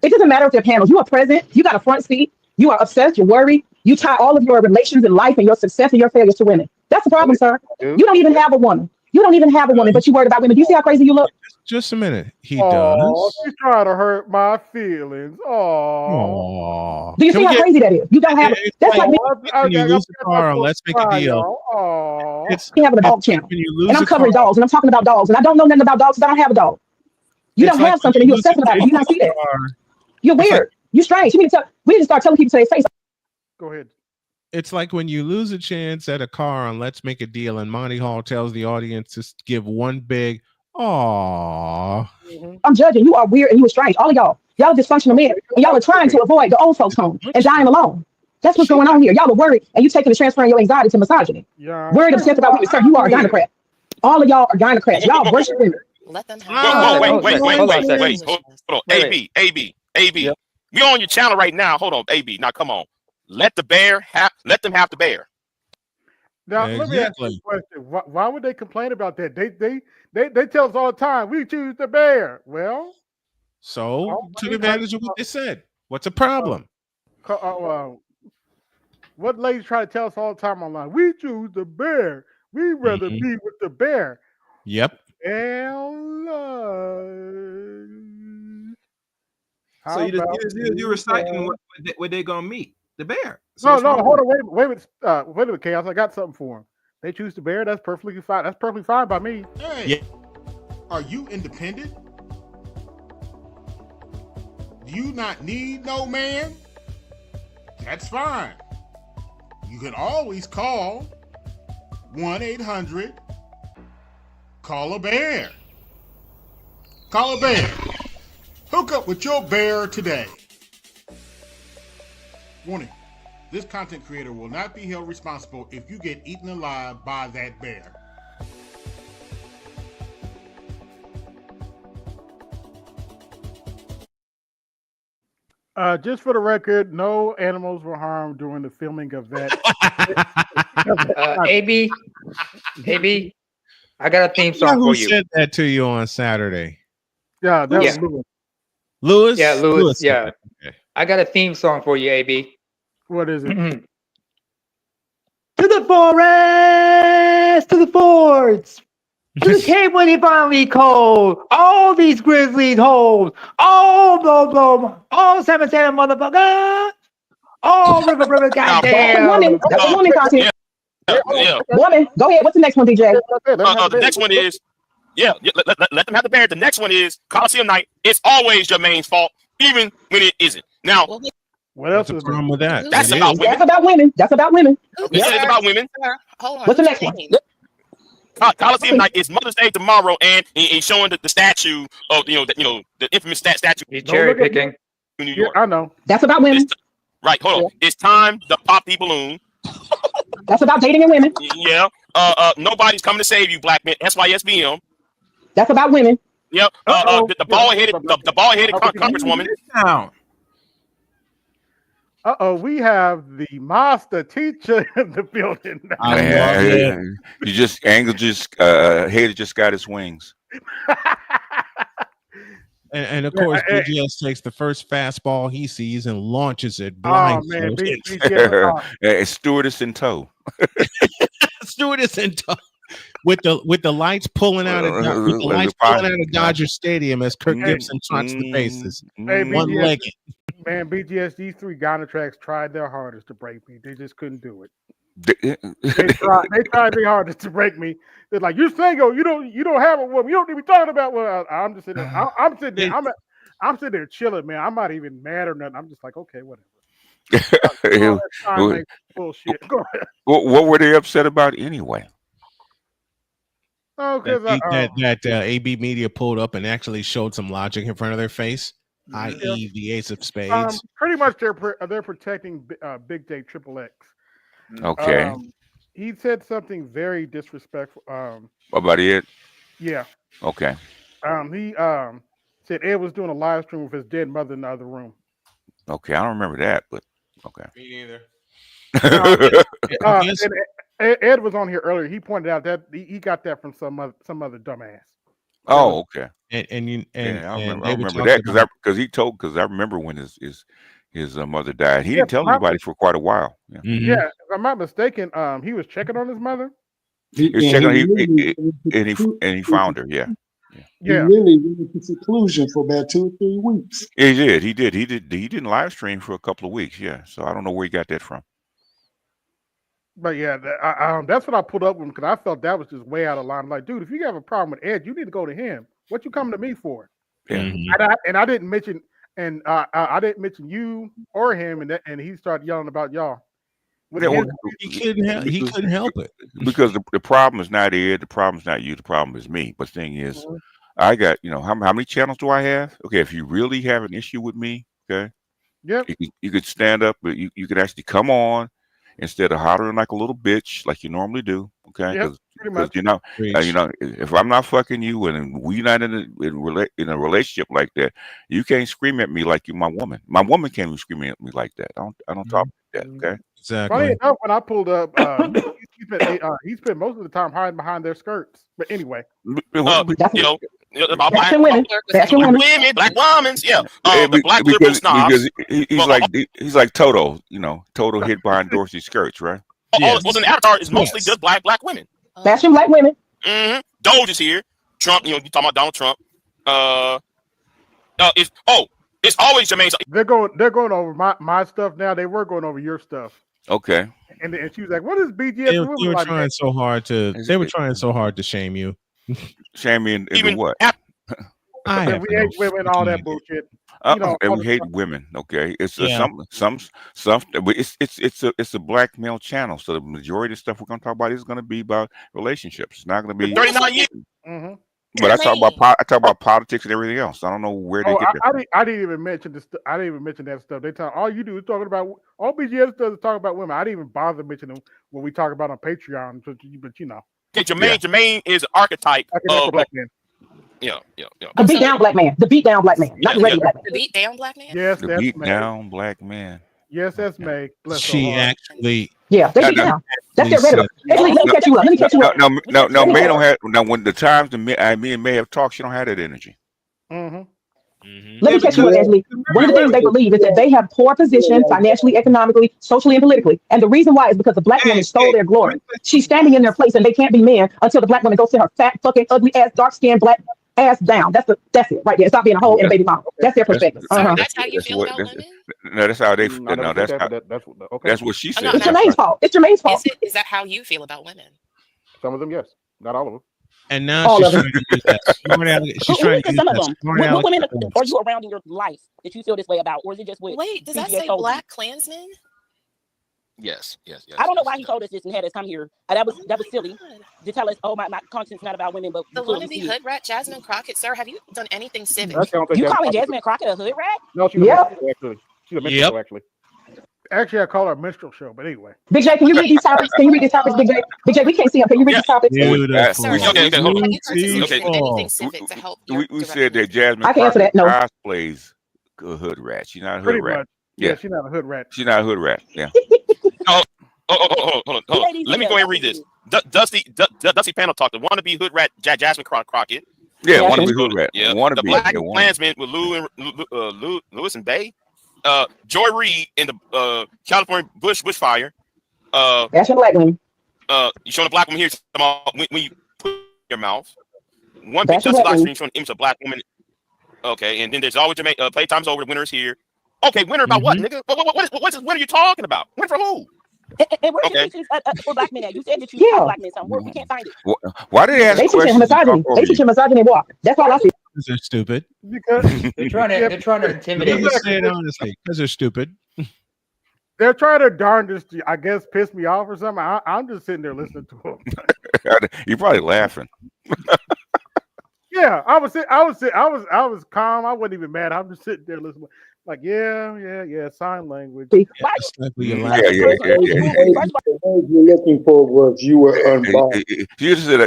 It doesn't matter if they're panels. You are present. You got a front seat. You are obsessed. You're worried. You tie all of your relations in life and your success and your failures to women. That's the problem, sir. You don't even have a woman. You don't even have a woman, but you worried about women. Do you see how crazy you look? Just a minute. He does. She's trying to hurt my feelings. Oh. Do you see how crazy that is? You don't have. That's like me. When you lose the car on Let's Make a Deal. It's having a dog channel, and I'm covering dogs, and I'm talking about dogs, and I don't know nothing about dogs because I don't have a dog. You don't have something, and you're obsessing about it. You not see that? You're weird. You're strange. We need to start telling people to say. Go ahead. It's like when you lose a chance at a car on Let's Make a Deal, and Monty Hall tells the audience to give one big "aww." I'm judging. You are weird and you are strange. All of y'all are dysfunctional men, and y'all are trying to avoid the old folks' home and dying alone. That's what's going on here. Y'all are worried, and you taking and transferring your anxiety to misogyny. Worried, obsessed about women. Sir, you are a gynocrat. All of y'all are gynocrats. Y'all worship women. Let them have. Wait. Hold on. AB. We on your channel right now. Hold on, AB. Now come on. Let them have the bear. Now let me ask you a question. Why would they complain about that? They tell us all the time we choose the bear. Well, so took advantage of what they said. What's the problem? What ladies try to tell us all the time online? We choose the bear. We'd rather be with the bear. Yep. So you're reciting what they're gonna meet. The bear. So no, hold on, wait a minute, Chaos. I got something for them. They choose the bear. That's perfectly fine. That's perfectly fine by me. Hey, are you independent? Do you not need no man? That's fine. You can always call 1-800. Call a bear. Call a bear. Hook up with your bear today. Warning, this content creator will not be held responsible if you get eaten alive by that bear. Just for the record, no animals were harmed during the filming of that. AB, I got a theme song for you. Who said that to you on Saturday? Yeah, that was Lewis. Lewis? Yeah, Lewis. Yeah. Okay. I got a theme song for you, AB. What is it? To the forest, to the forts, to the cave when it finally cold. All these grizzlies hold. Oh, oh, 7 motherfucker. Oh, river, goddamn. That's a woman content. Yeah. Woman, go ahead. What's the next one, DJ? The next one is, let them have the bear. The next one is Colosseum night. It's always your main's fault, even when it isn't. Now, what else is wrong with that? That's about women. That's about women. That's about women. It's about women. Hold on. What's the next one? Colosseum night is Mother's Day tomorrow, and he's showing the statue of the infamous statue. He's cherry picking in New York. I know. That's about women. Right. Hold on. It's time to pop the balloon. That's about dating and women. Yeah. Nobody's coming to save you, black men. SYSBM. That's about women. Yep. The bald-headed congresswoman. We have the master teacher in the building now. You just Angle Hater just got his wings. And of course, BGS takes the first fastball he sees and launches it Oh blind. man, Stewardess in tow. Stewardess in tow. With the lights pulling out of Dodger Stadium as Kirk Gibson trots the bases. One-legged. Man, BGS, these three Gynotracks tried their hardest to break me. They just couldn't do it. They tried their hardest to break me. They're like, "You're single. You don't have a woman. You don't even be talking about." Well, I'm just sitting there. I'm sitting there. I'm sitting there chilling, man. I'm not even mad or nothing. I'm just like, okay, whatever. Bullshit. Go ahead. What were they upset about anyway? Oh, because that AB Media pulled up and actually showed some logic in front of their face, i.e., the Ace of Spades. Pretty much they're protecting Big J XXX. Okay. He said something very disrespectful. About it? Yeah. Okay. He said Ed was doing a live stream with his dead mother in the other room. Okay, I don't remember that, but okay. Me neither. Ed was on here earlier. He pointed out that he got that from some other dumbass. Oh, okay. I remember that because I remember when his mother died. He didn't tell anybody for quite a while. Yeah. Mm-hmm. Yeah, if I'm not mistaken, he was checking on his mother. He was checking and he found her. Yeah. He really went to seclusion for about 2 or 3 weeks. He did. He didn't live stream for a couple of weeks. Yeah. So I don't know where he got that from. But yeah, that's what I pulled up with him because I felt that was just way out of line. I'm like, dude, if you have a problem with Ed, you need to go to him. What you coming to me for? Yeah. And I didn't mention I didn't mention you or him, and he started yelling about y'all. He couldn't help it because the problem is not Ed. The problem is not you. The problem is me. But the thing is, I got how many channels do I have? Okay, if you really have an issue with me, okay, you could stand up, but you could actually come on instead of hollering like a little bitch like you normally do. Okay, because if I'm not fucking you and we not in a relationship like that, you can't scream at me like you're my woman. My woman can't even scream at me like that. I don't talk like that. Okay. Exactly. Funny enough, when I pulled up, he spent most of the time hiding behind their skirts. Like women, black women, yeah. The black liberal snobs. Because he's like Toto, Toto hid behind Dorsey's skirts, right? Well, an avatar is mostly just black women. Fashion black women. Mm-hmm. Doge is here. Trump, you talking about Donald Trump. It's always Jermaine's. They're going over my stuff now. They were going over your stuff. Okay. And she was like, "What is BGS?" They were trying so hard to. They were trying so hard to shame you. Shame me in what? We hate women, all that bullshit. And we hate women. Okay, it's some stuff. It's a black male channel, so the majority of stuff we're going to talk about is going to be about relationships. It's not going to be 39 years. Mm-hmm. But I talk about politics and everything else. I don't know where they get that. I didn't even mention this. I didn't even mention that stuff. They talk. All you do is talking about. All BGS does is talk about women. I didn't even bother mentioning what we talk about on Patreon. But Okay, Jermaine is an archetype of black men. Yeah. The beat down black man. The beat down black man. Not the regular black man. The beat down black man. Yes, the that's beat Meg. down black man. Yes, that's Meg. Bless she her heart. actually. Yeah, they beat down. That's their rhetoric. Let me catch you up. Let me catch you up. No. May don't have. Now, when the times me and May have talked, she don't have that energy. Mm-hmm. Let me catch you up, Ashley. One of the things they believe is that they have poor position financially, economically, socially, and politically. And the reason why is because the black woman stole their glory. She's standing in their place and they can't be men until the black woman goes to her fat, fucking, ugly ass, dark-skinned black ass down. That's it right there. Stop being a hoe and a baby mama. That's their perspective. That's how you feel about women? No, that's how they. No, that's what she said. It's Jermaine's fault. It's Jermaine's fault. Is that how you feel about women? Some of them, yes. Not all of them. And now she's trying to use that. She's trying to use some of them. What women that. are you around in your life that you feel this way about, or is it just with? Wait, does that say black Klansmen? Yes. I don't know why he told us this and had us come here. That was silly to tell us, oh, my content's not about women, but the wannabe hood rat, Jasmine Crockett, sir. Have you done anything civic? You calling Jasmine Crockett a hood rat? No, she's a minstrel, actually. Actually, I call her a minstrel show, but anyway. Big J, can you read these topics? Big J? Big J, we can't see them. Can you read these topics? Sir, hold on. Anything civic to help? We said that Jasmine I can answer that. No. cosplays a hood rat. She's not a hood rat. Yeah, she's not a hood rat. She's not a hood rat. Yeah. Hold on. Let me go ahead and read this. Dusty Panel talk. The wannabe hood rat, Jasmine Crockett. Yeah, wannabe hood rat. Yeah, the black Klansman with Lewis and Bay. Joy Reid in the California bushfire. That's a black woman. You showing a black woman here when you put your mouth. One big Dusty live stream showing the image of a black woman. Okay, and then there's always playtime's over. The winner's here. Okay, winner about what, nigga? What are you talking about? Winner for who? And where's your teachings for black men at? You said that you taught black men something. We can't find it. Why did they ask questions? They teach him misogyny walk. That's all I see. Because they're stupid. They're trying to intimidate. Say it honestly. Because they're stupid. They're trying to darndest, I guess, piss me off or something. I'm just sitting there listening to them. You're probably laughing. Yeah, I was calm. I wasn't even mad. I'm just sitting there listening. Like, yeah, sign language. Yeah. The word you're looking for was you were unbothered.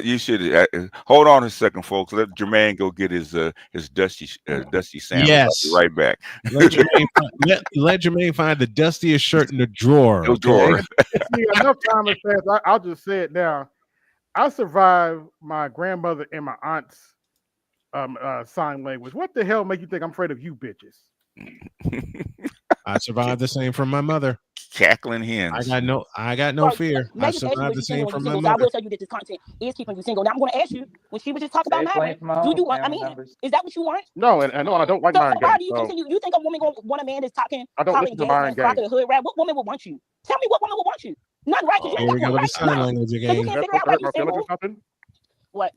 You should hold on a second, folks. Let Jermaine go get his dusty sandals. Yes. I'll be right back. Let Jermaine find the dustiest shirt in the drawer. No drawer. See, enough time has passed. I'll just say it now. I survived my grandmother and my aunt's sign language. What the hell make you think I'm afraid of you bitches? I survived the same from my mother. Cackling hens. I got no fear. I survived the same from my mother. I will tell you that this content is keeping you single. Now I'm going to ask you, when she was just talking about marriage, do you want? I mean, is that what you want? No, and I don't like marrying. Why do you continue? You think a woman gonna want a man that's talking? I don't listen to marrying games. The hood rap. What woman would want you? Tell me what woman would want you. None, right? Here we go with the sign language again. So you can't figure out why you single. What?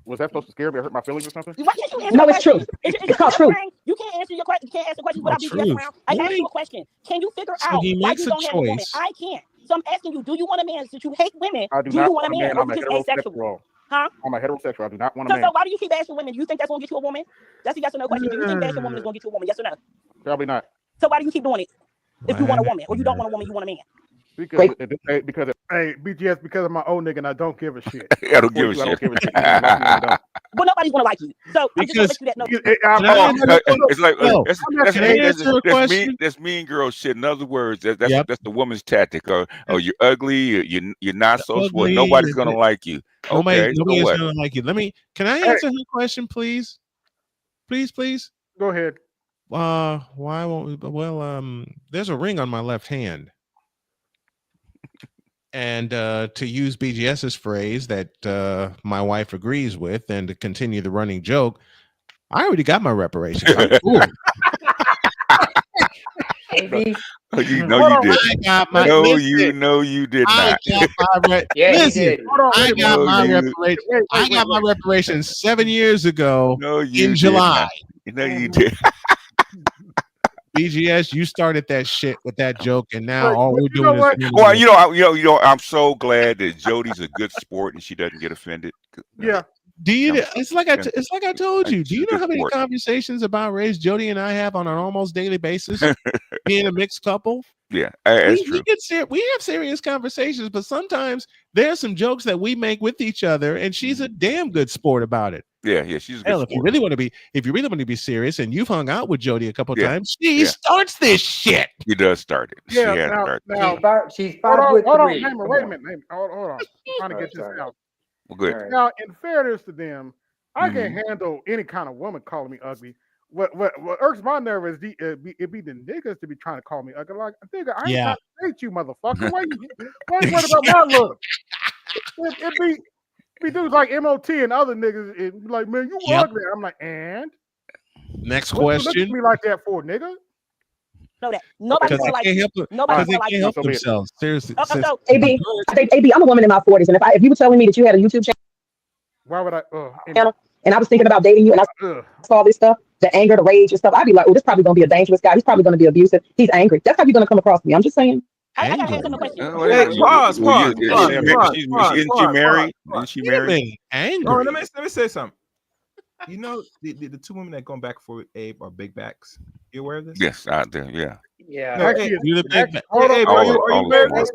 Was that supposed to scare me or hurt my feelings or something? Why can't you answer No, it's true. It's called truth. You can't answer your question. You can't answer questions without being around. I asked you a question. Can you figure out why you don't have a woman? I can't. So I'm asking you, do you want a man since you hate women? Do you want a man or you just asexual? Huh? I'm a heterosexual. I do not want a man. So why do you keep asking women? Do you think that's gonna get you a woman? That's a yes or no question. Do you think asking a woman is gonna get you a woman? Yes or no? Probably not. So why do you keep doing it? If you want a woman or you don't want a woman, you want a man. Because hey, BGS, because I'm my old nigga and I don't give a shit. I don't give a shit. But nobody's gonna like you. So I'm just gonna let you that. It's like that's mean girl shit. In other words, that's the woman's tactic. Oh, you're ugly. You're not so smart. Nobody's gonna like you. Nobody's gonna like you. Can I answer her question, please? Please. Go ahead. Why won't we? Well, there's a ring on my left hand. And to use BGS's phrase that my wife agrees with, and to continue the running joke, I already got my reparations. You know you did. You did not. I got my reparations 7 years ago in July. No, you did. BGS, you started that shit with that joke, and now all we're doing is. Well, I'm so glad that Jody's a good sport and she doesn't get offended. Yeah. Do you? It's like I told you. Do you know how many conversations about race Jody and I have on an almost daily basis? Being a mixed couple. Yeah, that's true. We have serious conversations, but sometimes there's some jokes that we make with each other, and she's a damn good sport about it. Yeah, she's a good sport. If you really want to be serious, and you've hung out with Jody a couple times, she starts this shit. She does start it. She's Hold on, wait a minute. Hold on. I'm trying to get this out. Well, good. Now, in fairness to them, I can't handle any kind of woman calling me ugly. What irks my nerve is it be the niggas to be trying to call me ugly. Like, nigga, I ain't trying to hate you, motherfucker. Why you worried about my look? It be dudes like MOT and other niggas. It be like, man, you ugly. I'm like, and next what question. You look at me like that for, nigga? Know that nobody like nobody can't help themselves. Seriously. AB, I'm a woman in my 40s, and if you were telling me that you had a YouTube channel, why would I? And I was thinking about dating you, and I saw all this stuff, the anger, the rage, and stuff. I'd be like, oh, this probably gonna be a dangerous guy. He's probably gonna be abusive. He's angry. That's how you're gonna come across me. I'm just saying. I gotta answer my question. Pause. Isn't she married? Isn't she married? Angry. Oh, let me say something. You know, the two women that going back for Abe are big backs. You aware of this? Yes, out there. Yeah. Yeah. You're the big back. Abe, are you married?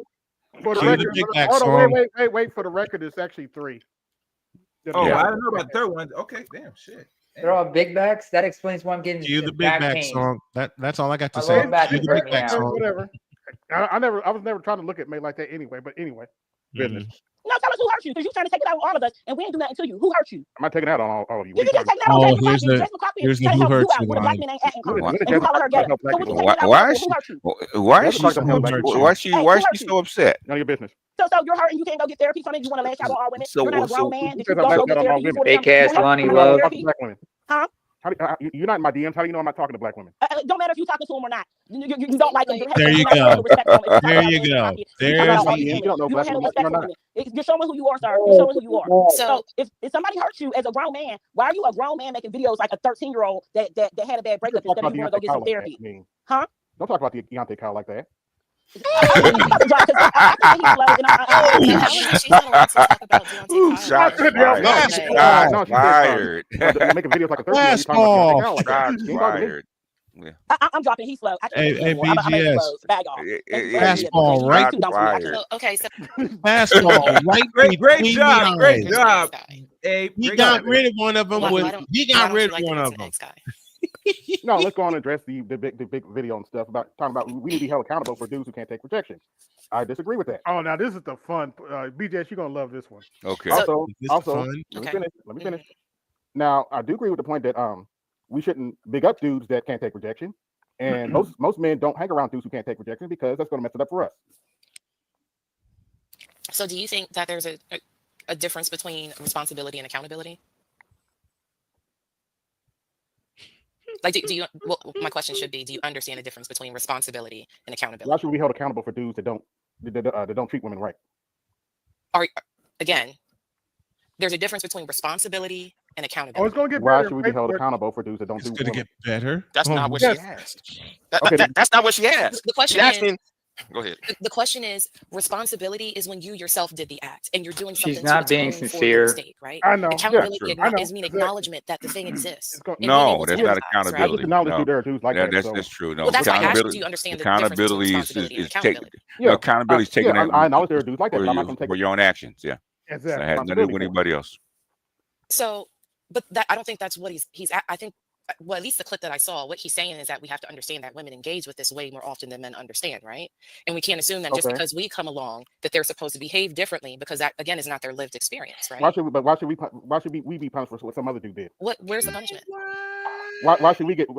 For the record, wait. For the record, it's actually 3. Oh, I don't know about the third one. Okay, damn shit. They're all big backs. That explains why I'm getting you the big back song. That's all I got to My say. lower back You is the big hurting back now. song. Whatever. I was never trying to look at me like that anyway. But anyway, business. No, tell us who hurt you, because you're trying to take it out on all of us, and we ain't do nothing to you. Who hurt you? I'm not taking it out on all of you. You just take it out on here's the who hurt you. When a black man ain't acting correct, and you call her gay. So what you taking it out Why on? Why is she so upset? None of your business. So you're hurting. You can't go get therapy from it. You want to lash out on all women. So- You're not a so- grown man. That so- you don't go get therapy. Fake ass Lonnie Love. Huh? You're not in my DMs. How do you know I'm not talking to black women? Don't matter if you're talking to them or not. You don't like them. There you go. There you go. You don't know black women. You're not. You're showing who you are, sir. You're showing who you are. So if somebody hurts you as a grown man, why are you a grown man making videos like a 13-year-old that had a bad breakup instead of you want to go get some therapy? Huh? Don't talk about the Deontay Kyle like that. Shots fired. Making videos like a 13-year-old. Shots fired. Yeah. I'm dropping. He's slow. I can't Hey, BGS. Bag off. Fastball right. Okay, so fastball right. Great job. Great job. Hey, he got rid of one of them. He got rid of one of them. No, let's go on and address the big video and stuff about talking about we need to be held accountable for dudes who can't take rejection. I disagree with that. Oh, now this is the fun. BJS, you're gonna love this one. Okay. Also, let me finish. Now, I do agree with the point that we shouldn't big up dudes that can't take rejection, and most men don't hang around dudes who can't take rejection because that's going to mess it up for us. So, do you think that there's a difference between responsibility and accountability? Like, do you? Well, my question should be: do you understand the difference between responsibility and accountability? Why should we be held accountable for dudes that don't treat women right? Again, there's a difference between responsibility and accountability. Oh, it's going to get Why better. should we be held accountable for dudes that don't do? It's going to get better. That's not what she asked. That's not what she asked. The question is. Go ahead. The question is, responsibility is when you yourself did the act and you're doing something. She's not being sincere. Mistake, right? I know. Accountability is mean acknowledgement that the thing exists. No, that's not accountability. That's true. No, well, that's why I asked you, do you understand the accountability difference between responsibility and accountability? Accountability is taking that. I know there are dudes like that, but I'm not going to take for your own actions. Yeah, exactly. That has nothing to do with anybody else. So, but that I don't think that's what he's. I think. Well, at least the clip that I saw, what he's saying is that we have to understand that women engage with this way more often than men understand, right? And we can't assume that just because we come along that they're supposed to behave differently because that again is not their lived experience, right? Why should we be punished for what some other dude did? Where's the punishment? Why should we get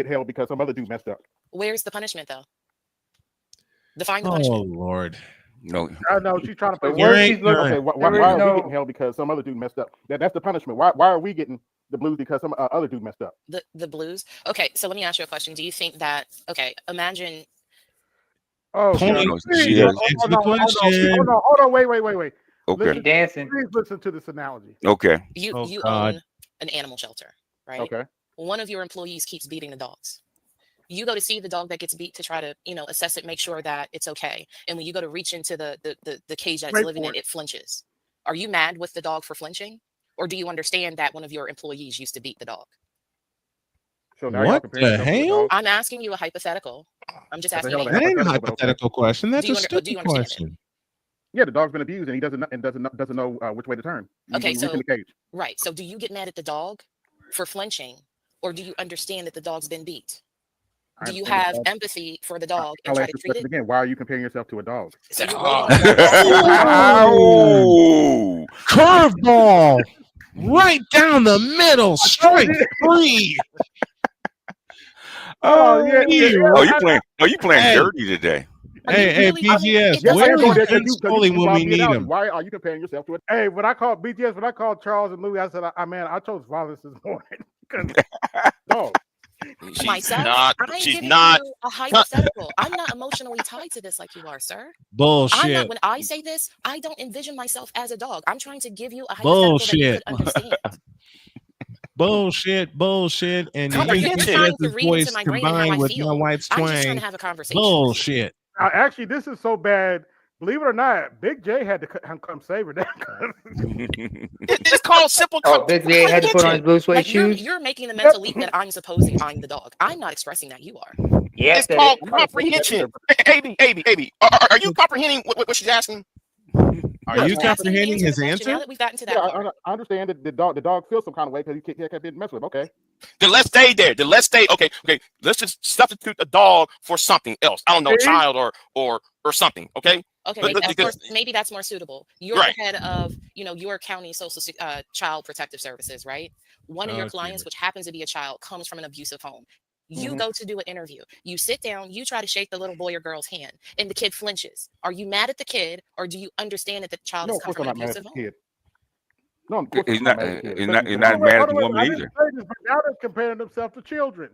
held because some other dude messed up? Where's the punishment though? Define the punishment. Oh Lord. No, I know she's trying to play. Why are we getting held because some other dude messed up? That's the punishment. Why are we getting the blues because some other dude messed up? The blues. Okay, so let me ask you a question. Do you think that? Okay, imagine. Oh, hold on, wait. Okay, dancing. Please listen to this analogy. Okay. You own an animal shelter, right? Okay. One of your employees keeps beating the dogs. You go to see the dog that gets beat to try to, assess it, make sure that it's okay. And when you go to reach into the cage that it's living in, it flinches. Are you mad with the dog for flinching? Or do you understand that one of your employees used to beat the dog? So now what the hell? I'm asking you a hypothetical. I'm just asking you. That ain't a hypothetical question. That's a stupid question. Yeah, the dog's been abused and he doesn't know which way to turn. Okay, so right. So do you get mad at the dog for flinching, or do you understand that the dog's been beat? Do you have empathy for the dog and try to treat it? Again, why are you comparing yourself to a dog? So curveball right down the middle, straight free. Oh yeah. You playing dirty today? Hey, BGS, where is Vince Scully when we need him? Why are you comparing yourself to it? Hey, when I called Charles and Louis, I said, I chose violence this morning. No. She's not a hypothetical. I'm not emotionally tied to this like you are, sir. Bullshit. When I say this, I don't envision myself as a dog. I'm trying to give you a hypothetical that you could understand. Bullshit. And the voice combined with my wife's twang. I'm just trying to have a conversation. Bullshit. Actually, this is so bad. Believe it or not, Big J had to come save her. It's called simple. Big J had to put on his blue suede shoes. You're making the mental leap that I'm supposing I'm the dog. I'm not expressing that you are. Yes, it's called comprehension. AB. Are you comprehending what she's asking? Are you comprehending his answer? Now that we've gotten to that, I understand that the dog feels some kind of way because he can't mess with him. Okay. Then let's stay there. Okay. Let's just substitute a dog for something else. I don't know, child or something. Okay. Okay, maybe that's more suitable. You're the head of, your county child protective services, right? One of your clients, which happens to be a child, comes from an abusive home. You go to do an interview. You sit down, you try to shake the little boy or girl's hand, and the kid flinches. Are you mad at the kid, or do you understand that the child has come from an abusive home? No, he's not mad at the woman either. Now they're comparing themselves to children.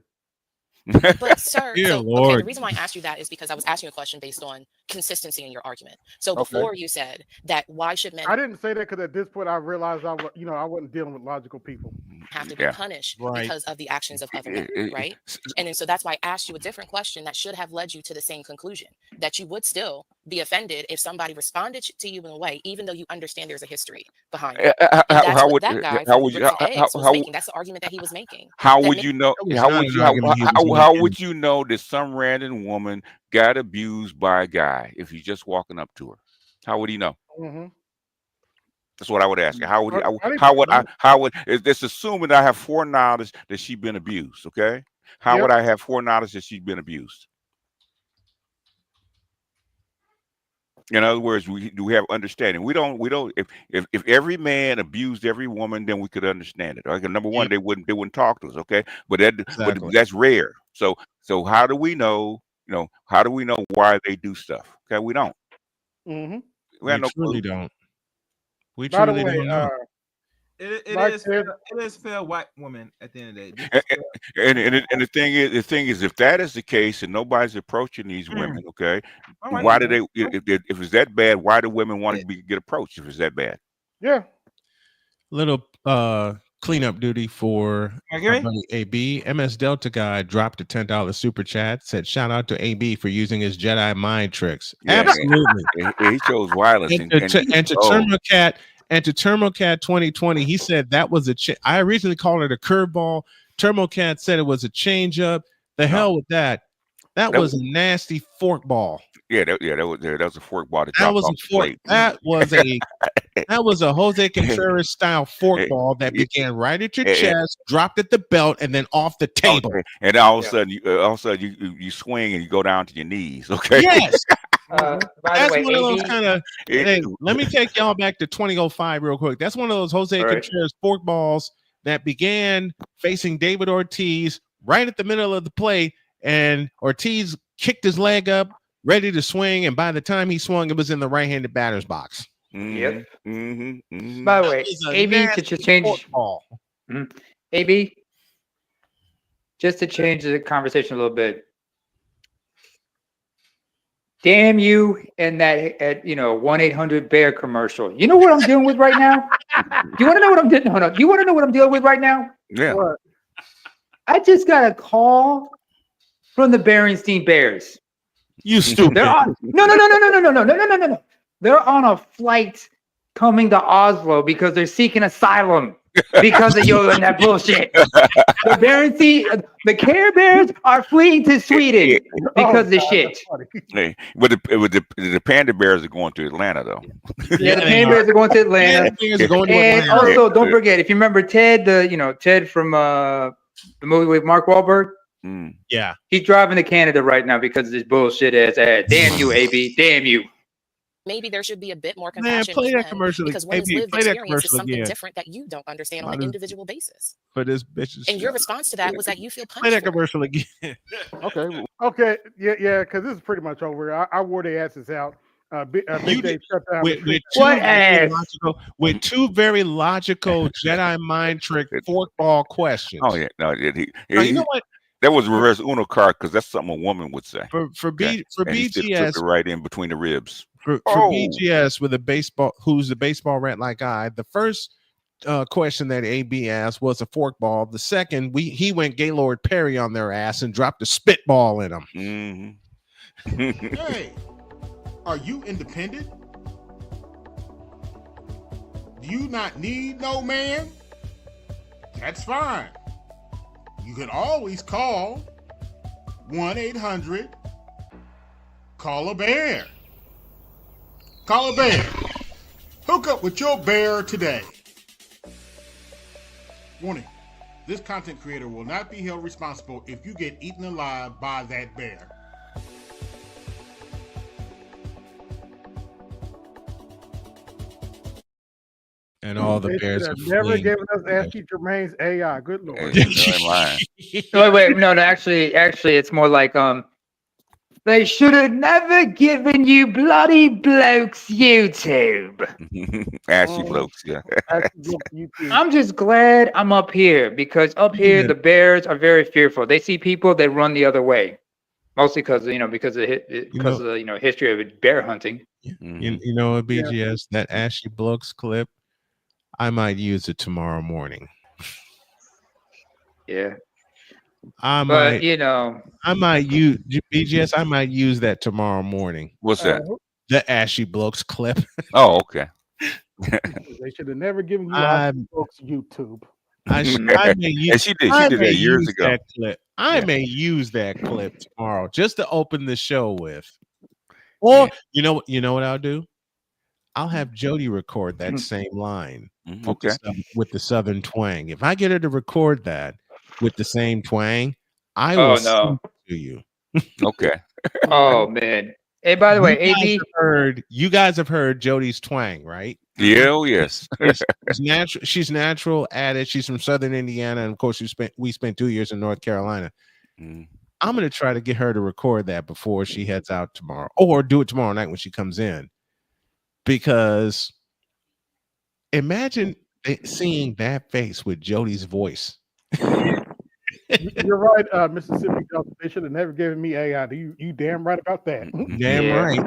But sir, the reason why I asked you that is because I was asking you a question based on consistency in your argument. So before you said that, why should men? I didn't say that because at this point I realized I wasn't dealing with logical people. have to be punished because of the actions of other men, right? And then so that's why I asked you a different question that should have led you to the same conclusion, that you would still be offended if somebody responded to you in a way, even though you understand there's a history behind it. And that's what that guy from Grits and Eggs was making. That's the argument that he was making. How would you know? How would you know that some random woman got abused by a guy if he's just walking up to her? How would he know? That's what I would ask you. How would it's assuming I have foreknowledge that she's been abused, okay? How would I have foreknowledge that she's been abused? In other words, we have understanding. We don't if every man abused every woman, then we could understand it. Right? Number one, they wouldn't talk to us, okay? But that's rare. So how do we know, how do we know why they do stuff? Okay, we don't. We truly don't. We truly don't know. It is fair white woman at the end of the day. And the thing is, if that is the case and nobody's approaching these women, okay, why do they? If it's that bad, why do women want to get approached if it's that bad? Yeah. Little cleanup duty for AB. MS Delta guy dropped a $10 super chat. Said shout out to AB for using his Jedi mind tricks. Yeah, absolutely. He shows violence. And to Termocat 2020, he said that was I originally called it a curveball. Termocat said it was a changeup. The hell with that. That was a nasty fork ball. Yeah, that was a fork ball. That was a Jose Contreras style fork ball that began right at your chest, dropped at the belt, and then off the table. Okay. And all of a sudden, you swing and you go down to your knees. Okay. Yes. That's one of those kind of. Hey, let me take y'all back to 2005 real quick. That's one of those Jose Contreras fork balls that began facing David Ortiz right at the middle of the play, and Ortiz kicked his leg up, ready to swing, and by the time he swung, it was in the right-handed batter's box. Yep. By the way, AB to change AB, just to change the conversation a little bit. Damn you and that 1-800-BEAR commercial. You know what I'm dealing with right now? You want to know what I'm doing? Hold on. You want to know what I'm dealing with right now? Yeah. What? I just got a call from the Berenstein Bears. You stupid. They're on no. They're on a flight coming to Oslo because they're seeking asylum because of you and that bullshit. The Care Bears are fleeing to Sweden because of the shit. Hey, but the Panda Bears are going to Atlanta, though. Yeah, the Panda Bears are going to Atlanta. And also, don't forget, if you remember Ted, Ted from the movie with Mark Wahlberg. Yeah, he's driving to Canada right now because of this bullshit ass ad. Damn you, AB. Damn you. Maybe there should be a bit more compassion play that commercial because women's lived experience is something different that you don't understand on an individual basis. For this bitch. And your response to that was that you feel punished. Play that commercial again. Okay. Yeah. Because this is pretty much over. I wore their asses out. Big J shut down. With two very logical Jedi mind trick forkball questions. Oh yeah, no, you know what? That was reverse Uno card because that's something a woman would say. For BGS, took it right in between the ribs. For BGS with who's the baseball rat like I. The first question that AB asked was a forkball. The second, he went Gaylord Perry on their ass and dropped a spitball in them. Hey, are you independent? Do you not need no man? That's fine. You can always call 1-800-CALL-A-BEAR. Call a bear. Hook up with your bear today. Warning, this content creator will not be held responsible if you get eaten alive by that bear. And all the bears have never given us Ashley Germain's AI. Good Lord. Wait. No. Actually, it's more like they should have never given you bloody blokes YouTube. Ashy blokes, yeah. I'm just glad I'm up here because up here the bears are very fearful. They see people, they run the other way. Mostly because of the history of bear hunting. You know, BGS, that Ashy Blokes clip, I might use it tomorrow morning. Yeah. I But might, I might use BGS. I might use that tomorrow morning. What's that? The Ashy Blokes clip. Oh, okay. They should have never given you Ashy Blokes YouTube. I may use, and she did that years ago. That clip. I may use that clip tomorrow just to open the show with. Or you know what I'll do? I'll have Jody record that same line with the Southern twang. If I get her to record that with the same twang, I will sing it to you. Okay. Oh man. Hey, by the way, AB, you guys have heard Jody's twang, right? Yeah, oh yes. She's natural. She's natural at it. She's from Southern Indiana, and of course, we spent 2 years in North Carolina. I'm gonna try to get her to record that before she heads out tomorrow, or do it tomorrow night when she comes in. Because imagine seeing that face with Jody's voice. You're right, Mississippi. They should have never given me AI. You damn right about that. Damn right.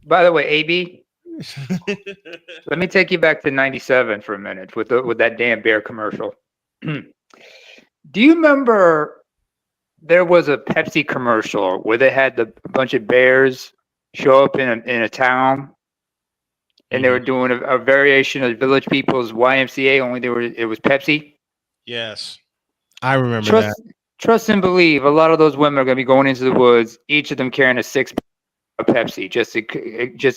By the way, AB, let me take you back to '97 for a minute with that damn bear commercial. Do you remember there was a Pepsi commercial where they had a bunch of bears show up in a town, and they were doing a variation of Village People's YMCA, only it was Pepsi? Yes. I remember that. Trust and believe, a lot of those women are going to be going into the woods, each of them carrying a 6-pack of Pepsi, just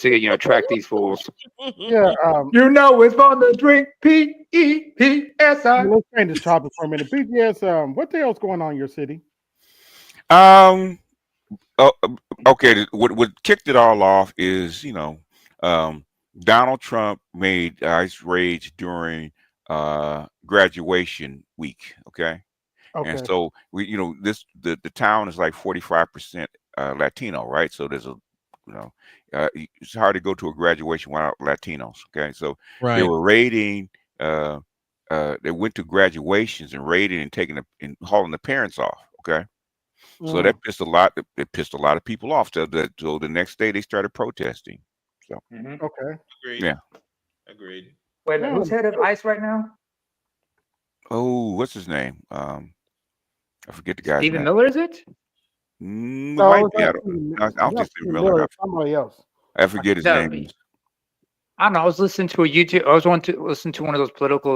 to attract these fools. Yeah, it's fun to drink P-E-P-S-I. Let's change this topic for a minute. BGS, what the hell's going on in your city? Okay. What kicked it all off is Donald Trump made ICE raids during graduation week. Okay. And so the town is like 45% Latino, right? So there's it's hard to go to a graduation without Latinos. Okay, so they were raiding. They went to graduations and raiding and hauling the parents off. Okay, so that pissed a lot. It pissed a lot of people off. So the next day they started protesting. So okay, agreed. Yeah, agreed. Wait a minute, who's head of ICE right now? Oh, what's his name? I forget the guy's Stephen name. Miller, is it? Might be. I don't think Stephen Miller. Somebody else. I forget his name. I don't know. I was listening to a YouTube. I was wanting to listen to one of those political,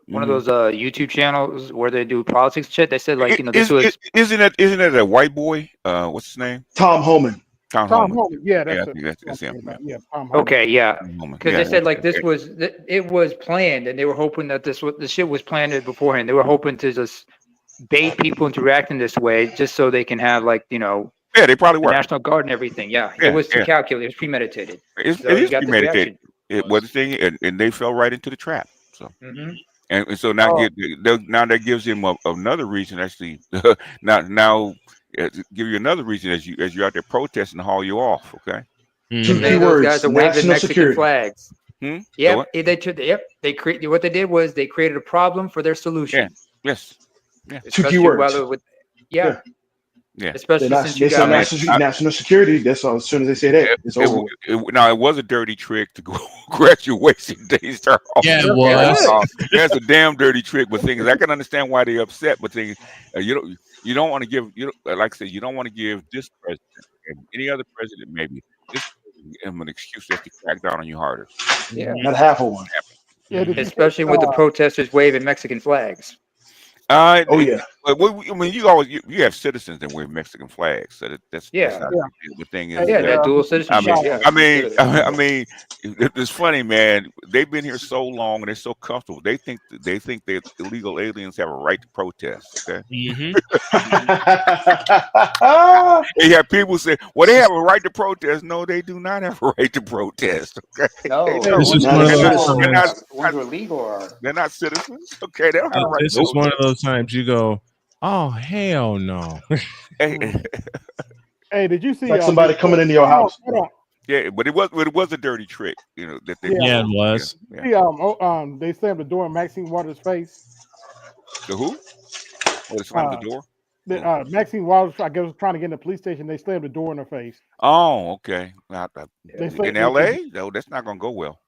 one of those YouTube channels where they do politics shit. They said this was. Isn't it a white boy? What's his name? Tom Homan. Tom Homan. Yeah, that's him. Yeah, Tom Homan. Okay, yeah. Because they said it was planned, and they were hoping that the shit was planned beforehand. They were hoping to just bait people into reacting this way, just so they can have yeah, they probably were. National Guard and everything. Yeah, it was calculated. It was premeditated. It is premeditated. It was a thing, and they fell right into the trap. So, and so now that gives him another reason. Actually, now give you another reason as you're out there protesting to haul you off. Okay. Those guys are waving Mexican flags. Yeah. They created what they did was they created a problem for their solution. Yeah. Yes. Yeah. Two key words. Yeah. Especially since you got national security. That's all. As soon as they say that, it's over. Now it was a dirty trick to go graduation days. Yeah, it was. That's a damn dirty trick. But things I can understand why they're upset. But things you don't want to give like I said, you don't want to give this president and any other president maybe this him an excuse just to crack down on you harder. Yeah, not half of one. Yeah, especially with the protesters waving Mexican flags. Yeah. Well, I mean, you have citizens that wear Mexican flags, so that's not the thing is. Yeah, that dual citizenship. I mean, it's funny, man. They've been here so long and they're so comfortable. They think that illegal aliens have a right to protest. Okay. Mm-hmm. You have people say, "Well, they have a right to protest." No, they do not have a right to protest. Okay. No, this is one of those times. They're not citizens. Okay, they don't have a right. This is one of those times you go, oh hell no. Hey, did you see like somebody coming into your house? Yeah, but it was a dirty trick, that they it was. Yeah. They slammed the door in Maxine Waters' face. The who? They slammed the door? Maxine Waters, I guess, was trying to get in the police station. They slammed the door in her face. Oh, okay. In LA? No, that's not gonna go well.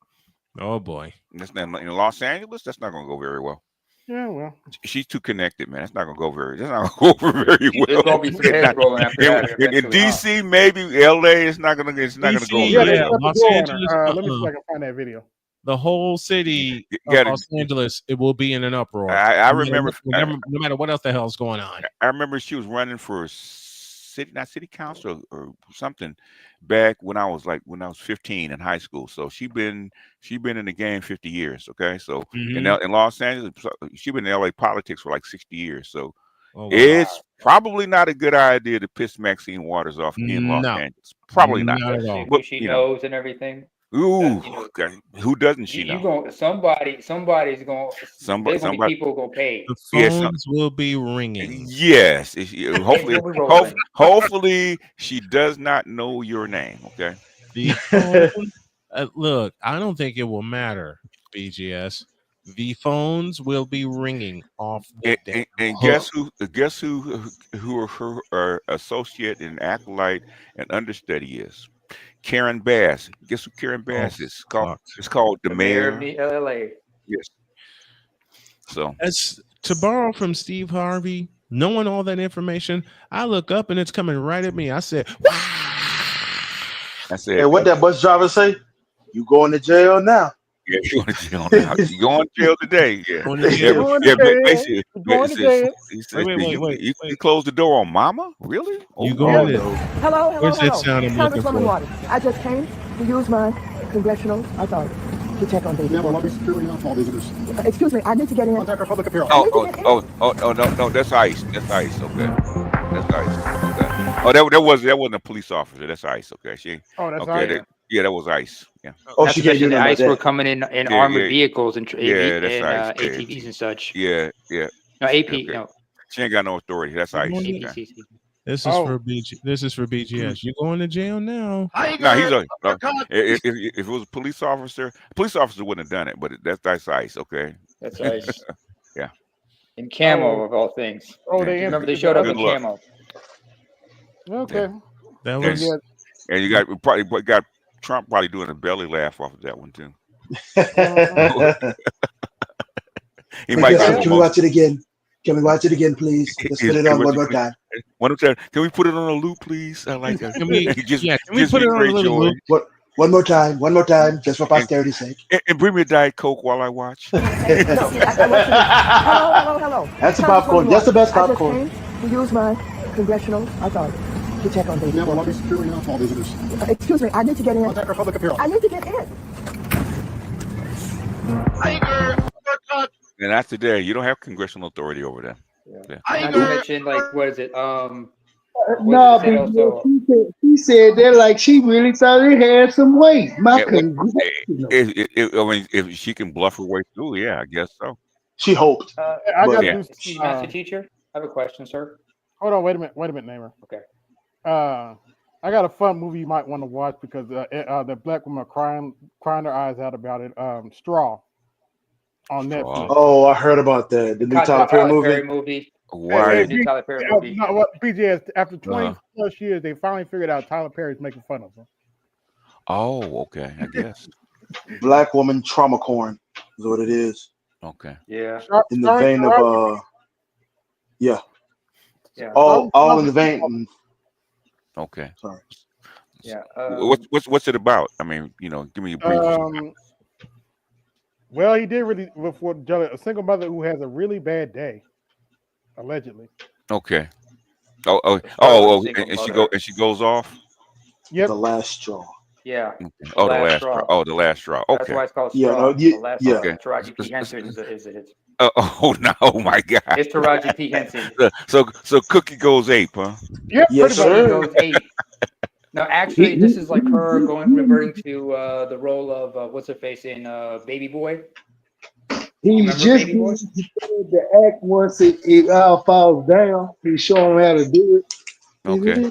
Oh boy. That's not, in Los Angeles, that's not gonna go very well. Yeah, well, she's too connected, man. That's not gonna go very. That's not gonna go over very well. There's gonna be some heads rolling after that. In DC, maybe LA, it's not gonna. It's not gonna go. Yeah, they Very shut well. the door on her. Let me see if I can find that video. The whole city of Los Angeles, it will be in an uproar. I remember, no matter what else the hell's going on. I remember she was running for city council or something back when I was 15 in high school. So she been in the game 50 years. Okay, so in Los Angeles, she been in LA politics for like 60 years. So it's probably not a good idea to piss Maxine Waters off in Los Angeles. Probably not. But she knows and everything. Ooh, who doesn't she know? Somebody's going. There's gonna be people gonna pay. The phones will be ringing. Yes, hopefully she does not know your name. Okay. The phone, look, I don't think it will matter, BGS. The phones will be ringing off the day. And guess who her associate and acolyte and understudy is? Karen Bass. Guess who Karen Bass is? It's called the mayor of LA. Yes. So as to borrow from Steve Harvey, knowing all that information, I look up and it's coming right at me. I said, hey, what that bus driver say? You going to jail now? Yeah, you going to jail now. You going to jail today? Yeah. You closed the door on Mama? Really? You going to? Hello. Where's that sound I'm looking for? Waters. I just came to use my congressional authority to check on baby. Excuse me, I need to get in. No, that's ICE. That's ICE. Okay, that's ICE. Okay. Oh, that wasn't a police officer. That's ICE. Okay, that's okay. ICE. Yeah, that was ICE. Yeah. She the ICE were coming in armored vehicles and ATVs and such. Yeah. No AP. Okay. No. She ain't got no authority. That's ICE. Okay. This is for BGS. You going to jail now? No, he's if it was a police officer wouldn't have done it, but that's ICE. Okay. That's ICE. Yeah. In camo of all things. Remember they showed up in camo. Okay. That was. And you got Trump probably doing a belly laugh off of that one too. Can we watch it again? Can we watch it again, please? Let's put it on one more time. Can we put it on a loop, please? I like that. Can we put it on a little loop? One more time, just for posterity's sake. And bring me a Diet Coke while I watch. Hello. That's the popcorn. That's the best popcorn. I just came to use my congressional authority to check on baby. Excuse me, I need to get in. I need to get in. And after that, you don't have congressional authority over them. Yeah. Not to mention, what is it? No, he said that like she really thought it had some weight. If she can bluff her way through, yeah, I guess so. She hoped. Is she master teacher? I have a question, sir. Hold on, wait a minute, Namer. Okay. I got a fun movie you might want to watch because the black woman crying her eyes out about it. Straw. On Netflix. Oh, I heard about that. The new Tyler Perry movie. Why? New Tyler Perry movie. No, what BGS? After 20 plus years, they finally figured out Tyler Perry's making fun of him. Oh, okay. I guess. Black woman trauma corn is what it is. Okay. Yeah. In the vein of yeah. All in the vein. Okay. Sorry. Yeah. What's it about? I mean, give me a brief. Well, he did really before a single mother who has a really bad day, allegedly. Okay. And she goes off. Yep. The last straw. Yeah. Okay. The last straw. Oh, the last straw. Okay. That's why it's called straw. Okay. Taraji P. Henson is it? Oh no! Oh my God! It's Taraji P. Henson. So Cookie goes ape, huh? Yep. Yes, sir. Goes ape. No, actually, this is like her reverting to the role of what's her face in Baby Boy. He's just the act once it all falls down. He's showing him how to do it. Okay.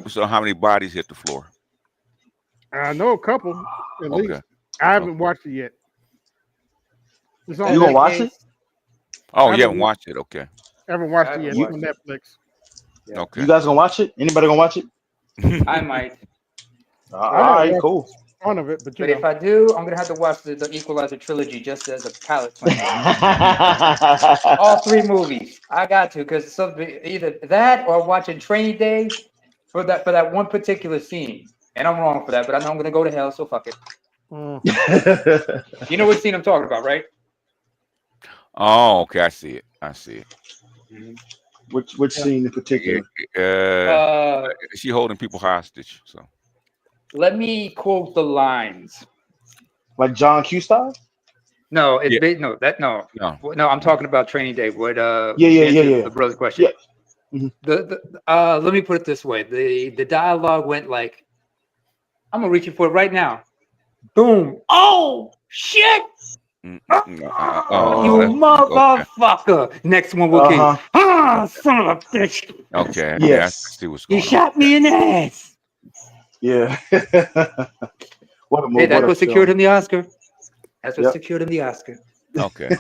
So how many bodies hit the floor? I know a couple at least. I haven't watched it yet. You gonna watch it? Oh, you haven't watched it? Okay. I haven't watched it yet. It's on Netflix. Yeah. Okay. You guys gonna watch it? Anybody gonna watch it? I might. All right, cool. fun of it, but if I do, I'm gonna have to watch the Equalizer trilogy just as a palate cleanser. All 3 movies, I got to, because either that or watching Training Day for that one particular scene. And I'm wrong for that, but I know I'm gonna go to hell, so fuck it. You know what scene I'm talking about, right? Oh, okay, I see it. Which scene in particular? Is she holding people hostage? So let me quote the lines. Like John Q style? No, no. I'm talking about Training Day. What? The brother question. Yeah. Let me put it this way. The dialogue went like, I'm gonna reach for it right now. Boom! Oh shit! You motherfucker! Okay. Next one will kill. Son of a bitch! Okay. Yes. Yeah, I see what's going on. You shot me in the ass. Yeah. What a movie! Hey, that's what secured him the Oscar. That's what secured him the Oscar. Okay.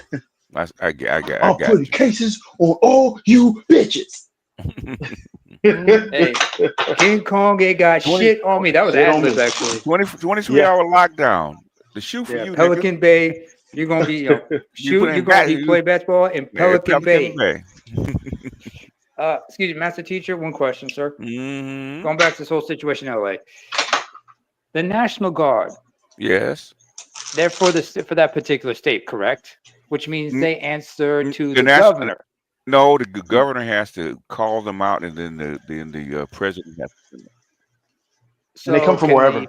I got. I'm putting cases on all you bitches. Hey, King Kong ain't got shit on me. That was ad-lib, actually. 23-hour lockdown. The shoe for you, Pelican nigga. Bay. You're gonna be you're gonna be play basketball in Pelican Bay. Excuse me, Master Teacher. One question, sir. Going back to this whole situation in LA. The National Guard. Yes. They're for that particular state, correct? Which means they answer to the governor. No, the governor has to call them out, and then the president has to. So they come from wherever.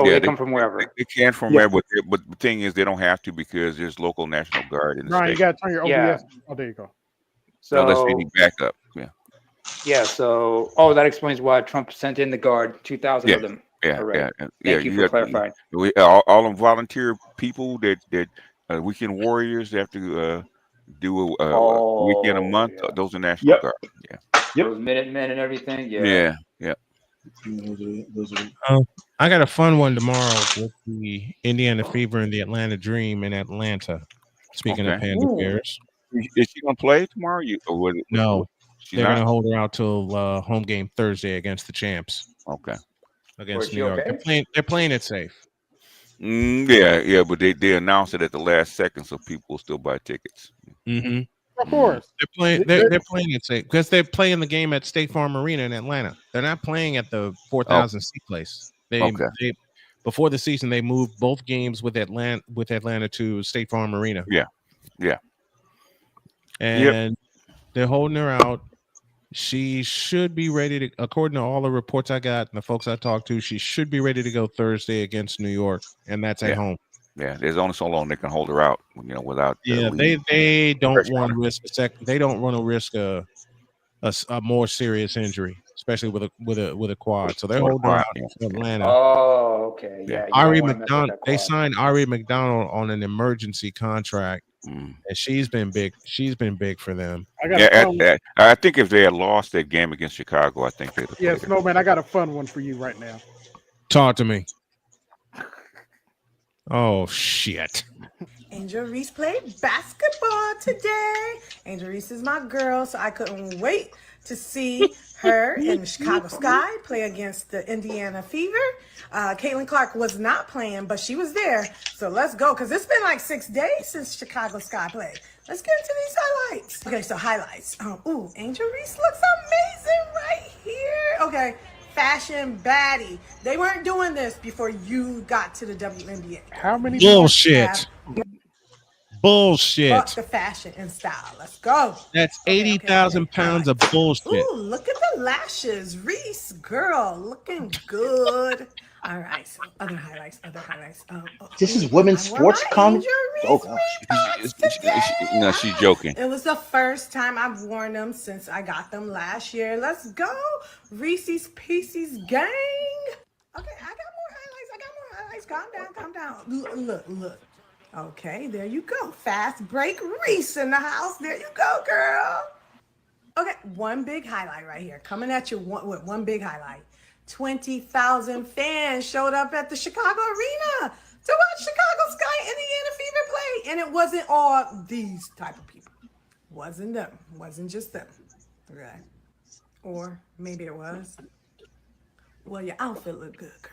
They come from wherever. They can from wherever, but the thing is, they don't have to because there's local National Guard in the state. You got to turn your OBS. Oh, there you go. So unless they need backup. Yeah. So, that explains why Trump sent in the Guard, 2,000 of them. Yeah. Thank you for clarifying. All them volunteer people that weekend warriors have to do a weekend a month. Those are National Guard. Those Minutemen and everything. Yeah. I got a fun one tomorrow with the Indiana Fever and the Atlanta Dream in Atlanta. Speaking of Panda Bears. Is she gonna play tomorrow? No, they're gonna hold her out till home game Thursday against the champs. Okay. Against New York. They're playing it safe. But they announced it at the last second, so people will still buy tickets. Mm-hmm. Of course. They're playing it safe because they're playing the game at State Farm Arena in Atlanta. They're not playing at the 4,000 seat place. They before the season they moved both games with Atlanta to State Farm Arena. Yeah. And they're holding her out. She should be ready to, according to all the reports I got and the folks I talked to, she should be ready to go Thursday against New York, and that's at home. Yeah, there's only so long they can hold her out, without. They don't want to risk They don't want to risk a more serious injury, especially with a quad. So they're holding her out in Atlanta. Oh, okay. Yeah. Ari McDonald. They signed Ari McDonald on an emergency contract. And she's been big. She's been big for them. I think if they had lost that game against Chicago, I think they'd have played her. Snowman, I got a fun one for you right now. Talk to me. Oh shit. Angel Reese played basketball today. Angel Reese is my girl, so I couldn't wait to see her in the Chicago Sky play against the Indiana Fever. Caitlin Clark was not playing, but she was there. So let's go, because it's been like 6 days since Chicago Sky played. Let's get into these highlights. Okay, so highlights. Angel Reese looks amazing right here. Okay, fashion baddie. They weren't doing this before you got to the WNBA. How many bullshit? Bullshit. Fuck the fashion and style. Let's go. That's 80,000 pounds of bullshit. Ooh, look at the lashes. Reese, girl, looking good. All right, so other highlights. This is women's sports comment. Oh gosh. No, she's joking. It was the first time I've worn them since I got them last year. Let's go, Reese's Pieces gang. Okay, I got more highlights. Calm down. Look. Okay, there you go. Fast break Reese in the house. There you go, girl. Okay, one big highlight right here. Coming at you with one big highlight. 20,000 fans showed up at the Chicago Arena to watch Chicago Sky Indiana Fever play. And it wasn't all these type of people. Wasn't them. Wasn't just them. Okay. Or maybe it was. Well, your outfit looked good, girl.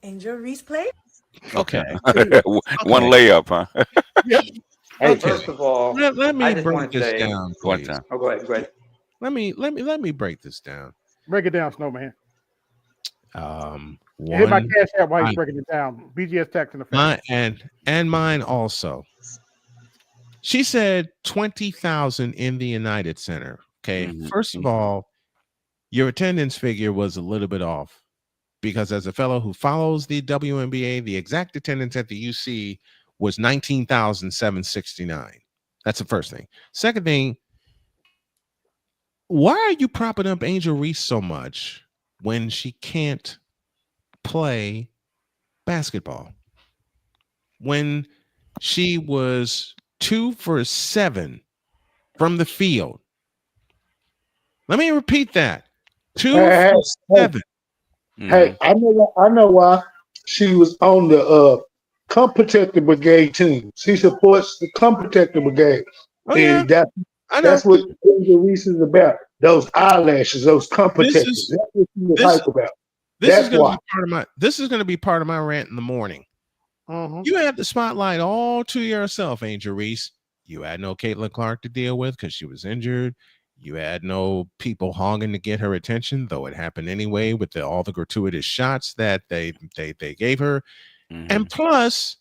Angel Reese played. Okay. One layup, huh? Yep. Hey, Okay. first of all, Let me I just break want to this say, down, One please. time. Oh, go ahead. Go ahead. Let me break this down. Break it down, Snowman. Hit my One, cash app while he's breaking it down. BGS tax in effect. and mine also. She said 20,000 in the United Center. Okay. Mhm. First of all, your attendance figure was a little bit off because as a fellow who follows the WNBA, the exact attendance at the UC was 19,769. That's the first thing. Second thing, why are you propping up Angel Reese so much when she can't play basketball? When she was 2 for 7 from the field. Let me repeat that. 2 for 7. Hey, I know why. She was on the Come Protect the Brigade team. She supports the Come Protect the Brigade. Oh, yeah. And that's what Angel Reese is about. Those eyelashes, those Come Protectors. That's what she was hype about. This is going to be part of my rant in the morning. You had the spotlight all to yourself, Angel Reese. You had no Caitlin Clark to deal with because she was injured. You had no people hogging to get her attention, though it happened anyway with all the gratuitous shots that they gave her. And plus,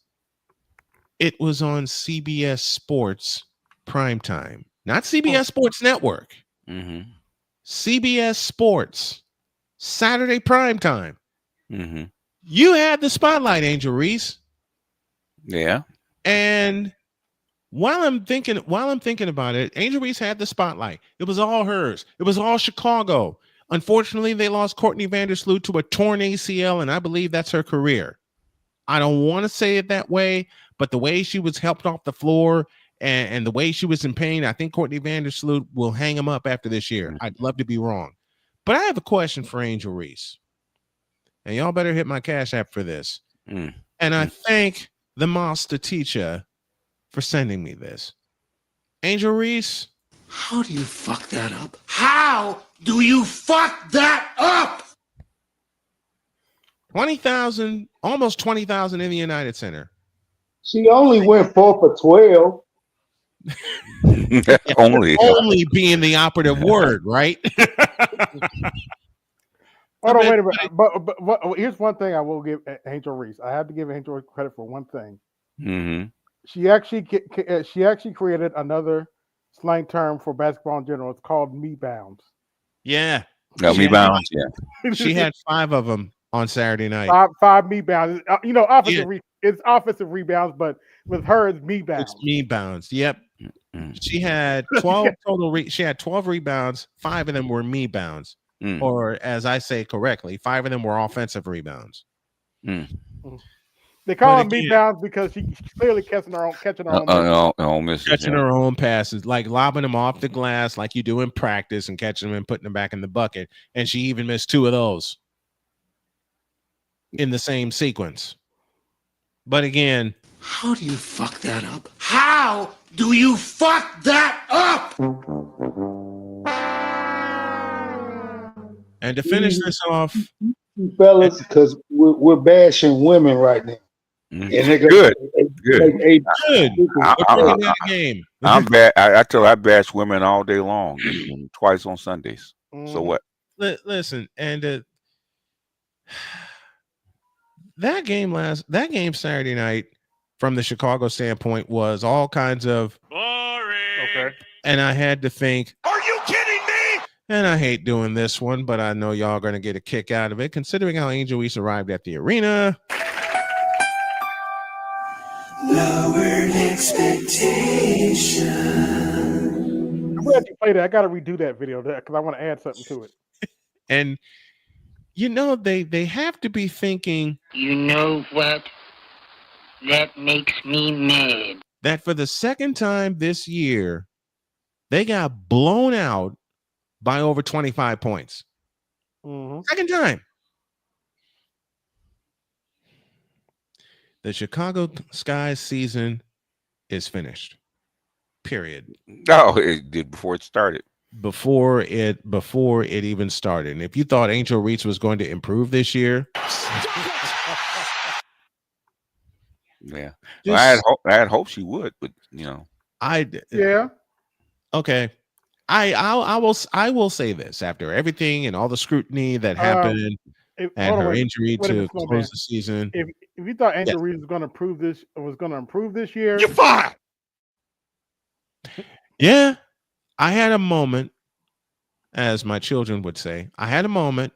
it was on CBS Sports primetime, not CBS Sports Network. CBS Sports Saturday primetime. You had the spotlight, Angel Reese. Yeah. And while I'm thinking about it, Angel Reese had the spotlight. It was all hers. It was all Chicago. Unfortunately, they lost Courtney Vandersloot to a torn ACL, and I believe that's her career. I don't want to say it that way, but the way she was helped off the floor and the way she was in pain, I think Courtney Vandersloot will hang him up after this year. I'd love to be wrong. But I have a question for Angel Reese. And y'all better hit my cash app for this. And I thank the master teacher for sending me this. Angel Reese. How do you fuck that up? How do you fuck that up? 20,000, almost 20,000 in the United Center. She only went 4 for 12. Only being the operative word, right? Hold on, wait a minute. But here's one thing I will give Angel Reese. I have to give Angel Reese credit for one thing. She actually created another slang term for basketball in general. It's called me bounds. Yeah. Me bounds. Yeah. She had 5 of them on Saturday night. Five me bounds. It's offensive rebounds, but with her, it's me bounds. It's me bounds. Yep. She had 12 total. She had 12 rebounds. 5 of them were me bounds, or as I say correctly, 5 of them were offensive rebounds. They call them me bounds because she's clearly catching her own misses, catching her own passes, like lobbing them off the glass, like you do in practice, and catching them and putting them back in the bucket. And she even missed 2 of those in the same sequence. But again, how do you fuck that up? How do you fuck that up? And to finish this off, fellas, because we're bashing women right now. And they're good. I'm bad. I bash women all day long, and twice on Sundays. So what? Listen, and that game Saturday night, from the Chicago standpoint, was all kinds of boring. Okay. And I had to think, are you kidding me? And I hate doing this one, but I know y'all are going to get a kick out of it, considering how Angel Reese arrived at the arena. Lowered expectation. I'm glad you played it. I got to redo that video because I want to add something to it. And they have to be thinking. You know what? That makes me mad. That for the second time this year, they got blown out by over 25 points. Second time. The Chicago Sky season is finished. Period. No, it did before it started. Before it even started. And if you thought Angel Reese was going to improve this year, Yeah. Well, I had hoped she would, but you know. Yeah. Okay. I will say this after everything and all the scrutiny that happened and her injury to close the season. If you thought Angel Reese was going to improve this year, you're fired. Yeah, I had a moment, as my children would say, I had a moment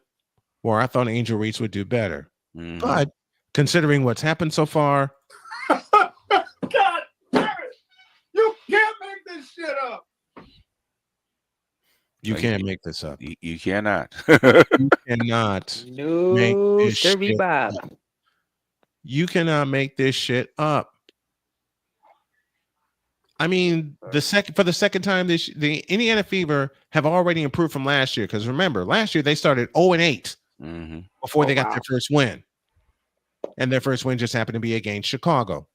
where I thought Angel Reese would do better. But considering what's happened so far, God damn it! You can't make this shit up. You can't make this up. You cannot. You cannot. No, Sirby Bob. You cannot make this shit up. I mean, for the second time the Indiana Fever have already improved from last year. Because remember, last year they started 0-8 before they got their first win, and their first win just happened to be against Chicago.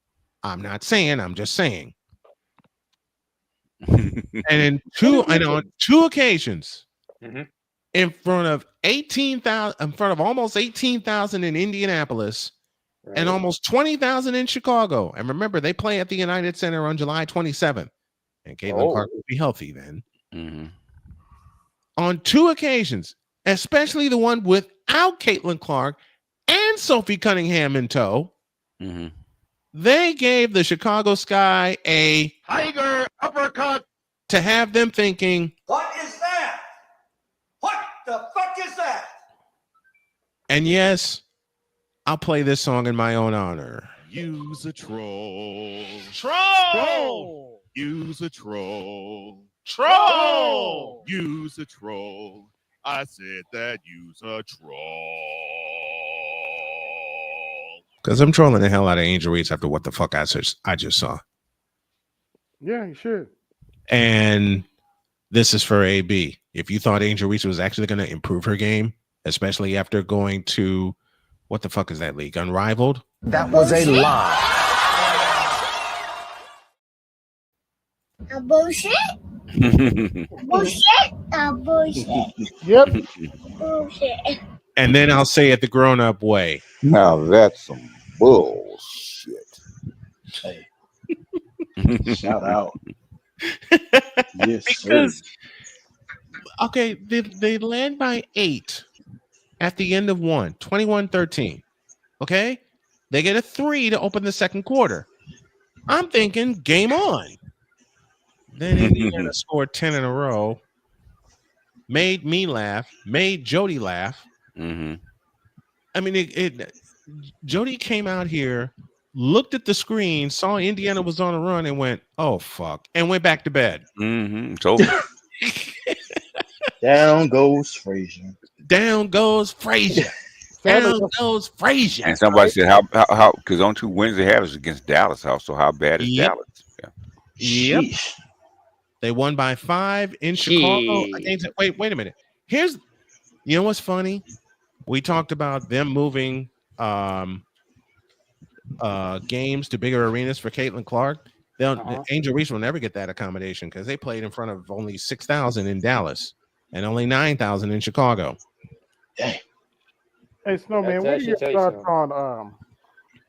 I'm not saying. I'm just saying. And on two occasions, in front of 18,000, in front of almost 18,000 in Indianapolis. Right. And almost 20,000 in Chicago. And remember, they play at the United Center on July 27th. And Caitlin Clark will be healthy then. On two occasions, especially the one without Caitlin Clark and Sophie Cunningham in tow, they gave the Chicago Sky a tiger uppercut to have them thinking, what is that? What the fuck is that? And yes, I'll play this song in my own honor. Use a troll. Troll! Use a troll. Troll! Use a troll. I said that use a troll. Because I'm trolling the hell out of Angel Reese after what the fuck I just saw. Yeah, you should. And this is for AB. If you thought Angel Reese was actually going to improve her game, especially after going to what the fuck is that league? Unrivaled? That was a lie. A bullshit? Bullshit? A bullshit. Yep. Bullshit. And then I'll say it the grown-up way. Now that's some bullshit. Hey. Shout out. Yes, because okay, they led by 8 at the end of 1, 21-13. Okay, they get a 3 to open the second quarter. I'm thinking game on. Then Indiana scored 10 in a row. Made me laugh. Made Jody laugh. I mean, Jody came out here, looked at the screen, saw Indiana was on a run, and went, "Oh fuck," and went back to bed. It's over. Down goes Frazier. Down goes Frazier. Down goes Frazier. And somebody said how because on 2 wins they have is against Dallas. So how bad is Dallas? Yeah. Yep. They won by 5 in Chicago. Wait a minute. You know what's funny? We talked about them moving games to bigger arenas for Caitlin Clark. Angel Reese will never get that accommodation because they played in front of only 6,000 in Dallas and only 9,000 in Chicago. Dang. Hey, Snowman, what are your thoughts on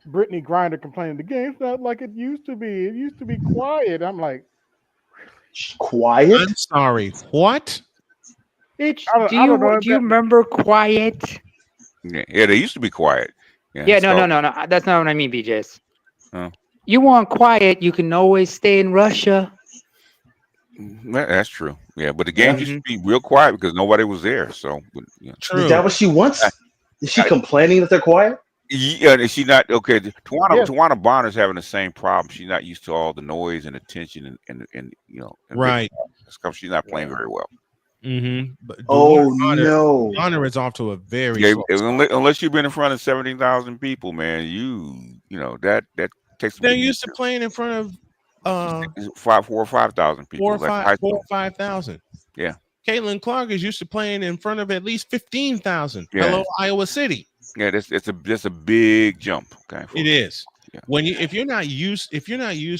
Brittany Griner complaining the game's not like it used to be? It used to be quiet. I'm like, quiet? I'm sorry. What? Do you remember quiet? Yeah, they used to be quiet. No. That's not what I mean, BJs. You want quiet, you can always stay in Russia. That's true. Yeah, but the game used to be real quiet because nobody was there. So, True. Is that what she wants? Is she complaining that they're quiet? Yeah, is she not okay? Tawana Bonner's having the same problem. She's not used to all the noise and attention and right. She's not playing very well. But no, Bonner is off to a very unless you've been in front of 17,000 people, man. You know that takes. They're used to playing in front of 4,000 or 5,000 people. 4 or 5,000. Yeah. Caitlin Clark is used to playing in front of at least 15,000. Yeah. Hello, Iowa City. Yeah, it's a big jump. Okay, it is. Yeah. If you're not used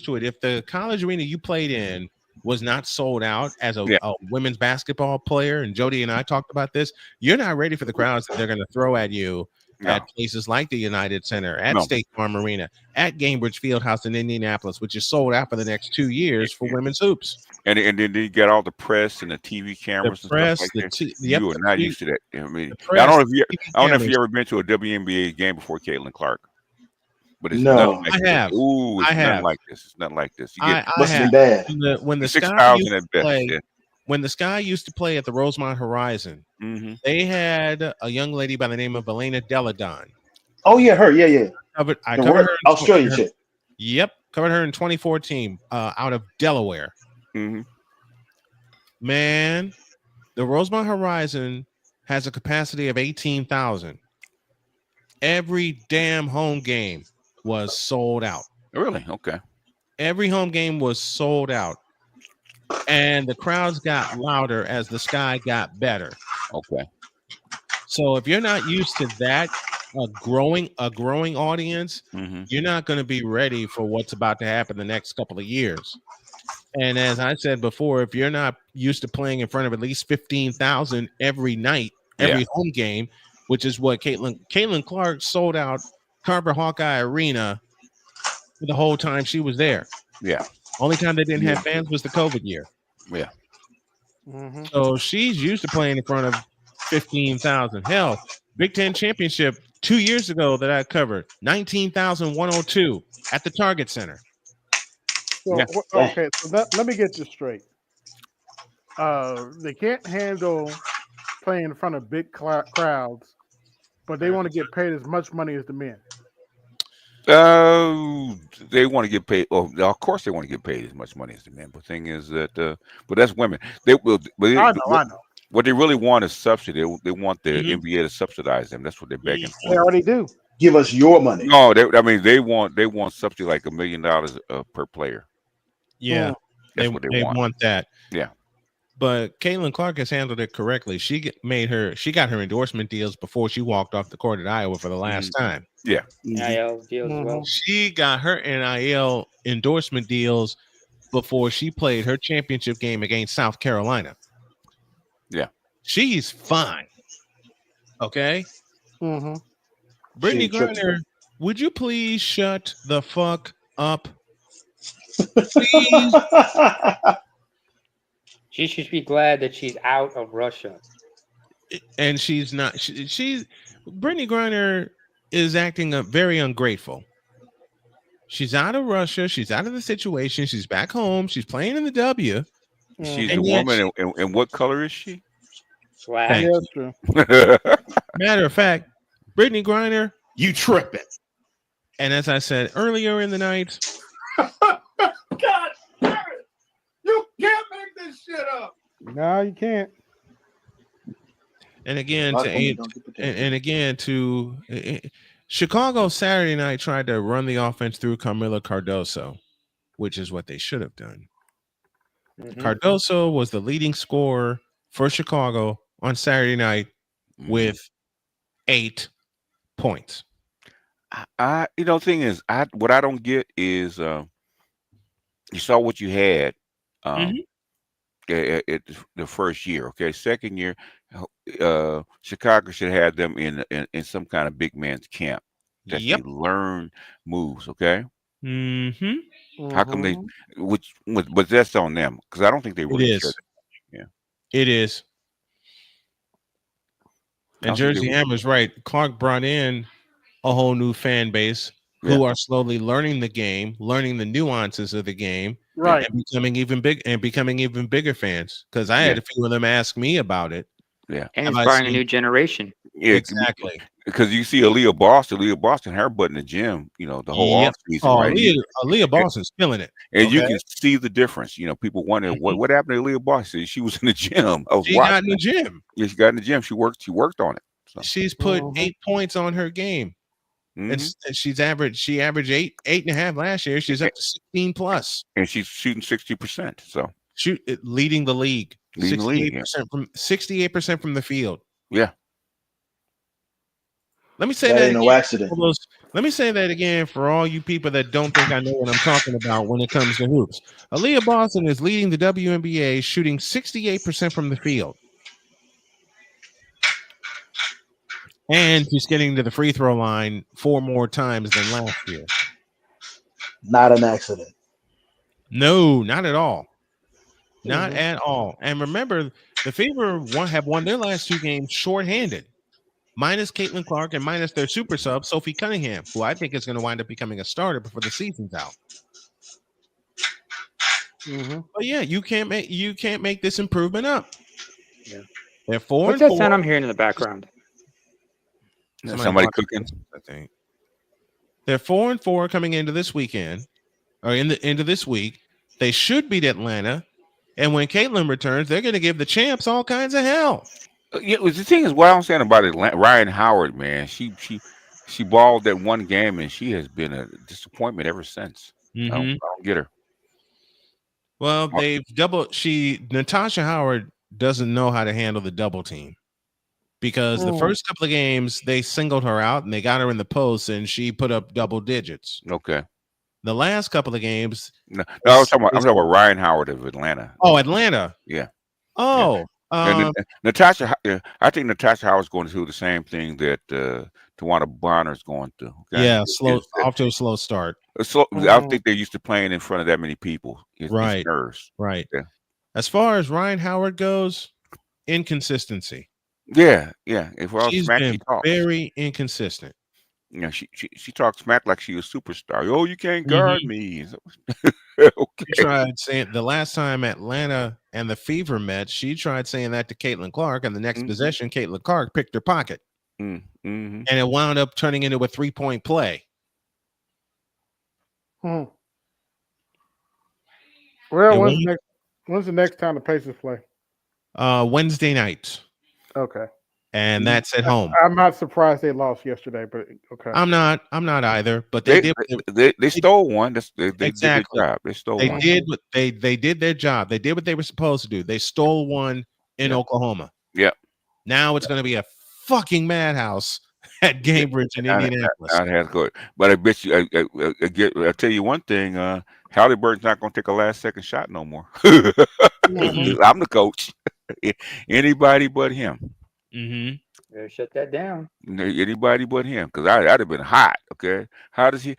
to it, if the college arena you played in was not sold out as a women's basketball player, and Jody and I talked about this, you're not ready for the crowds that they're going to throw at you at places like the United Center, at State Farm Arena, at Gainbridge Fieldhouse in Indianapolis, which is sold out for the next 2 years for women's hoops. And then you got all the press and the TV cameras and press, stuff like that. yep, You are not used to that. I mean, press, I don't know if cameras. you ever been to a WNBA game before Caitlin Clark, but it's No. nothing like I this. have. Ooh, it's I nothing have. like this. It's nothing like this. You get Must have been bad. When the Sky 6,000 used at to best. play, Yeah. when the Sky used to play at the Rosemont Horizon, they had a young lady by the name of Elena Deladon. Oh yeah, her. Yeah. I covered her. Australian chick. Yep, covered her in 2014 out of Delaware. Man, the Rosemont Horizon has a capacity of 18,000. Every damn home game was sold out. Really? Okay. Every home game was sold out. And the crowds got louder as the Sky got better. Okay. So if you're not used to that, a growing audience, you're not going to be ready for what's about to happen the next couple of years. And as I said before, if you're not used to playing in front of at least 15,000 every night, every home game, which is what Caitlin Clark sold out Carver Hawkeye Arena the whole time she was there. Yeah. Only time they didn't have fans was the COVID year. Yeah. So she's used to playing in front of 15,000. Hell, Big Ten championship 2 years ago that I covered, 19,102 at the Target Center. So, okay, so let me get this straight. They can't handle playing in front of big crowds, but they want to get paid as much money as the men. They want to get paid. Oh, of course they want to get paid as much money as the men. But the thing is that, but that's women. They will. I know. What they really want is subsidy. They want the NBA to subsidize them. That's what they're begging for. They already do. Give us your money. No, they want subsidy like $1 million per player. Yeah, that's what they want that. Yeah. But Caitlin Clark has handled it correctly. She got her endorsement deals before she walked off the court at Iowa for the last time. Yeah. NIL deals as well. She got her NIL endorsement deals before she played her championship game against South Carolina. Yeah. She's fine. Okay. Brittany Griner, would you please shut the fuck up? Please. She should be glad that she's out of Russia. And she's not. She's Brittany Griner is acting very ungrateful. She's out of Russia. She's out of the situation. She's back home. She's playing in the W. She's a woman, and what color is she? Black. Yeah, that's true. Matter of fact, Brittany Griner, you tripping. And as I said earlier in the night, God damn it! You can't make this shit up. No, you can't. And again, Chicago Saturday night tried to run the offense through Carmela Cardoso, which is what they should have done. Cardoso was the leading scorer for Chicago on Saturday night with 8 points. The thing is, what I don't get is you saw what you had at the first year. Okay, second year, Chicago should have them in some kind of big man's camp that they learn moves. Okay. How come they? But that's on them because I don't think they really. It is. It is. And Jersey Hammer's right. Clark brought in a whole new fan base who are slowly learning the game, learning the nuances of the game, right, and becoming even bigger fans. Because I had a few of them ask me about it. Yeah, and inspiring a new generation. Yeah, exactly. Because you see Aaliyah Boston, her butt in the gym, the whole offseason. Oh, right? Aaliyah Boston's killing it, and you can see the difference. People wonder what happened to Aaliyah Boston. She was in the gym. She got in the gym. Yeah, she got in the gym. She worked on it. So. She's put 8 points on her game. And she averaged 8.5 last year. She's up to 16 plus, and she's shooting 60%. So leading the league. 68% from the field. Yeah. That Let me say that ain't no accident. Let me say that again for all you people that don't think I know what I'm talking about when it comes to hoops. Aaliyah Boston is leading the WNBA, shooting 68% from the field. And she's getting to the free throw line 4 more times than last year. Not an accident. No, not at all. Not at all. And remember, the Fever have won their last 2 games shorthanded, minus Caitlin Clark and minus their super sub, Sophie Cunningham, who I think is going to wind up becoming a starter before the season's out. But yeah, you can't make this improvement up. Yeah. They're 4 What's and that 4. sound I'm hearing in the background? Somebody cooking. I think they're 4 and 4 coming into this weekend, or into this week. They should beat Atlanta, and when Caitlin returns, they're going to give the champs all kinds of hell. Yeah, the thing is, what I'm saying about Atlanta, Ryan Howard, man, she balled that one game, and she has been a disappointment ever since. I don't get her. Well, they've Natasha Howard doesn't know how to handle the double team, because the first couple of games they singled her out and they got her in the post and she put up double digits. Okay. The last couple of games, no, I'm talking about Ryan Howard of Atlanta. Oh, Atlanta. Yeah. Oh, and Natasha. I think Natasha Howard's going through the same thing that Tawana Bonner's going through. Okay? Yeah, off to a slow start. I don't think they're used to playing in front of that many people. It's nerves. Right. Yeah. As far as Ryan Howard goes, inconsistency. Yeah. She's been very inconsistent. You know, she talks smack like she was a superstar. Oh, you can't guard me. Okay. She tried saying the last time Atlanta and the Fever met, she tried saying that to Caitlin Clark, and the next possession, Caitlin Clark picked her pocket. And it wound up turning into a 3-point play. Well, when's the next time the Pacers play? Wednesday night. Okay. And that's at home. I'm not surprised they lost yesterday, but okay. I'm not either. But they stole one. They did their job. They stole one. They did their job. They did what they were supposed to do. They stole one in Oklahoma. Yeah. Now it's going to be a fucking madhouse at Cambridge in Indianapolis. But I bet you, I'll tell you one thing. Halliburton's not going to take a last-second shot no more. I'm the coach. Anybody but him. Better shut that down. Anybody but him, because I'd have been hot. Okay, how does he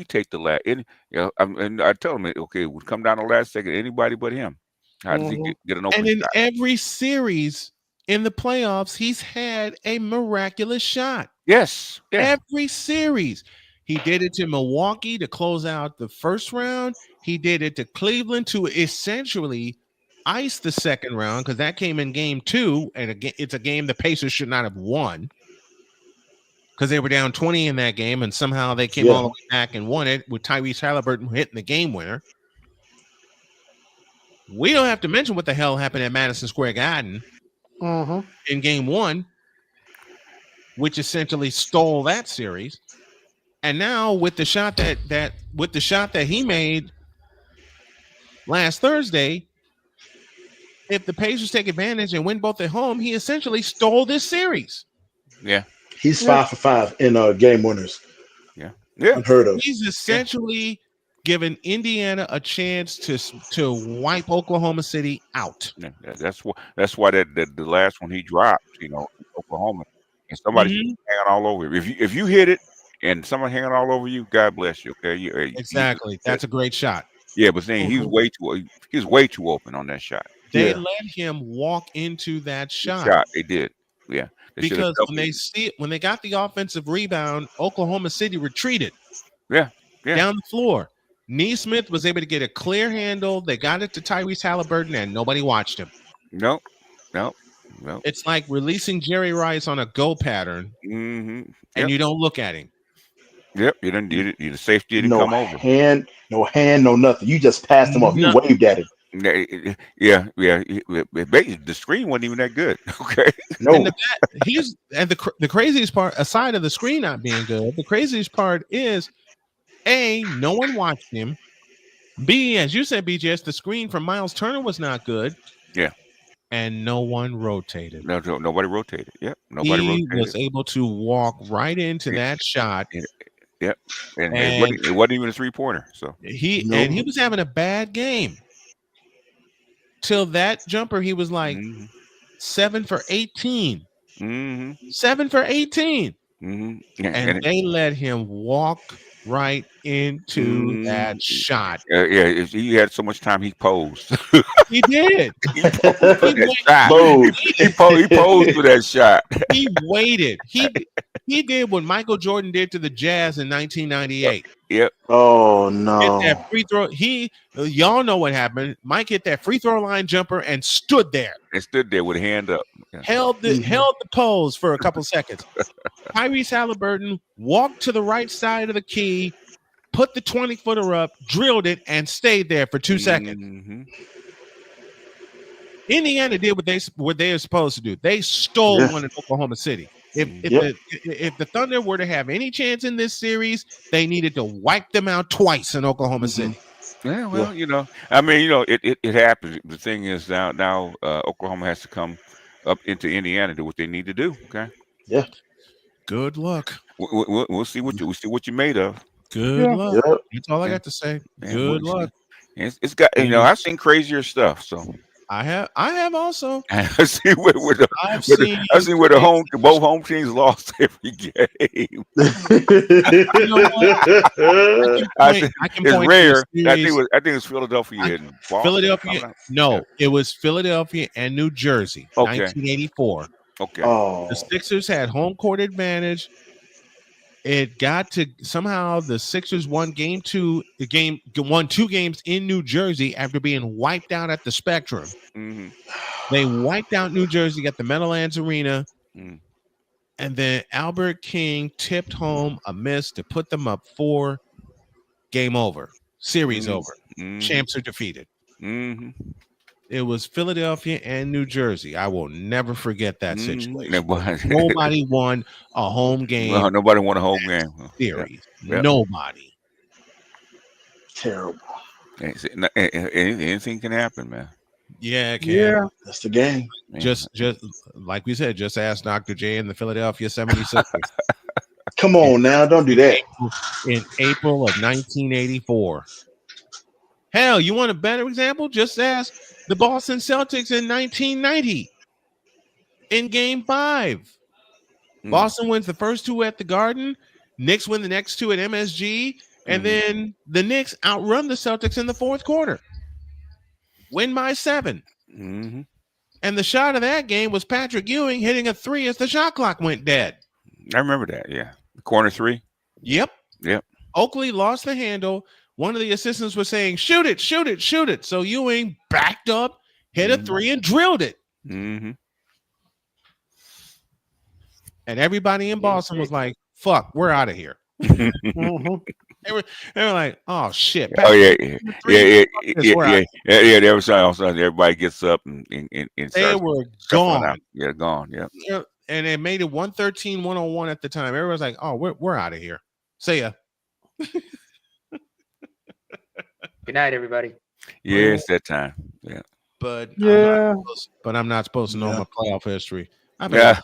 take the last? And I tell him, okay, it would come down the last second. Anybody but him. How does he get an open And in shot? every series in the playoffs, he's had a miraculous shot. Yes. Every series. He did it to Milwaukee to close out the first round. He did it to Cleveland to essentially ice the second round, because that came in game 2, and it's a game the Pacers should not have won, because they were down 20 in that game, and somehow they came all the way back and won it with Tyrese Halliburton hitting the game winner. We don't have to mention what the hell happened at Madison Square Garden in game 1, which essentially stole that series. And now with the shot that he made last Thursday, if the Pacers take advantage and win both at home, he essentially stole this series. Yeah. He's 5 for 5 in game winners. Yeah. Unheard of. He's essentially given Indiana a chance to wipe Oklahoma City out. Yeah, that's why the last one he dropped, Oklahoma, and somebody hanging all over you. If you hit it and someone hanging all over you, God bless you. Okay. Exactly. That's a great shot. Yeah, but saying he was way too open on that shot. They let him walk into that shot. They did. Yeah. Because when they got the offensive rebound, Oklahoma City retreated. Yeah. Down the floor. Neesmith was able to get a clear handle. They got it to Tyrese Halliburton, and nobody watched him. No. It's like releasing Jerry Rice on a go pattern, and you don't look at him. Yep, you didn't. The safety didn't come over. No hand, no nothing. You just passed him off. You waved at him. Yeah. The screen wasn't even that good. Okay. No. And the craziest part, aside of the screen not being good, the craziest part is A, no one watched him. B, as you said, BJS, the screen from Miles Turner was not good. Yeah. And no one rotated. No, nobody rotated. Yep. Nobody he rotated. was able to walk right into that shot. Yep. And it wasn't even a 3-pointer. So he was having a bad game. Till that jumper, he was like 7 for 18. Mm-hmm. 7 for 18. Mm-hmm. And they let him walk right into that shot. Yeah, he had so much time. He posed. He did. He posed for that shot. He posed for that shot. He waited. He did what Michael Jordan did to the Jazz in 1998. Yep. Oh Hit no. that free throw. Y'all know what happened. Mike hit that free throw line jumper and stood there. And stood there with a hand up. Yeah. Held the pose for a couple seconds. Tyrese Halliburton walked to the right side of the key, put the 20-footer up, drilled it, and stayed there for 2 seconds. Indiana did what they were supposed to do. They stole one in Oklahoma City. If the Thunder were to have any chance in this series, they needed to wipe them out twice in Oklahoma City. Yeah, well, I mean, it happens. The thing is now Oklahoma has to come up into Indiana to do what they need to do. Okay. Yeah. Good luck. We'll see what you're made of. Good luck. Yep. That's all I got to say. Good luck. It's got I've seen crazier stuff. So I have also. I've seen where both home teams lost every game. It's rare. I think it's Philadelphia and Boston. Philadelphia. No, it was Philadelphia and New Jersey, 1984. Okay. Oh. The Sixers had home court advantage. It got to somehow the Sixers won two games in New Jersey after being wiped out at the Spectrum. Mm-hmm. They wiped out New Jersey at the Meadowlands Arena, and then Albert King tipped home a miss to put them up 4. Game over. Series over. Champs are defeated. It was Philadelphia and New Jersey. I will never forget that situation. Nobody won a home game. Well, nobody won a home game. Series. Yep. Nobody. Terrible. Anything can happen, man. Yeah, it can. Yeah, that's the game. Man. Just like we said, just ask Dr. J and the Philadelphia 76ers. Come on now, don't do that. In April of 1984. Hell, you want a better example? Just ask the Boston Celtics in 1990 in Game 5. Boston wins the first 2 at the Garden. Knicks win the next 2 at MSG. And then the Knicks outrun the Celtics in the fourth quarter. Win by 7. And the shot of that game was Patrick Ewing hitting a 3 as the shot clock went dead. I remember that, yeah. Corner 3? Yep. Oakley lost the handle. One of the assistants was saying, shoot it, shoot it, shoot it. So Ewing backed up, hit a 3, and drilled it. And everybody in Boston was like, fuck, we're out of here. They were like, oh shit. Oh yeah. There was everybody gets up and they were gone. Yeah, gone. Yeah. And they made it 113-101 at the time. Everyone's like, oh, we're out of here. See ya. Good night, everybody. Yeah, it's that time. Yeah. But yeah, I'm not supposed to know my playoff history. I'll talk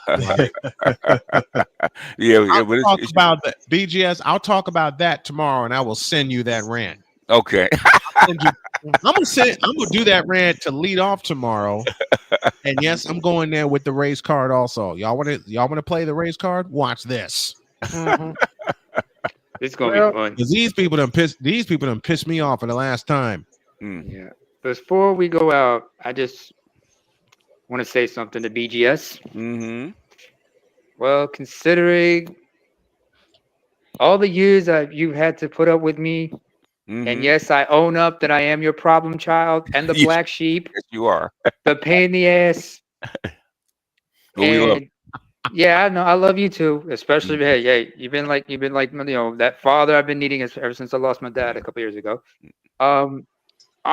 about that. BGS, I'll talk about that tomorrow, and I will send you that rant. Okay. I'm gonna do that rant to lead off tomorrow. And yes, I'm going there with the race card also. Y'all wanna play the race card? Watch this. It's gonna be fun. Because these people done pissed me off for the last time. Yeah. Before we go out, I just want to say something to BGS. Well, considering all the years you've had to put up with me, and yes, I own up that I am your problem child and the black sheep. Yes, you are. The pain in the ass. Yeah, I know. I love you too, especially hey, you've been like that father I've been needing ever since I lost my dad a couple years ago. On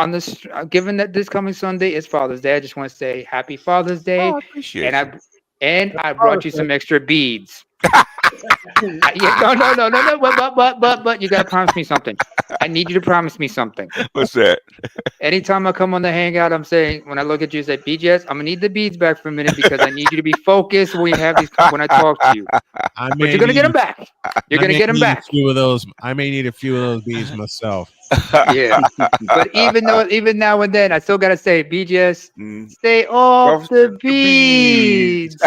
this, given that this coming Sunday is Father's Day, I just want to say Happy Father's Day. Oh, I appreciate it. I brought you some extra beads. No, but you gotta promise me something. I need you to promise me something. What's that? Anytime I come on the hangout, I'm saying when I look at you, say BGS, I'm gonna need the beads back for a minute because I need you to be focused when I talk to you. But you're gonna get them back. You're gonna get them back. I may need a few of those beads myself. Yeah, but even now and then, I still gotta say, BGS, stay off the beads.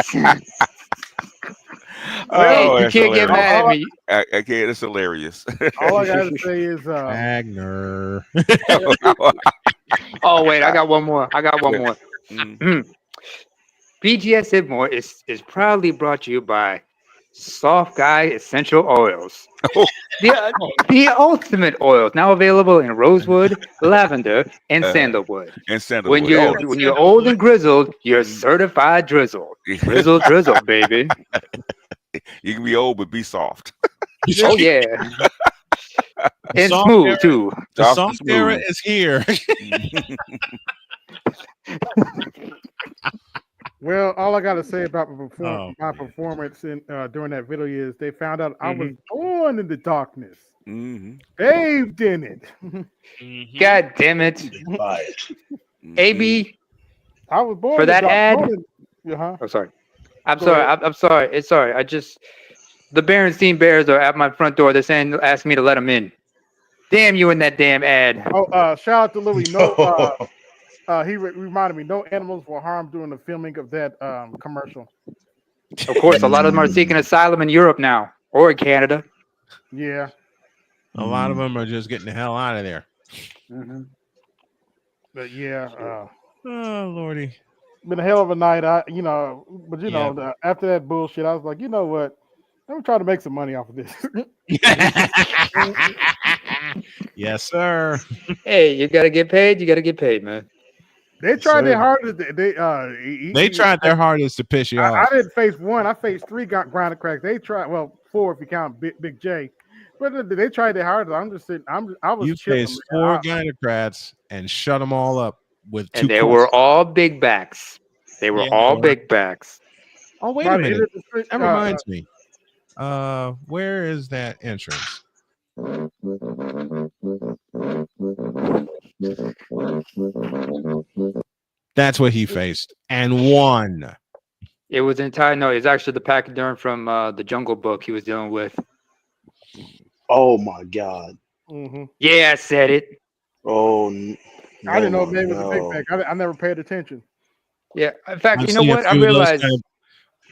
Oh, you that's can't get mad at hilarious. me. I can't. It's hilarious. All I gotta say is, Wagner. Oh wait, I got one more. Mm. BGS Hit More is proudly brought to you by Soft Guy Essential Oils. The ultimate oils, now available in rosewood, lavender, and sandalwood. And sandalwood. When you're old and grizzled, you're certified drizzle. Drizzle, drizzle, baby. You can be old but be soft. Oh yeah. And smooth too. The soft era is here. Well, all I gotta say about my performance in during that video is they found out I was born in the darkness. Bathed in it. God damn it. AB, I was born for in the that dark- ad. born in- uh-huh. Oh, sorry. I'm Go sorry. ahead. I'm sorry. It's sorry. The Berenstein Bears are at my front door. They're saying, ask me to let them in. Damn you in that damn ad. Oh, shout out to Louis. No, he reminded me. No animals were harmed during the filming of that commercial. Of course, a lot of them are seeking asylum in Europe now or in Canada. Yeah. A lot of them are just getting the hell out of there. But yeah. Oh lordy. Been a hell of a night. After that bullshit, I was like, you know what? I'm trying to make some money off of this. Yes, sir. Hey, you gotta get paid. You gotta get paid, man. They tried their hardest. They tried their hardest to piss you off. I didn't face one. I faced 3 grinded cracks. They tried 4 if you count Big J. But they tried their hardest. I'm just sitting. I was. You chilling, faced man. 4 gynocrats and shut them all up with 2. And they were all big backs. They were all big backs. Oh wait a minute. That reminds me. Where is that entrance? That's what he faced and won. It was entire. No, it's actually the pachyderm from the Jungle Book he was dealing with. Oh my God. Yeah, I said it. Oh, I didn't know maybe it was a big pack. I never paid attention. Yeah, in fact, I've you know seen a what? I few of those realized.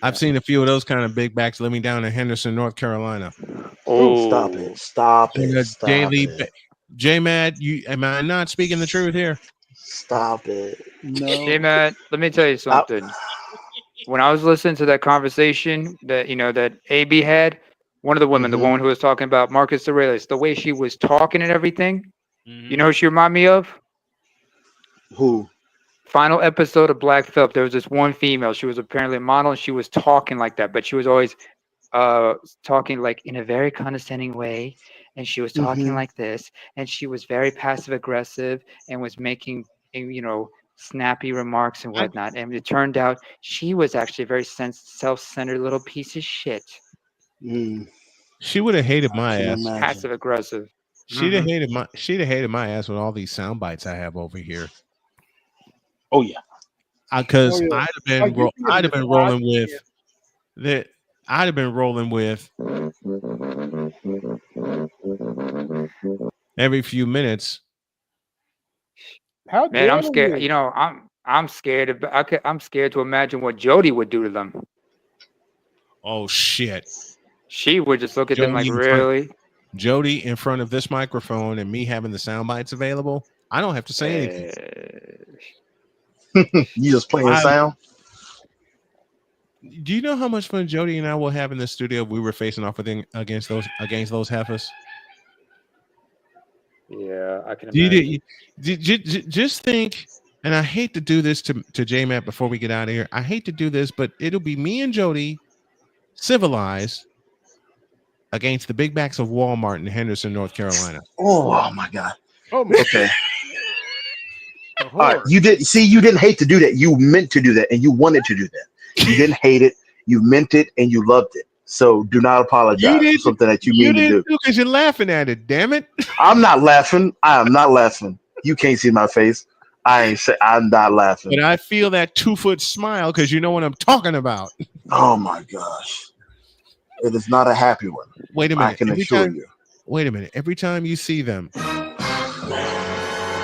I've seen a few of those kind of big backs living down in Henderson, North Carolina. Oh, stop it! Stop it! Stop it! J-Mad, am I not speaking the truth here? Stop it! No. J-Mad, let me tell you something. When I was listening to that conversation that AB had, one of the women, the woman who was talking about Marcus Aurelius, the way she was talking and everything, you know who she reminded me of? Who? Final episode of Black Phillip, there was this one female. She was apparently a model, and she was talking like that, but she was always talking like in a very condescending way, and she was talking like this, and she was very passive aggressive and was making snappy remarks and whatnot. And it turned out she was actually a very self-centered little piece of shit. She would have hated my ass. Passive aggressive. She'd have hated my ass with all these sound bites I have over here. Oh yeah, because I'd have been rolling with that. I'd have been rolling with every few minutes. Man, I'm scared. I'm scared. I'm scared to imagine what Jody would do to them. Oh shit! She would just look at them like, really? Jody in front of this microphone and me having the sound bites available. I don't have to say anything. You just playing sound? Do you know how much fun Jody and I will have in the studio if we were facing off against those heifers? Yeah, I can imagine. Just think, and I hate to do this to J-Matt before we get out of here. I hate to do this, but it'll be me and Jody civilized against the big backs of Walmart in Henderson, North Carolina. Oh my God. Okay. All right, you didn't hate to do that. You meant to do that, and you wanted to do that. You didn't hate it. You meant it, and you loved it. So do not apologize for something that you mean to do. Because you're laughing at it. Damn it! I'm not laughing. I am not laughing. You can't see my face. I'm not laughing. But I feel that 2-foot smile because you know what I'm talking about. Oh my gosh! It is not a happy one. Wait a minute. I can assure you. Wait a minute. Every time you see them.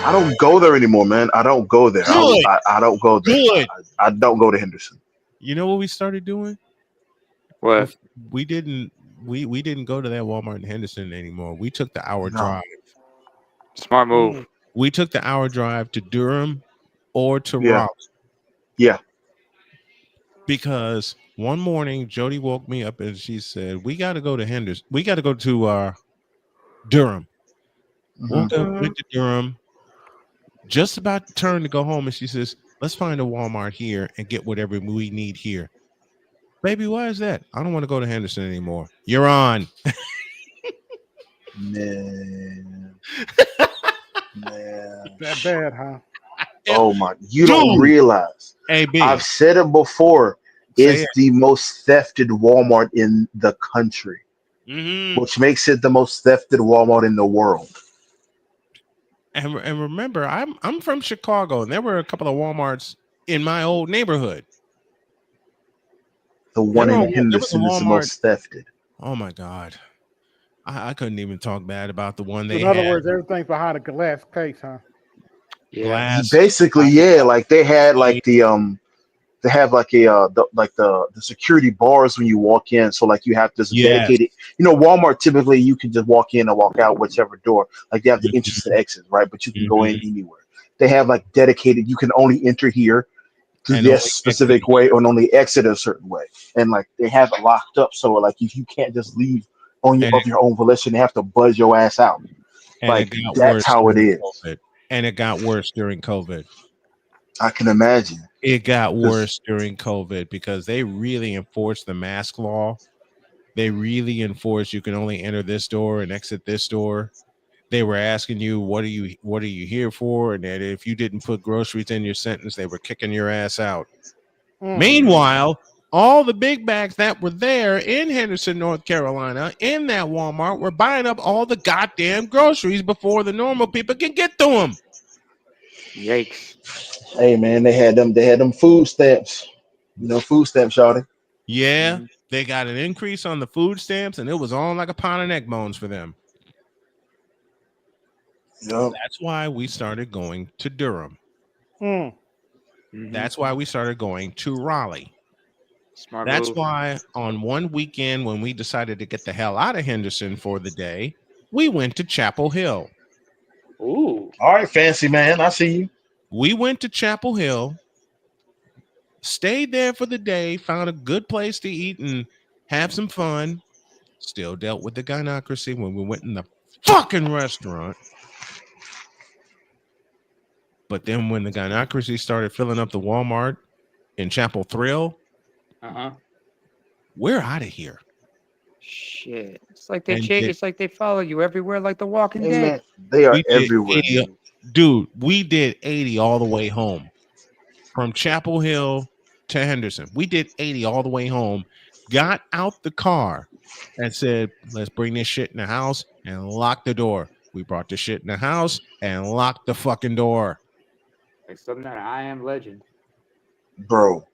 I don't go there anymore, man. I don't go there. I don't go there. Good. I don't go to Henderson. You know what we started doing? What? We didn't go to that Walmart in Henderson anymore. We took the hour No. drive. Smart move. We took the hour drive to Durham or to Yeah. Raleigh. Yeah. Because one morning Jody woke me up and she said, "We got to go to Henderson. We got to go to Durham." Woke up, went to Durham. Just about to turn to go home, and she says, "Let's find a Walmart here and get whatever we need here." Baby, why is that? I don't want to go to Henderson anymore. You're on. Man. That bad, huh? Oh my! You don't realize. AB. I've said it before. Say It's it. the most thefted Walmart in the country, which makes it the most thefted Walmart in the world. And remember, I'm from Chicago, and there were a couple of Walmarts in my old neighborhood. The one in Henderson is the most thefted. Oh my God. I couldn't even talk bad about the one So they in other had. words, everything's behind a glass case, huh? Glass. Basically, yeah, like they had like they have like the security bars when you walk in. So like you have this dedicated, Walmart typically you can just walk in and walk out whichever door. Like they have the entrance and exits, right? But you can go in anywhere. They have like dedicated, you can only enter here through this specific way or only exit a certain way. And like they have it locked up. So like if you can't just leave of your own volition, they have to buzz your ass out. And like it got that's worse how it during is. COVID. And it got worse during COVID. I can imagine. It got worse during COVID because they really enforced the mask law. They really enforced you can only enter this door and exit this door. They were asking you, what are you here for? And that if you didn't put groceries in your sentence, they were kicking your ass out. Meanwhile, all the big bags that were there in Henderson, North Carolina, in that Walmart, were buying up all the goddamn groceries before the normal people can get to them. Yikes. Hey man, they had them food stamps. Food stamps, shawty. Yeah, they got an increase on the food stamps, and it was on like a pound of neck bones for them. Yep. That's why we started going to Durham. That's why we started going to Raleigh. Smart That's move. why on one weekend when we decided to get the hell out of Henderson for the day, we went to Chapel Hill. Ooh. All right, fancy man. I see you. We went to Chapel Hill, stayed there for the day, found a good place to eat and have some fun. Still dealt with the gynocracy when we went in the fucking restaurant. But then when the gynocracy started filling up the Walmart in Chapel Thrill, we're out of here. Shit. It's like it's like they follow you everywhere like the Walking Hey, Dead. man, they are everywhere. Dude, we did 80 all the way home. From Chapel Hill to Henderson. We did 80 all the way home. Got out the car and said, let's bring this shit in the house and lock the door. We brought the shit in the house and locked the fucking door. Like something that I Am Legend. Bro.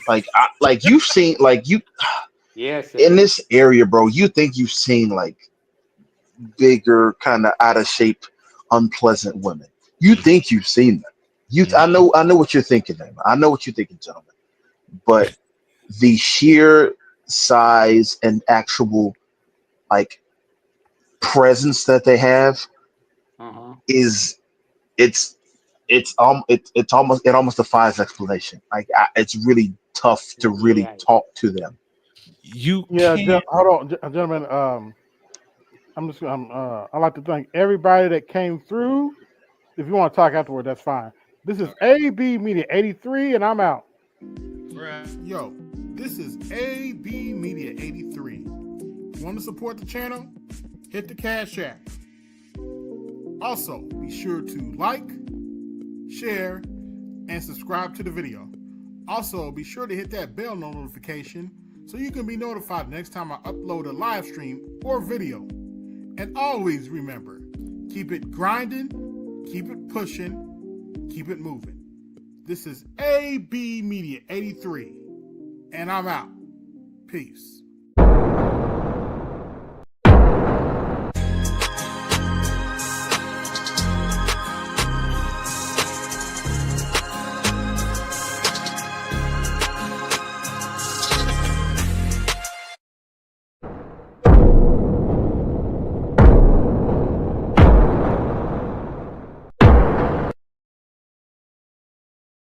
Like you've seen Yes. In this area, bro, you think you've seen like bigger, kind of out of shape, unpleasant women. You think you've seen them. I know what you're thinking, man. I know what you're thinking, gentlemen. But the sheer size and actual like presence that they have is it almost defies explanation. Like it's really tough to really talk to them. Hold on, gentlemen. I'd like to thank everybody that came through. If you want to talk afterward, that's fine. This is AB Media 83, and I'm out. Yo, this is AB Media 83. Want to support the channel? Hit the Cash App. Also, be sure to like, share, and subscribe to the video. Also, be sure to hit that bell notification so you can be notified next time I upload a live stream or video. And always remember, keep it grinding, keep it pushing, keep it moving. This is AB Media 83, and I'm out. Peace.